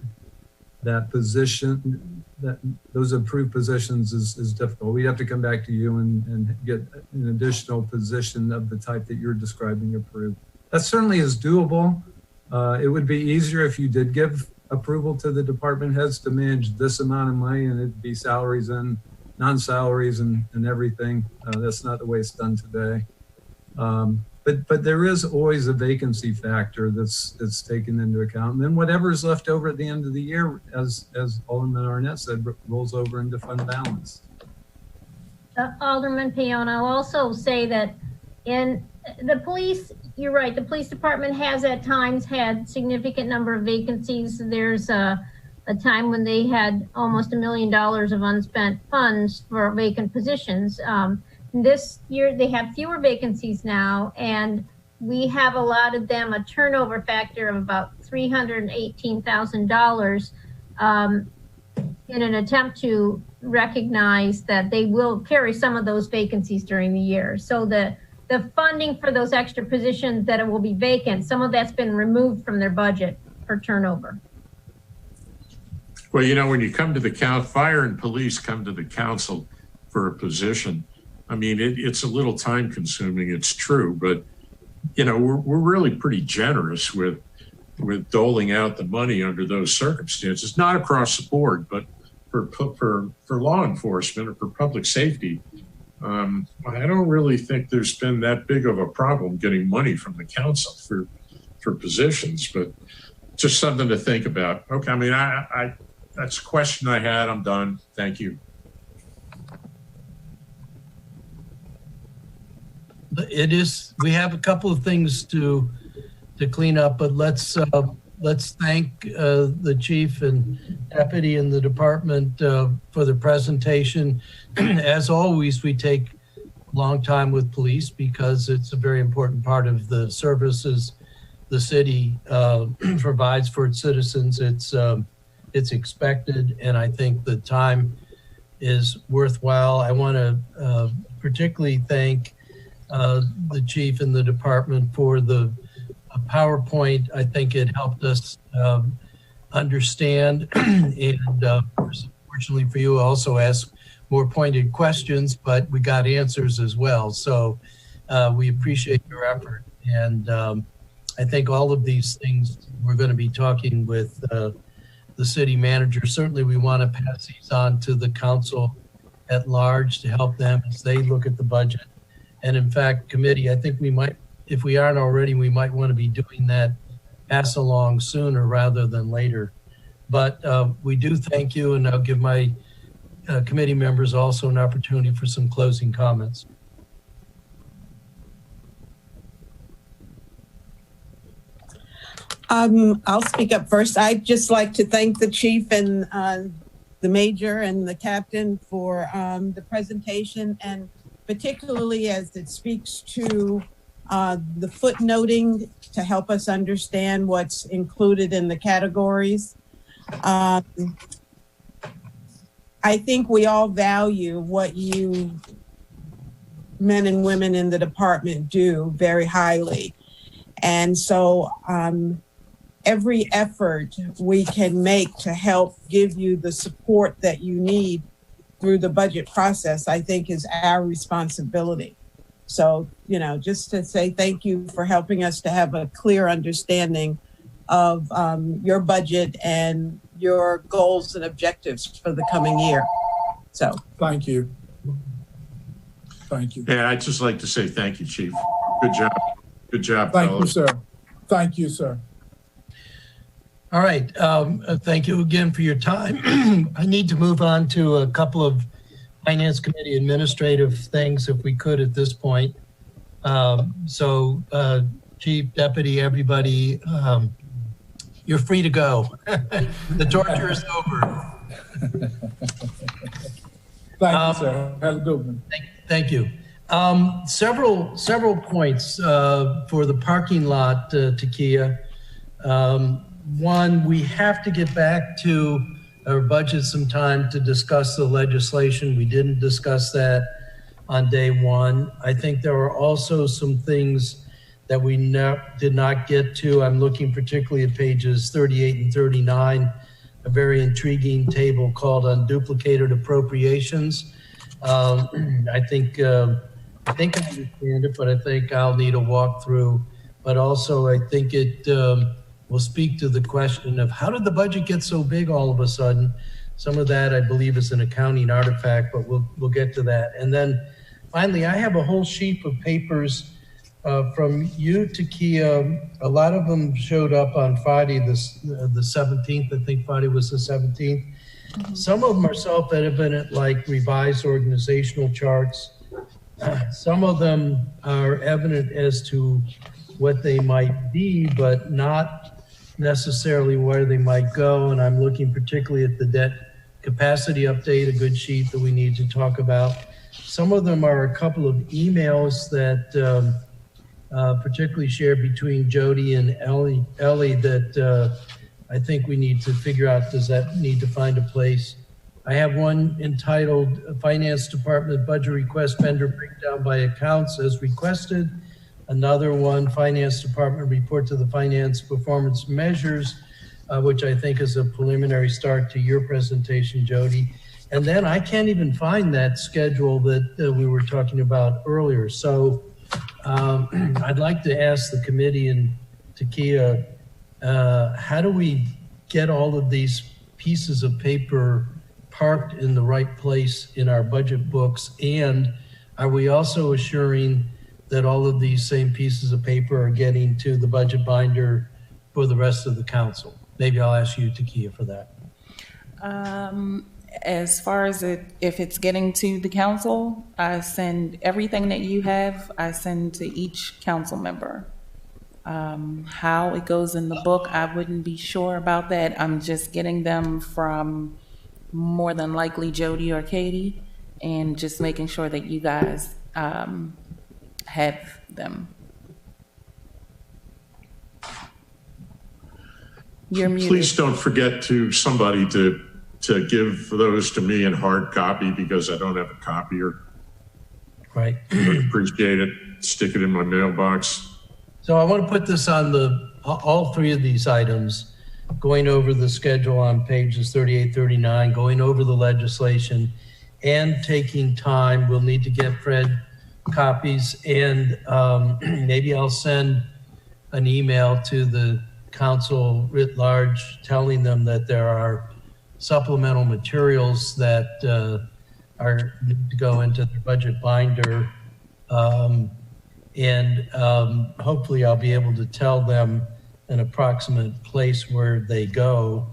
that position, that those approved positions is difficult. We'd have to come back to you and get an additional position of the type that you're describing approved. That certainly is doable. It would be easier if you did give approval to the department heads to manage this amount of money, and it'd be salaries and non-salaries and everything. That's not the way it's done today. But there is always a vacancy factor that's taken into account. And then whatever's left over at the end of the year, as Alderman Arnett said, rolls over into fund balance. Alderman Pion, I'll also say that in the police, you're right, the police department has at times had significant number of vacancies. There's a time when they had almost $1 million of unspent funds for vacant positions. This year they have fewer vacancies now, and we have allotted them a turnover factor of about $318,000 in an attempt to recognize that they will carry some of those vacancies during the year. So the funding for those extra positions that will be vacant, some of that's been removed from their budget for turnover. Well, you know, when you come to the fire and police come to the council for a position, I mean, it's a little time consuming, it's true, but you know, we're really pretty generous with doling out the money under those circumstances, not across the board, but for law enforcement or for public safety. I don't really think there's been that big of a problem getting money from the council for positions, but just something to think about. Okay, I mean, I that's a question I had. I'm done. Thank you. We have a couple of things to clean up, but let's thank the chief and deputy in the department for the presentation. As always, we take a long time with police because it's a very important part of the services the city provides for its citizens. It's expected, and I think the time is worthwhile. I want to particularly thank the chief and the department for the PowerPoint. I think it helped us understand and fortunately for you also ask more pointed questions, but we got answers as well. So we appreciate your effort. And I think all of these things we're going to be talking with the city manager. Certainly we want to pass these on to the council at large to help them as they look at the budget. And in fact, committee, I think we might, if we aren't already, we might want to be doing that pass along sooner rather than later. But we do thank you, and I'll give my committee members also an opportunity for some closing comments. I'll speak up first. I'd just like to thank the chief and the major and the captain for the presentation, and particularly as it speaks to the footnoting to help us understand what's included in the categories. I think we all value what you men and women in the department do very highly. And so every effort we can make to help give you the support that you need through the budget process, I think is our responsibility. So, you know, just to say thank you for helping us to have a clear understanding of your budget and your goals and objectives for the coming year. So thank you. Thank you. Yeah, I'd just like to say thank you, Chief. Good job. Good job, Thank fellas. you, sir. Thank you, sir. All right. Thank you again for your time. I need to move on to a couple of Finance Committee administrative things, if we could, at this point. Chief, Deputy, everybody, you're free to go. The torture is over. Thank you, sir. Have a good one. Thank you. Several points for the parking lot, Takia. One, we have to get back to our budget sometime to discuss the legislation. We didn't discuss that on day one. I think there are also some things that we did not get to. I'm looking particularly at pages 38 and 39 a very intriguing table called Unduplicated Appropriations. I think I understand it, but I think I'll need a walkthrough. But also, I think it will speak to the question of how did the budget get so big all of a sudden? Some of that, I believe, is an accounting artifact, but we'll get to that. And then finally, I have a whole sheaf of papers from you, Takia. A lot of them showed up on Friday, the 17th. I think Friday was the 17th. Some of them are self-evident, like revised organizational charts. Some of them are evident as to what they might be, but not necessarily where they might go. And I'm looking particularly at the debt capacity update, a good sheet that we need to talk about. Some of them are a couple of emails that particularly shared between Jody and Ellie that I think we need to figure out, does that need to find a place? I have one entitled Finance Department Budget Request Vendor Breakdown by Accounts as requested. Another one, Finance Department Report to the Finance Performance Measures, which I think is a preliminary start to your presentation, Jody. And then I can't even find that schedule that we were talking about earlier. So I'd like to ask the committee and Takia, how do we get all of these pieces of paper parked in the right place in our budget books? And are we also assuring that all of these same pieces of paper are getting to the budget binder for the rest of the council? Maybe I'll ask you, Takia, for that. As far as if it's getting to the council, I send everything that you have, I send to each council member. How it goes in the book, I wouldn't be sure about that. I'm just getting them from more than likely Jody or Katie, and just making sure that you guys have them. You're muted. Please don't forget somebody to give those to me in hard copy, because I don't have a copier. Right. I appreciate it. Stick it in my mailbox. So I want to put this on all three of these items, going over the schedule on pages 38, 39, going over the legislation, and taking time. We'll need to get Fred copies, and maybe I'll send an email to the council writ large telling them that there are supplemental materials that need to go into the budget binder. Hopefully I'll be able to tell them an approximate place where they go.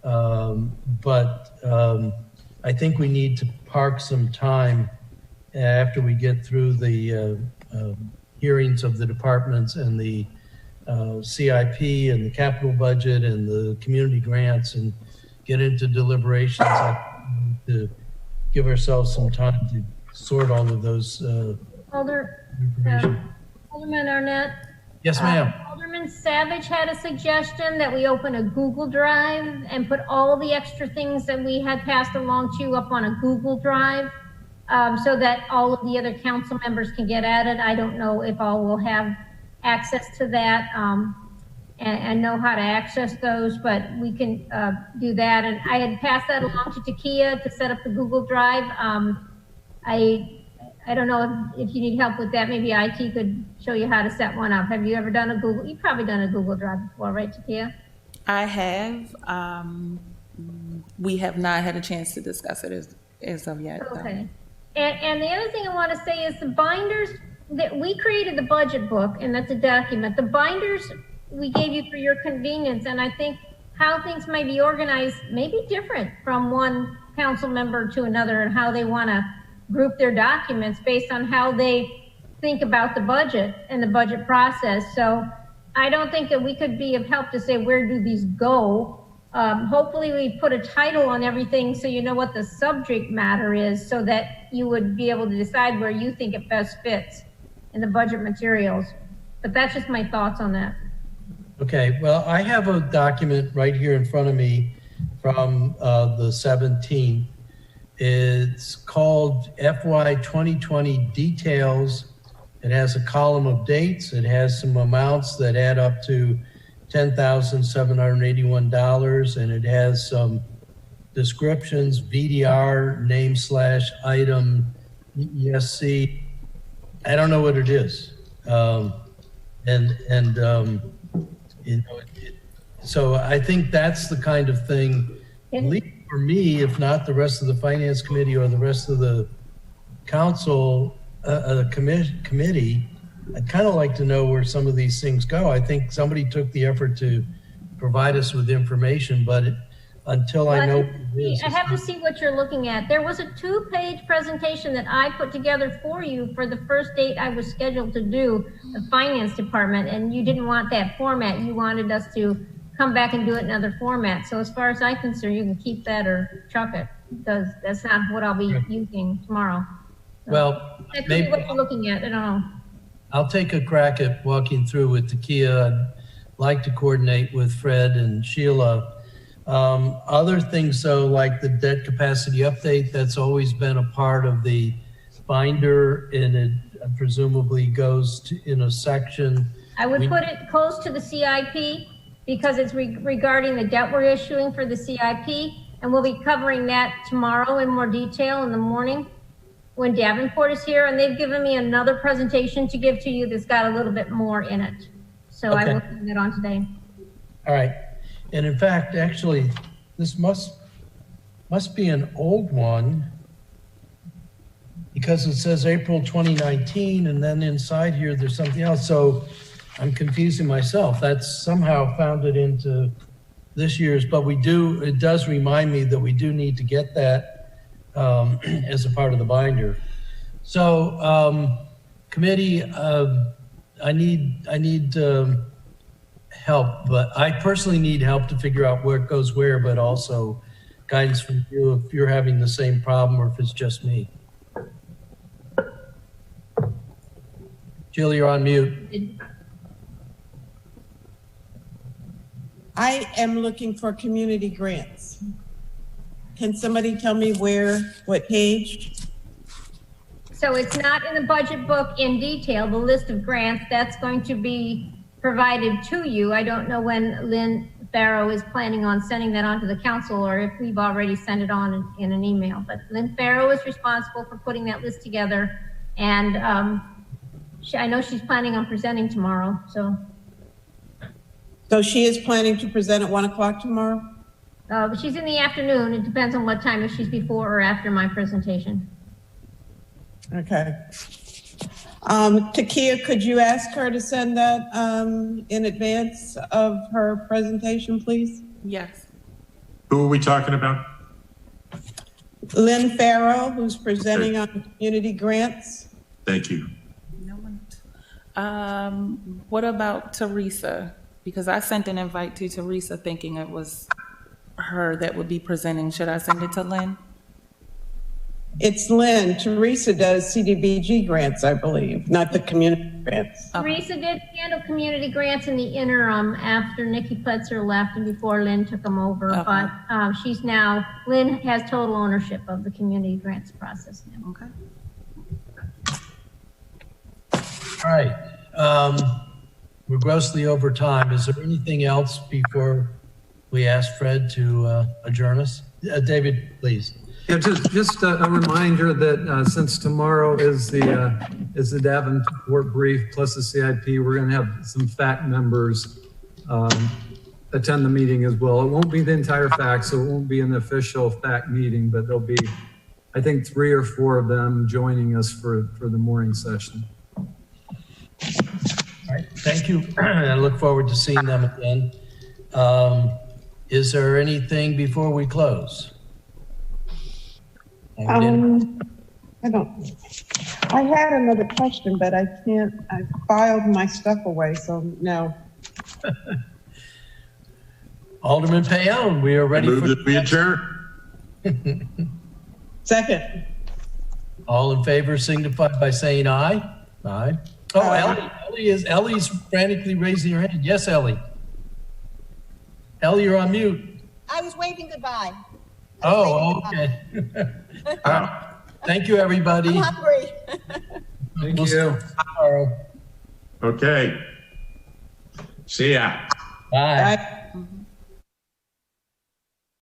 But I think we need to park some time after we get through the hearings of the departments and the CIP and the capital budget and the community grants and get into deliberations. To give ourselves some time to sort all of those Alderman Arnett. Yes, ma'am. Alderman Savage had a suggestion that we open a Google Drive and put all the extra things that we had passed along to you up on a Google Drive, so that all of the other council members can get at it. I don't know if all will have access to that and know how to access those, but we can do that. And I had passed that along to Takia to set up the Google Drive. I don't know if you need help with that. Maybe IT could show you how to set one up. Have you ever done a Google? You've probably done a Google Drive before, right, Takia? I have. We have not had a chance to discuss it as of yet. Okay. And the other thing I want to say is the binders that we created the budget book, and that's a document. The binders we gave you for your convenience, and I think how things may be organized may be different from one council member to another, and how they want to group their documents based on how they think about the budget and the budget process. So I don't think that we could be of help to say, where do these go? Hopefully we put a title on everything so you know what the subject matter is, so that you would be able to decide where you think it best fits in the budget materials. But that's just my thoughts on that. Okay, well, I have a document right here in front of me from the 17th. It's called FY 2020 Details. It has a column of dates. It has some amounts that add up to $10,781, and it has some descriptions, VDR, name/item, ESC. I don't know what it is. So I think that's the kind of thing, at least for me, if not the rest of the finance committee or the rest of the council, committee, I'd kind of like to know where some of these things go. I think somebody took the effort to provide us with information, but until I know what it is, I have to see what you're looking at. There was a 2-page presentation that I put together for you for the first date I was scheduled to do the finance department, and you didn't want that format. You wanted us to come back and do it in another format. So as far as I'm concerned, you can keep that or chuck it, because that's not what I'll be using tomorrow. So well, maybe what you're looking at, I don't know. I'll take a crack at walking through with Takia. I'd like to coordinate with Fred and Sheila. Other things, though, like the debt capacity update, that's always been a part of the binder, and it presumably goes in a section. I would put it close to the CIP because it's regarding the debt we're issuing for the CIP, and we'll be covering that tomorrow in more detail in the morning when Davenport is here, and they've given me another presentation to give to you that's got a little bit more in it. So I will put that on today. All right. And in fact, actually, this must be an old one because it says April 2019, and then inside here, there's something else. So I'm confusing myself. That's somehow founded into this year's, but it does remind me that we do need to get that as a part of the binder. So committee, I need help, but I personally need help to figure out where it goes where, but also guidance from you if you're having the same problem or if it's just me. Jill, you're on mute. I am looking for community grants. Can somebody tell me what page? So it's not in the budget book in detail, the list of grants. That's going to be provided to you. I don't know when Lynn Farrow is planning on sending that on to the council or if we've already sent it on in an email. But Lynn Farrow is responsible for putting that list together. And I know she's planning on presenting tomorrow. So she is planning to present at 1 o'clock tomorrow? But she's in the afternoon. It depends on what time, if she's before or after my presentation. Okay. Takia, could you ask her to send that in advance of her presentation, please? Yes. Who are we talking about? Lynn Farrow, who's presenting on community grants. Thank you. No one. What about Teresa? Because I sent an invite to Teresa thinking it was her that would be presenting. Should I send it to Lynn? It's Lynn. Teresa does CDBG grants, I believe, not the community grants. Teresa did handle community grants in the interim after Nikki Pletzer left and before Lynn took them over. Okay. But Lynn has total ownership of the community grants process now. Okay. All right. We're grossly over time. Is there anything else before we ask Fred to adjourn us? David, please. Yeah, just a reminder that since tomorrow is the Davenport brief plus the CIP, we're going to have some FACT members attend the meeting as well. It won't be the entire FACT, so it won't be an official FACT meeting, but there'll be, I think, 3 or 4 of them joining us for the morning session. All right, thank you. I look forward to seeing them again. Is there anything before we close? I don't. I had another question, but I can't. I filed my stuff away, so no. Alderman Payon, we are ready for the adjourn. Second. All in favor signify by saying aye. Aye. Oh, Ellie's frantically raising her hand. Yes, Ellie. Ellie, you're on mute. I was waving goodbye. Oh, okay. Thank you, everybody. I'm hungry. Thank We'll see you. tomorrow. Okay. See ya. Bye. Bye.